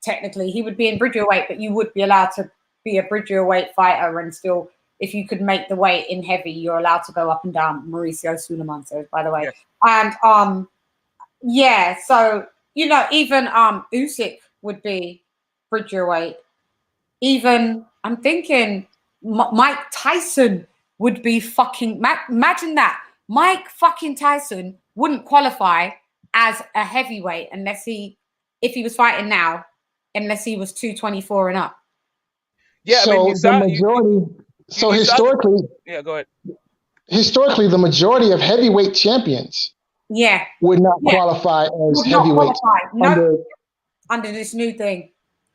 technically he would be in bridger weight, but you would be allowed to be a bridger weight fighter, and still, if you could make the weight in heavy, you're allowed to go up and down. Mauricio Suleiman says, by the way. Yes. And so you know, even Usyk would be bridger weight. Even I'm thinking Mike Tyson would be fucking. Imagine that. Mike fucking Tyson wouldn't qualify as a heavyweight if he was fighting now, unless he was 224 and up. Yeah, so I mean, the majority. So historically, go ahead. Historically, the majority of heavyweight champions, would not qualify as heavyweight under this new thing.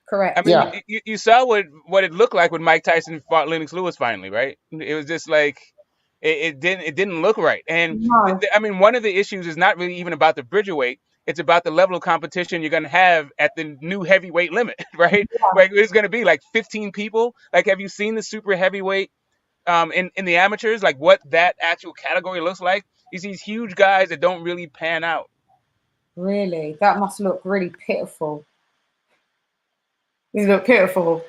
Correct. I mean, you saw what it looked like when Mike Tyson fought Lennox Lewis finally, right? It was just like. It didn't look right. And I mean, one of the issues is not really even about the bridgerweight. It's about the level of competition you're going to have at the new heavyweight limit, right? Like it's going to be like 15 people. Like, have you seen the super heavyweight in the amateurs? Like what that actual category looks like? You see these huge guys that don't really pan out. Really? That must look really pitiful. It look pitiful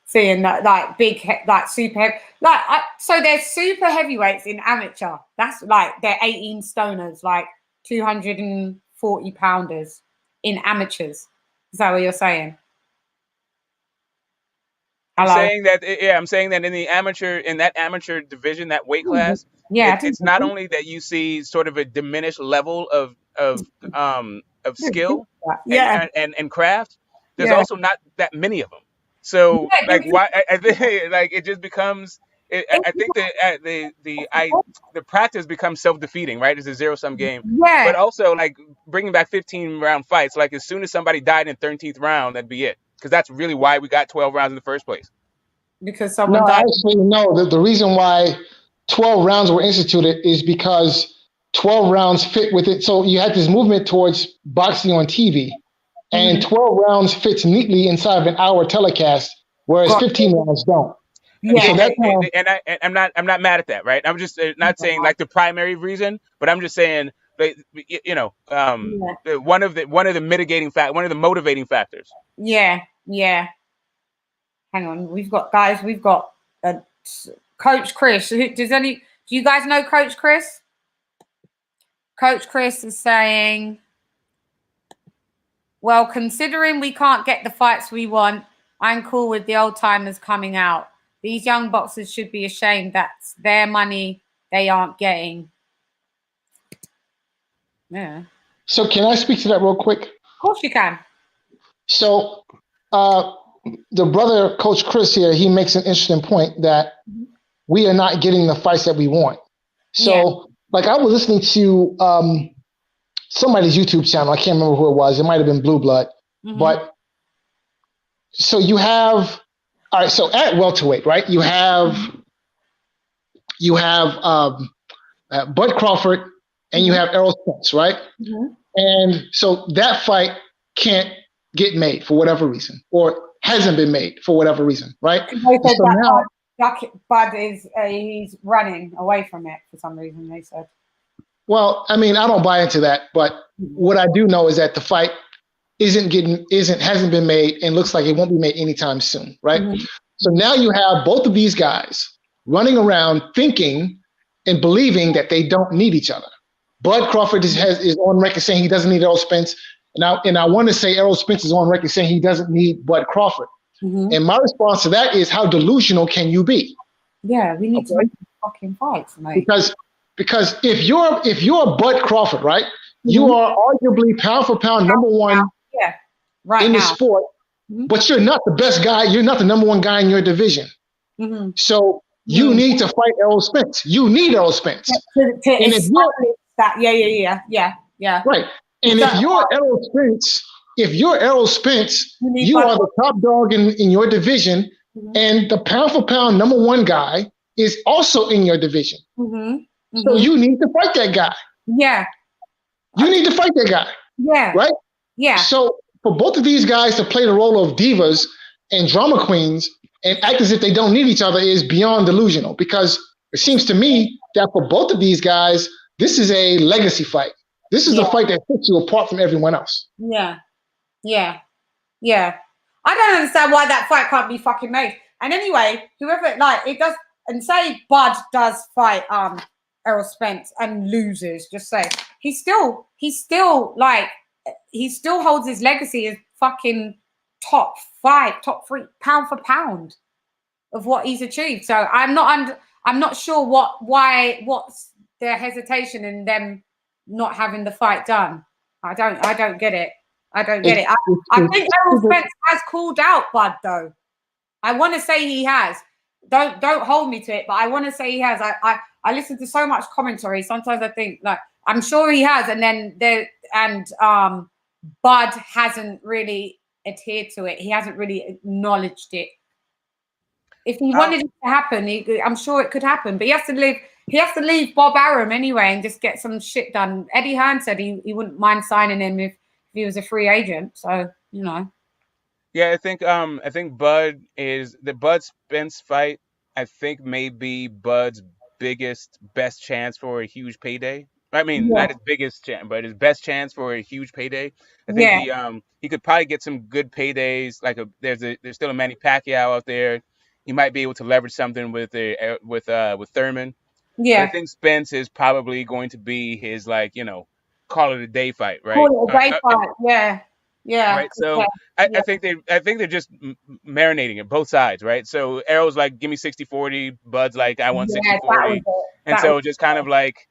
seeing that, like big, like super heavy. Like, so there's super heavyweights in amateur. That's like they're 18 stoners, like 240 pounders in amateurs. Is that what you're saying? I'm saying that, yeah, I'm saying that in that amateur division, that weight class, yeah, it's not only that you see sort of a diminished level of skill and craft. There's also not that many of them. So like why I think like it just becomes. I think the practice becomes self-defeating, right? It's a zero-sum game. Yeah. But also like bringing back 15-round fights. Like as soon as somebody died in the 13th round, that'd be it. Because that's really why we got 12 rounds in the first place. Because someone died. Actually, no. The reason why 12 rounds were instituted is because 12 rounds fit with it. So you had this movement towards boxing on TV, and 12 rounds fits neatly inside of an hour telecast, whereas 15 rounds don't. Yeah, so that's I'm not mad at that, right? I'm just not saying like the primary reason, but I'm just saying, you know, one of the mitigating one of the motivating factors. Yeah. Hang on, we've got Coach Chris. Do you guys know Coach Chris? Coach Chris is saying, well, considering we can't get the fights we want, I'm cool with the old timers coming out. These young boxers should be ashamed. That's their money they aren't getting. Yeah. So can I speak to that real quick? Of course you can. So the brother, Coach Chris here, he makes an interesting point that we are not getting the fights that we want. So like I was listening to somebody's YouTube channel. I can't remember who it was. It might have been Blue Blood. But so you have, all right, so at welterweight, right? You have Bud Crawford and you have Errol Spence, right? And so that fight can't get made for whatever reason, or hasn't been made for whatever reason, right? So now, Bud is he's running away from it for some reason, they said. Well, I mean, I don't buy into that, but what I do know is that the fight hasn't been made and looks like it won't be made anytime soon, right? So now you have both of these guys running around thinking and believing that they don't need each other. Bud Crawford is on record saying he doesn't need Errol Spence, and I want to say Errol Spence is on record saying he doesn't need Bud Crawford. And my response to that is, how delusional can you be? Yeah, we need to make fucking fights, mate. Because if you're Bud Crawford, right, you are arguably pound for pound number one in the sport, but you're not the best guy. You're not the number one guy in your division. So you need to fight Errol Spence. You need Errol Spence. To establish that, yeah. Right. And if you're Errol Spence, you are the top dog in your division, and the pound for pound number one guy is also in your division. So you need to fight that guy. Yeah. You need to fight that guy. Yeah. Right? Yeah. So for both of these guys to play the role of divas and drama queens and act as if they don't need each other is beyond delusional, because it seems to me that for both of these guys, this is a legacy fight. This is the fight that puts you apart from everyone else. Yeah. I don't understand why that fight can't be fucking made. And anyway, whoever, like, it does, and say Bud does fight Errol Spence and loses, just say he still holds his legacy as fucking top 3 pound for pound of what he's achieved. So I'm not sure what's their hesitation in them not having the fight done. I don't get it. I think Errol Spence has called out Bud though. I want to say he has. Don't hold me to it, but I want to say he has. I listen to so much commentary. Sometimes I think, like, I'm sure he has, and then Bud hasn't really adhered to it. He hasn't really acknowledged it. If he wanted it to happen, I'm sure it could happen. But he has to leave Bob Arum anyway and just get some shit done. Eddie Hearn said he wouldn't mind signing him if he was a free agent. So, you know. Yeah, I think Bud Spence fight, I think, may be Bud's best chance for a huge payday. I mean, not his biggest chance, but his best chance for a huge payday. I think he could probably get some good paydays. Like there's still a Manny Pacquiao out there. He might be able to leverage something with Thurman. Yeah. But I think Spence is probably going to be his, like, call it a day fight, right? Call it a day fight. Yeah. Yeah. Right. So I think they're just marinating it both sides, right? So Errol's like, give me 60-40. Bud's like, I want 60-40. And so just kind of like,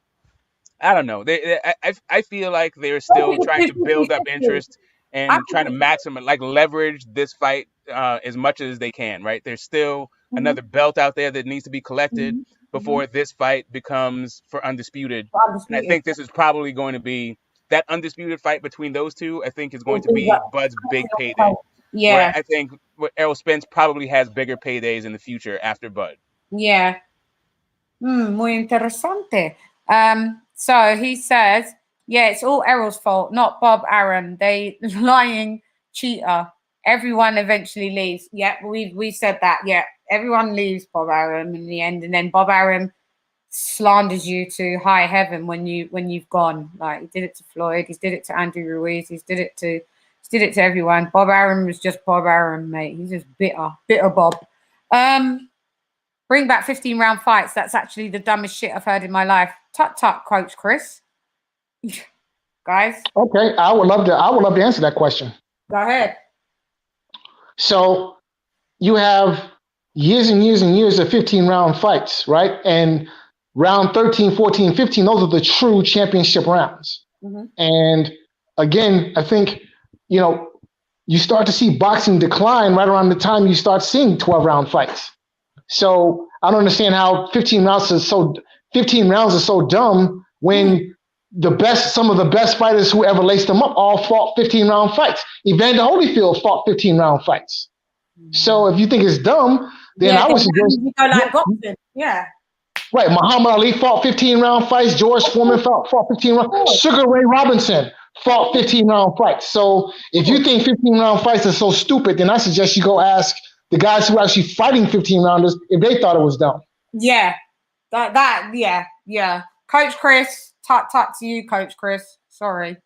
I don't know. I feel like they're still trying to build up interest and trying to maximum, like, leverage this fight as much as they can, right? There's still another belt out there that needs to be collected before this fight becomes for undisputed. And I think this is probably going to be that undisputed fight between those two. I think is going to be Bud's big payday. Yeah. Where I think Errol Spence probably has bigger paydays in the future after Bud. Yeah. Muy interesante. So he says, yeah, it's all Errol's fault, not Bob Arum. They lying cheater. Everyone eventually leaves. Yeah, we said that. Yeah, everyone leaves Bob Arum in the end, and then Bob Arum slanders you to high heaven when you've gone. Like, he did it to Floyd, he did it to Andrew Ruiz, he did it to everyone. Bob Arum was just Bob Arum, mate. He's just bitter Bob. Bring back 15-round fights. That's actually the dumbest shit I've heard in my life. Tut, Coach Chris. Guys. Okay, I would love to answer that question. Go ahead. So you have years and years and years of 15-round fights, right? And round 13, 14, 15, those are the true championship rounds. And again, I think, you start to see boxing decline right around the time you start seeing 12-round fights. So I don't understand how 15 rounds are so dumb when some of the best fighters who ever laced them up all fought 15-round fights. Evander Holyfield fought 15-round fights. So if you think it's dumb, then I would suggest like boxing. Yeah. Right. Muhammad Ali fought 15-round fights. George Foreman fought 15-round. Sugar Ray Robinson fought 15-round fights. So if you think 15-round fights are so stupid, then I suggest you go ask the guys who are actually fighting 15-rounders if they thought it was dumb. Yeah. Yeah. Coach Chris, tut to you, Coach Chris. Sorry.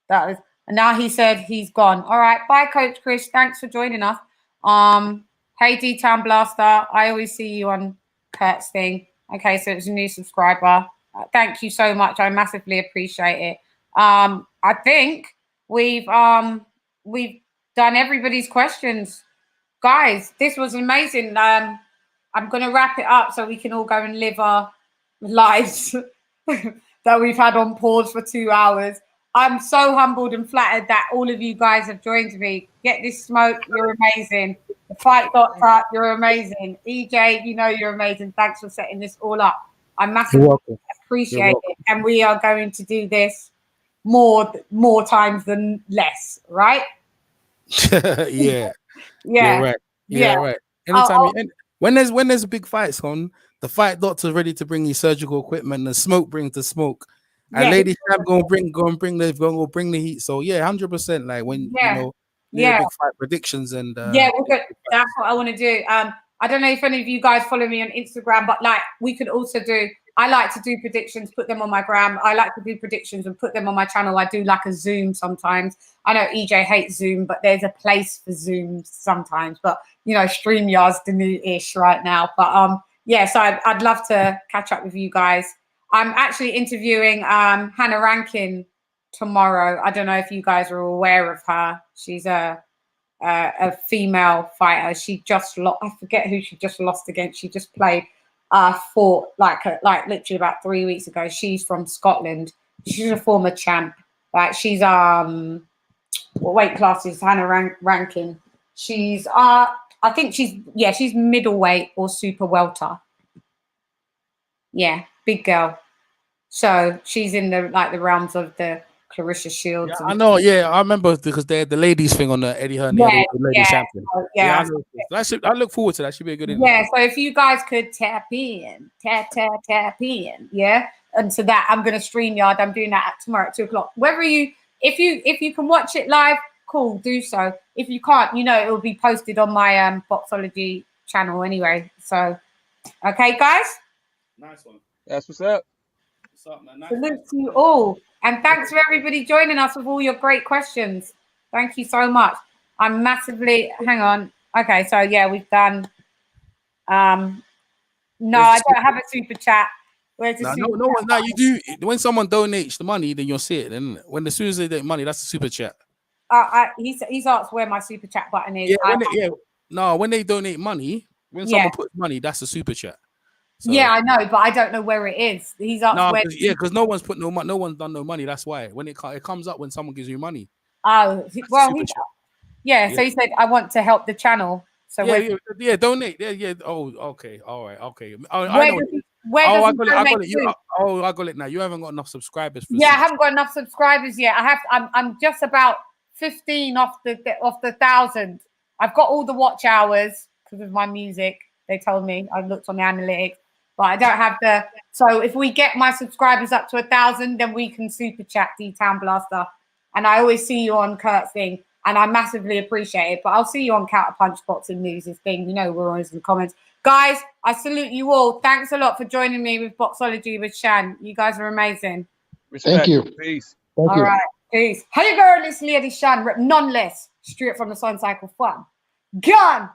And now he said he's gone. All right. Bye, Coach Chris. Thanks for joining us. Hey, D-Town Blaster. I always see you on Kurt's thing. Okay, so it's a new subscriber. Thank you so much. I massively appreciate it. I think we've done everybody's questions. Guys, this was amazing. I'm going to wrap it up so we can all go and live our lives that we've had on pause for 2 hours. I'm so humbled and flattered that all of you guys have joined me. Get this smoke, you're amazing. The Fight Doctor, you're amazing. EJ, you're amazing. Thanks for setting this all up. I massively appreciate it. And we are going to do this more times than less, right? Yeah. Yeah. Right. Yeah, right. Anytime when there's big fights on, the Fight Doctor's ready to bring you surgical equipment, and smoke brings the smoke. And Lady Shab gonna bring the heat. So 100%. Like when big fight predictions and we're good. That's what I want to do. I don't know if any of you guys follow me on Instagram, but like we could also do. I like to do predictions, put them on my gram. I like to do predictions and put them on my channel. I do like a Zoom sometimes. I know EJ hates Zoom, but there's a place for Zoom sometimes. But StreamYard's the new ish right now. But so I'd love to catch up with you guys. I'm actually interviewing Hannah Rankin tomorrow. I don't know if you guys are aware of her. She's a female fighter. She just lost. I forget who she just lost against. She just fought like literally about 3 weeks ago. She's from Scotland. She's a former champ. Like she's what weight class is Hannah Rankin? She's I think she's middleweight or super welter. Yeah, big girl. So she's in the realms of the Clarissa Shields. Yeah, I know. Yeah, I remember because they had the ladies thing on the Eddie Hearn. The ladies champion. I look forward to that. Should be a good interview. Yeah. So if you guys could tap in, yeah, and to that, I'm going to StreamYard. I'm doing that tomorrow at 2:00. Whether if you can watch it live, cool, do so. If you can't, it will be posted on my Boxology channel anyway. So, okay, guys. Nice one. That's what's up. Salute to you all. And thanks for everybody joining us with all your great questions. Thank you so much. I'm massively, hang on. Okay, so yeah, we've done, no, I don't have a super chat. Where's the super no one, no, you do. When someone donates the money, then you'll see it. And when as soon as they donate money, that's the super chat. He's asked where my super chat button is. Yeah, when they donate money, when someone puts money, that's a super chat. So, yeah, I know, but I don't know where it is. He's asked where. Because no one's put no one's done no money. That's why when it comes up when someone gives you money. Oh well, so he said I want to help the channel. So donate. Yeah. Oh, okay, all right, okay. I know. I got it now. You haven't got enough subscribers. I haven't got enough subscribers yet. I'm just about 15 off the 1,000. I've got all the watch hours because of my music. They told me. I looked on the analytics, but I don't have the. So if we get my subscribers up to 1,000, then we can super chat D-Town Blaster. And I always see you on Kurt's thing, and I massively appreciate it. But I'll see you on Counterpunch Boxing News' thing. You know, we're always in the comments. Guys, I salute you all. Thanks a lot for joining me with Boxology with Shan. You guys are amazing. Thank you. Peace. Thank you. All right. Peace. Hey, girl, it's Lady Shan, nonetheless, straight from the Sun Cycle Fun. Gun!